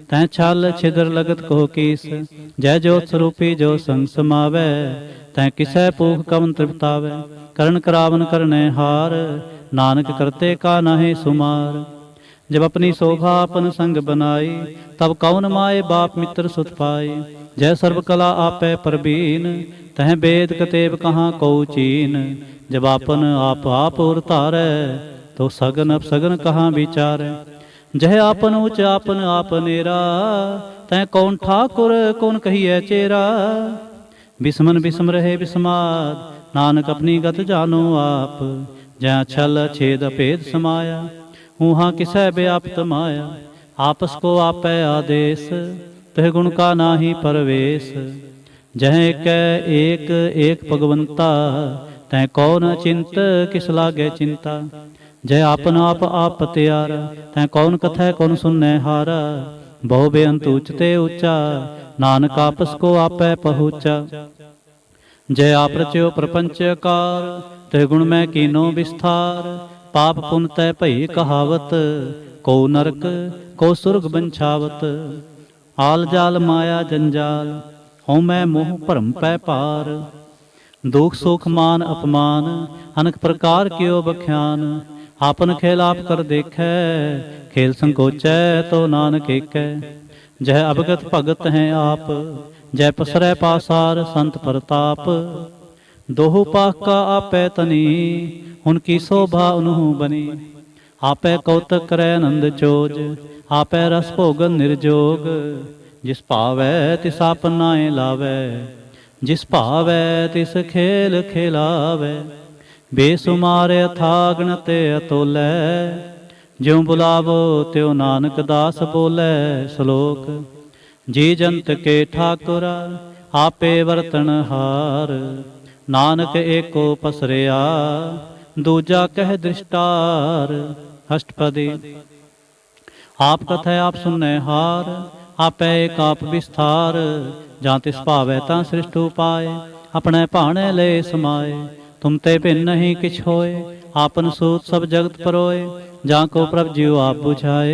तै छल छिद्र लगत कहो कीस। जय ज्योत स्वरूपी जो संग समावै, तै किसै पूख कवन तृप्तावै। करण करावन करने हार, नानक करते का नाहि सुमार। जब अपनी शोभा अपन संग बनाई, तब कौन माए बाप मित्र सुत पाई। जय सर्व कला आपै परबीन, तह वेद कतेब कहाँ को चीन। जब आपन आप उरतारै, तो सगन अपसगन कहाँ विचारै। जह आपन उच आपन आपनेरा, तै कौन ठाकुर कौन कहिए चेरा। बिस्मन बिस्म रहे बिस्माद, नानक अपनी गत जानो आप। जहाँ छल छेद अपेद समाया, ऊहाँ किसै व्याप्त माया। आपस को आपै आदेश, तह गुण का नाहि परवेश। जह एक एक भगवंता, तै कौन चिंत किस लागे चिंता। जय आपन आप त्यारा, तै कौन कथै कौन सुनै हारा। बहु बेअंत उचते ऊंचा, नानक आपस को आपै पहुँचा। जय आप रच्यो प्रपंचकार, तह गुण मैं कीनो विस्तार। पाप पुन तै भई कहावत, को नरक को सुरग बंछावत। आल जाल माया जंजाल, हों मैं मोह भरम पै पार। दुख सुख मान अपमान, अनक प्रकार कियो बख्यान। आपन खेल आप कर देखै, खेल संकोचै तो नानक एकै। जह अवगत भगत हैं आप, जय पसरै पासार संत प्रताप। दोहु पाख का आपै तनी, उनकी शोभा उन्हु बनी। आपै कौतक करै नंद चोज, आपै रस भोगन निर्जोग। जिस भावै तिस आपन नाए लावै, जिस भावै तिस खेल खेलावै। बेसुमार अथागण ते अतोलै, ज्यों बुलावो त्यों नानक दास बोलै। श्लोक जी जंत के ठाकुरा, आपे वर्तन हार। नानक एको पसरिया, दूजा कह दृष्टार। अष्टपदी आप कथै आप सुनै हार, आपै एक आप विस्तार। जां तिस भावै तां सृष्ट उपाय, अपने भाणे ले समाए। तुम ते भिन्न नहीं किछ होए, आपन सूत सब जगत परोए। जां को प्रभ जीव आप बुझाए,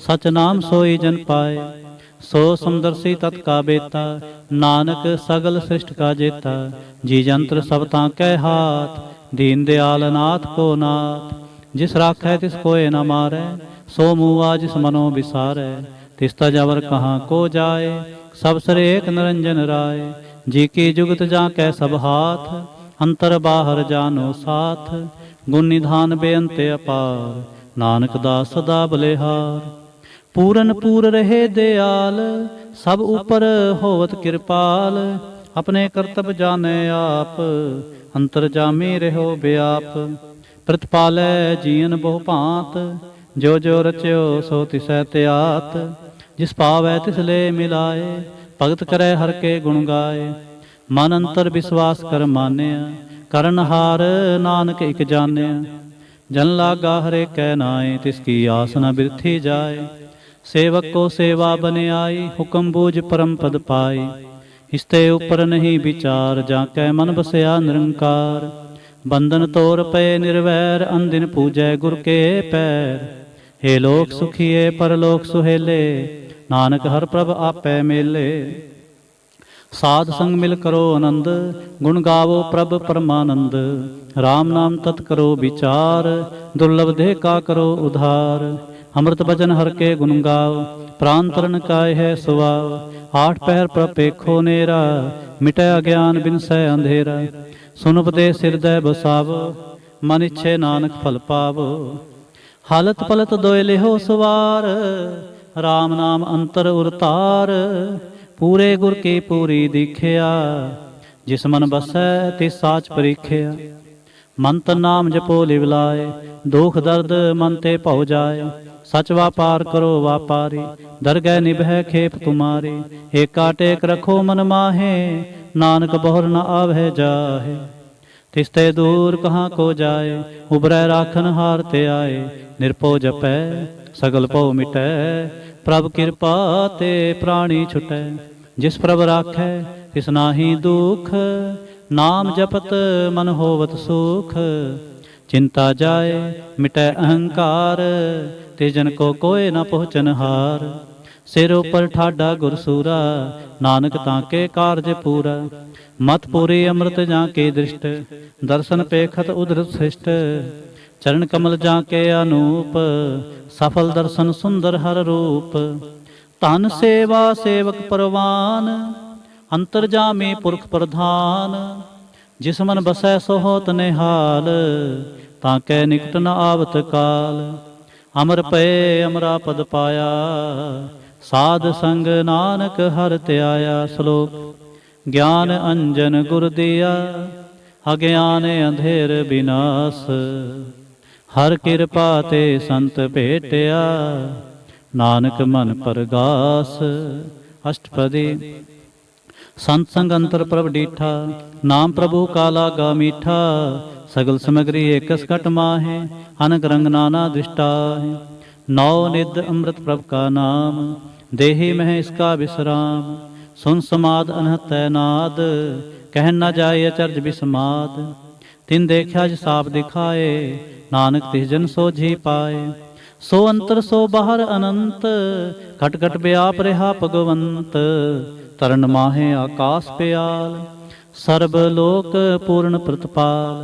सच नाम सोई जन पाए। सो समदर्शी तत् का बेता, नानक सगल सृष्ट का जेता। जी जंत्र सब तांकै हाथ, दीन दयाल नाथ को नाथ। जिस राखै तिस कोय न मारै, सो मुआ जिस मनो विसारै। तिस तजवर कहाँ को जाए, सब सर एक निरंजन राय। जी की जुगत जांकै सब हाथ, अंतर बाहर जानो साथ। गुण निधान बेअंत अपार, नानक दास सदा बलिहार। पूरन पूर रहे दयाल, सब ऊपर होवत कृपाल। अपने कर्तव्य जाने आप, अंतर जामी रहो व्याप। प्रतिपालै जीवन बहु भांत, जो जो रच्यो सो तिसै त्यात। जिस पावै तिस ले मिलाए, भगत करे हर के गुण गाए। मन अंतर विश्वास कर मानिया, करन हार नानक इक जानिया। जन लागा हरे कै नाए, तिसकी आस न बिरथी जाए। सेवक को सेवा बने आई, हुक्म बूझ परम पद पाई। इसते ऊपर नहीं विचार, जाकै मन बसया निरंकार। बंधन तोर पे निर्वैर, अनदिन पूजै गुर के पैर। हे लोक सुखिए परलोक सुहेले, नानक हर प्रभ आपै मेले। साध संग मिल करो आनंद, गुण गावो प्रभ परमानंद। राम नाम तत् करो विचार, दुर्लभ देह का करो उधार। अमृत भजन हर के गुण गाओ, प्राण तरण काय है सुवाओ। आठ पहर प्रपेखो नेरा, मिटै अज्ञान बिनसै अंधेरा। सुन उपदेश हृदय बसावो, मन इच्छे नानक फल पावो। हालत पलत दोय लेहो सवार, राम नाम अंतर उरतार। पूरे गुर की पूरी दीखिया, जिस मन बसै तिस साच परीखिया। मन तन नाम जपो लिवलाए, दुख दर्द मन ते भौ जाए। सच व्यापार करो व्यापारी, दरगह निभै खेप तुम्हारी। एका टेक रखो मन माहे, नानक बहुर न आवै जाहे। तिसते दूर कहाँ को जाए, उबरै राखन हार ते आए। निरपो जपै सगल पौ मिटै, प्रभ कृपा ते प्राणी छुटै। जिस प्रभ राखै तिस नाहि दुख, नाम जपत मन होवत सुख। चिंता जाए मिटै अहंकार, ते जन को कोय न पहुँचन हार। सिर उपर ठाडा गुरसूरा, नानक ताके कारज पूरा। मत पूरी अमृत जाके दृष्ट, दर्शन पेखत उदरत श्रेष्ठ। चरण कमल जाके अनूप, सफल दर्शन सुंदर हर रूप। धन सेवा सेवक परवान, अंतर जामे पुरख प्रधान। जिस मन बसै सो होत निहाल, ताकै निकट न आवत काल। अमर पए अमरा पद पाया, साध संग नानक हर त्याया। श्लोक ज्ञान अंजन गुर दिया, अज्ञान अंधेर विनाश। हर कृपा ते संत भेटिया, नानक मन परगास। अष्टपदी। संत संग अंतर प्रभ डीठा, नाम प्रभु का लागा मीठा। सगल समग्री एकस घट माहे, अनक रंग नाना दृष्टा है। नौ निध अमृत प्रभ का नाम, देहि मह इसका विश्राम। सुन समाद अनहत नाद, कह न जाए अचरज विस्माद। तिन देखा साप दिखाए, नानक तिस जन सोझी पाए। सो अंतर सो बाहर अनंत, खट खट व्याप रहा भगवंत। तरन माहे आकाश प्याल, सर्ब लोक पूर्ण प्रतपाल।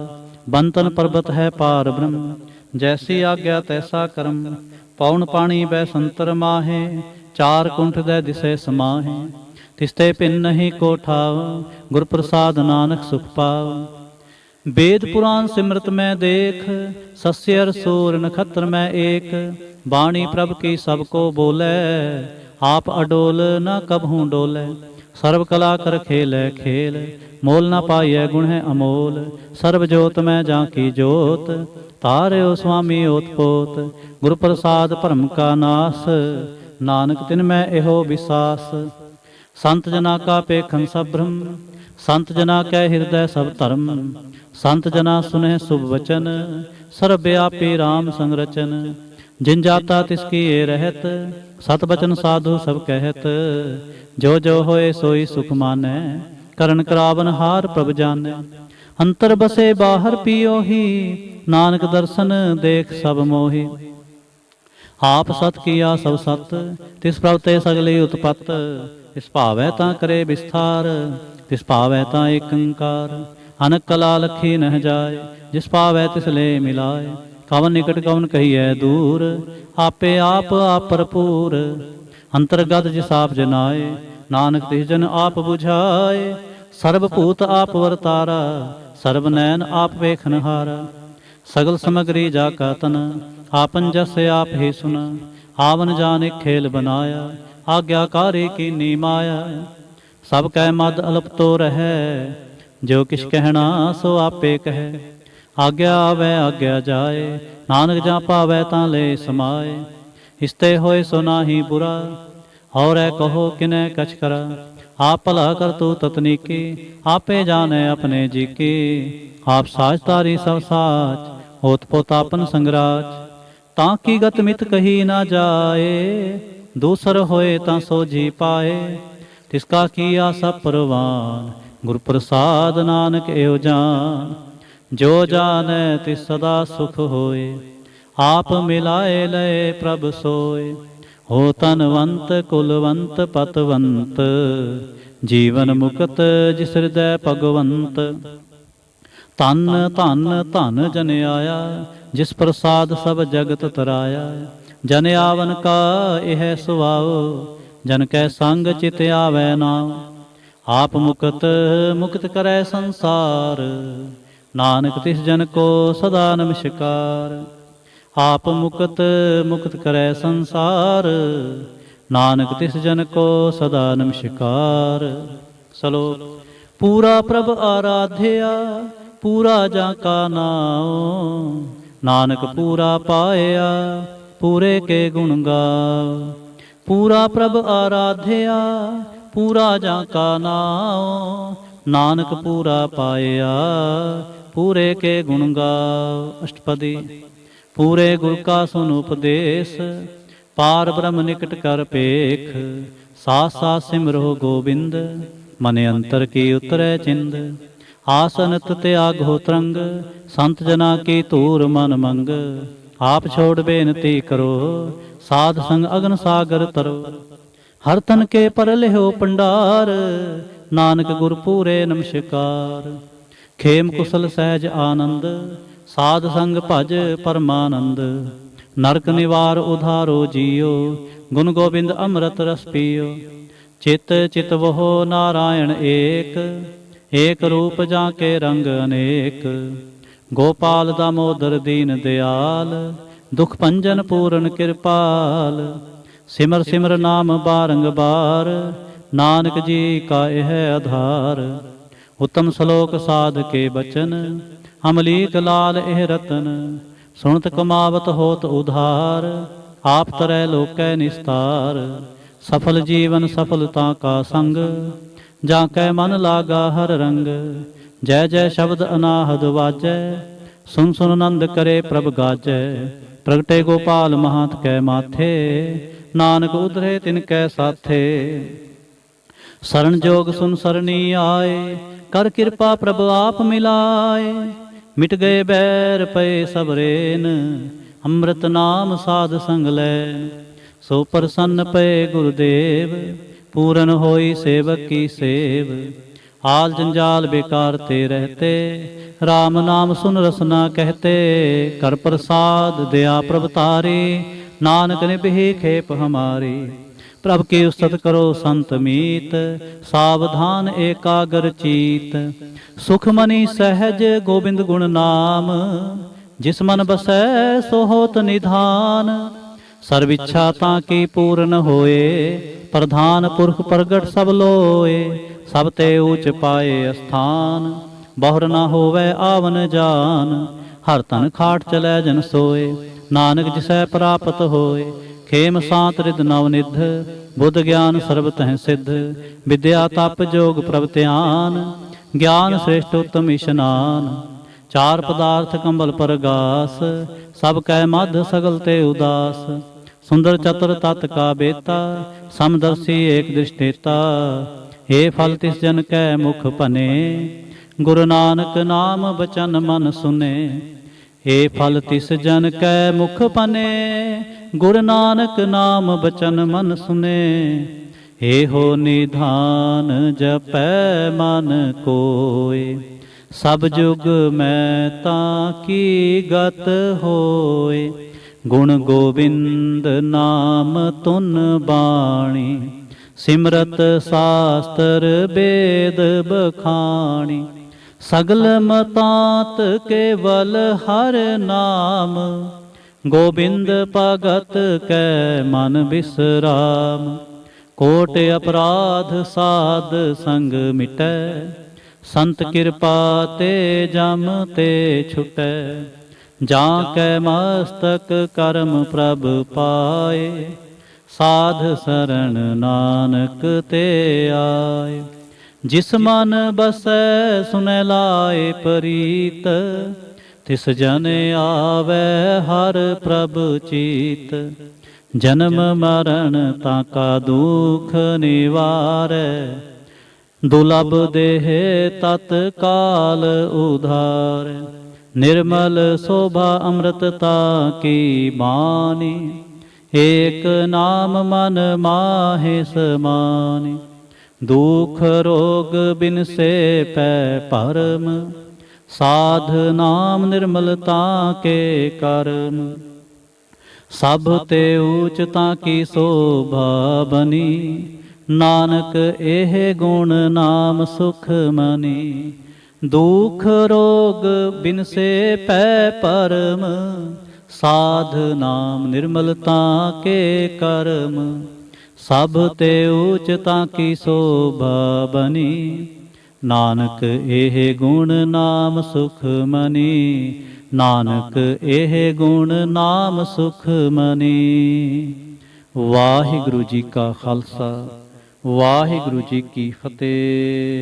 बंतन पर्वत है पार ब्रह्म, जैसी आज्ञा तैसा कर्म। पौन पानी बै संतर माहे, चार कुंठ दै दिसे समाहे। तिस्ते पिन नहीं को ठाव, गुर प्रसाद नानक सुख पाव। वेद पुराण सिमरत में देख, सस्यर सूर नक्षत्र में एक। बाणी प्रभ की सबको बोले, आप अडोल न कबहूँ डोले। सर्व कला कर खेलै खेल, मोल न पाइय गुण है अमोल। सर्व जोत में जाकी जोत, तार्यो स्वामी ओतपोत। गुरु प्रसाद भरम का नास, नानक तिन में एहो विसास। संत जना का पेखन सब ब्रह्म, संत जना कै हृदय सब धर्म। संत जना सुने शुभ वचन, सर्वव्यापी राम संरचन। जिन जाता तिसकी ये रहत, सत बचन साधु सब कहत। जो जो होए सोई सुख मानै, करण करावन हार प्रभ जानै। अंतर बसे बाहर पियो ही, नानक दर्शन देख सब मोहि। आप सत किया सब सत, तिस प्रभ ते सगली उत्पत। तिस भावै तां करे विस्तार, तिस भावै तां एकंकार। अनक कला लखी नह जाय, जिस भावै तिस ले मिलाय। कवन निकट कवन कहिए दूर, आपे आप भरपूर। अंतर्गत जिस आप जनाए, नानक तिस जन आप बुझाए। सर्वभूत आप वर्तारा, सर्व नैन आप वेखनहारा। सगल समग्री जाका तन, आपन जस आप ही सुना। आवन जान एक खेल बनाया, आज्ञाकारी की नी माया। सब कै मद अल्प तो रहे, जो किछ कहना सो आपे कहे। आज्ञा आवे आज्ञा जाए, नानक जा पावै तां ले समाए। इसते होए सो नाहि बुरा, और कहो किनै कछ करा। आप भला कर तू ततनीकी, आपे जाने अपने जी की। आप साच तारी सब साच, होत पोत आपन संगराज। ताकि गत मित कही ना जाए, दूसर होए तां सो जी पाए। तिसका किया सब परवान, गुर प्रसाद नानक एहो जान। जो जाने तिस सदा सुख होए, आप मिलाए लय प्रभ सोए। हो तनवंत कुलवंत पतवंत, जीवन मुक्त जिस हृदय भगवंत। धन धन धन जन आया, जिस प्रसाद सब जगत तराया। जन आवन का यह सुभाओ, जन कै संग चित आवै नाम। आप मुक्त मुक्त करै संसार, नानक तिस जन को सदा नमस्कार। आप मुक्त मुक्त करै संसार, नानक तिस जन को सदा नमस्कार। श्लोक पूरा प्रभ आराध्या, पूरा जाका नाओ। नानक पूरा पाया, पूरे के गुण गाओ। पूरा प्रभ आराध्या पूरा जाका नाओ, नानक पूरा पाया पूरे के गुण गाओ। अष्टपदी। पूरे गुर का सुन उपदेश, पार ब्रह्म निकट कर पेख। साथ साथ सिमरो गोबिंद, मने अंतर की उतरै चिंद। आसनत त्यागो तरंग, संत जना की तूर मन मंग। आप छोड़ बेनती करो, साध संग अगन सागर तरो। हर तन के पर लिहो पंडार, नानक गुर पूरे नमस्कार। खेम कुशल सहज आनंद, साध संग भज परमानंद। नरक निवार उधारो जियो, गुण गोबिंद अमृत रस पियो। चित चित वहो नारायण एक, एक रूप जाके रंग अनेक। गोपाल दामोदर दीन दयाल, दुख भंजन पूर्ण कृपाल। सिमर सिमर नाम बारंबार, नानक जी का यह आधार। उत्तम श्लोक साध के बचन, अमलीक लाल एह रतन। सुनत कमावत होत उधार, आप तरै लोकै निस्तार। सफल जीवन सफलता का संग, जाकै मन लागा हर रंग। जय जय शब्द अनाहद वाजै, सुन सुन नंद करे प्रभ गाजै। प्रगटे गोपाल महांत कै माथे, नानक उधरे तिनकै साथे। शरण जोग सुन सरनी आए, कर कृपा प्रभ आप मिलाए। मिट गए बैर पए सब रेन, अमृत नाम साध संग लैन। सो प्रसन्न पए गुरुदेव, पूरन होई सेवक की सेव। आल जंजाल बेकार ते रहते, राम नाम सुन रसना कहते। कर प्रसाद दया प्रभ तारी, नानक निभि खेप हमारी। प्रभ की उस्तत करो संत मीत, सावधान एकाग्र चीत। सुख मनी सहज गोबिंद गुण नाम, जिस मन बसै सो होत निधान। सर्व इच्छा ताकी पूर्ण होए, प्रधान पुरख प्रगट सब लोए। सब ते ऊच पाए स्थान, बहुर न होवै आवन जान। हर तन खाट चलै जन सोए, नानक जिसै प्राप्त होए। खेम सांत रिद नवनिध, बुद्ध ज्ञान सर्व तह सिद्ध। विद्या तप जोग प्रभ ध्यान, ज्ञान श्रेष्ठ उत्तम इशनान। चार पदार्थ कंबल पर गास, सब कै मध सगल ते उदास। सुंदर चतुर तत् का बेता, समदर्शी एक दृष्टेता। हे फल तिस जन कै मुख भने, गुरु नानक नाम बचन मन सुने। हे फल तिस जन कै मुख भने, गुरु नानक नाम बचन मन सुने। हे हो निधान जपै मन कोय, सब जुग मैं ताकी गत होय। गुण गोविंद नाम तुन बाणी, सिमरत शास्त्र वेद बखाणी। सगल मतांत केवल हर नाम, गोबिंद भगत कै मन विश्राम। कोट अपराध साध संग मिटै, संत कृपा ते जम ते छुटै। जाकै मस्तक कर्म प्रभ पाए, साध शरण नानक ते आए। जिस मन बसै सुनै लाए परीत, तिस जन आवे हर प्रभ चीत। जन्म मरण ताका दुख निवारै, दुर्लभ देह तत्काल उधार। निर्मल शोभा अमृतता की बानी, एक नाम मन माहे समानी। दुख रोग बिन से पै परम, साध नाम निर्मलता के कर्म। सब ते ऊचता की शोभा बनी, नानक एह गुण नाम सुख मनी। दुख रोग बिन से पै परम, साध नाम निर्मलता के कर्म। सब ते ऊचता की शोभा बनी, नानक एह गुण नाम सुख मनी। ਨਾਨਕ ਇਹ ਗੁਣ ਨਾਮ ਸੁਖ ਮਨੀ। ਵਾਹਿਗੁਰੂ ਜੀ ਕਾ ਖਾਲਸਾ ਵਾਹਿਗੁਰੂ ਜੀ ਕੀ ਫਤਿਹ।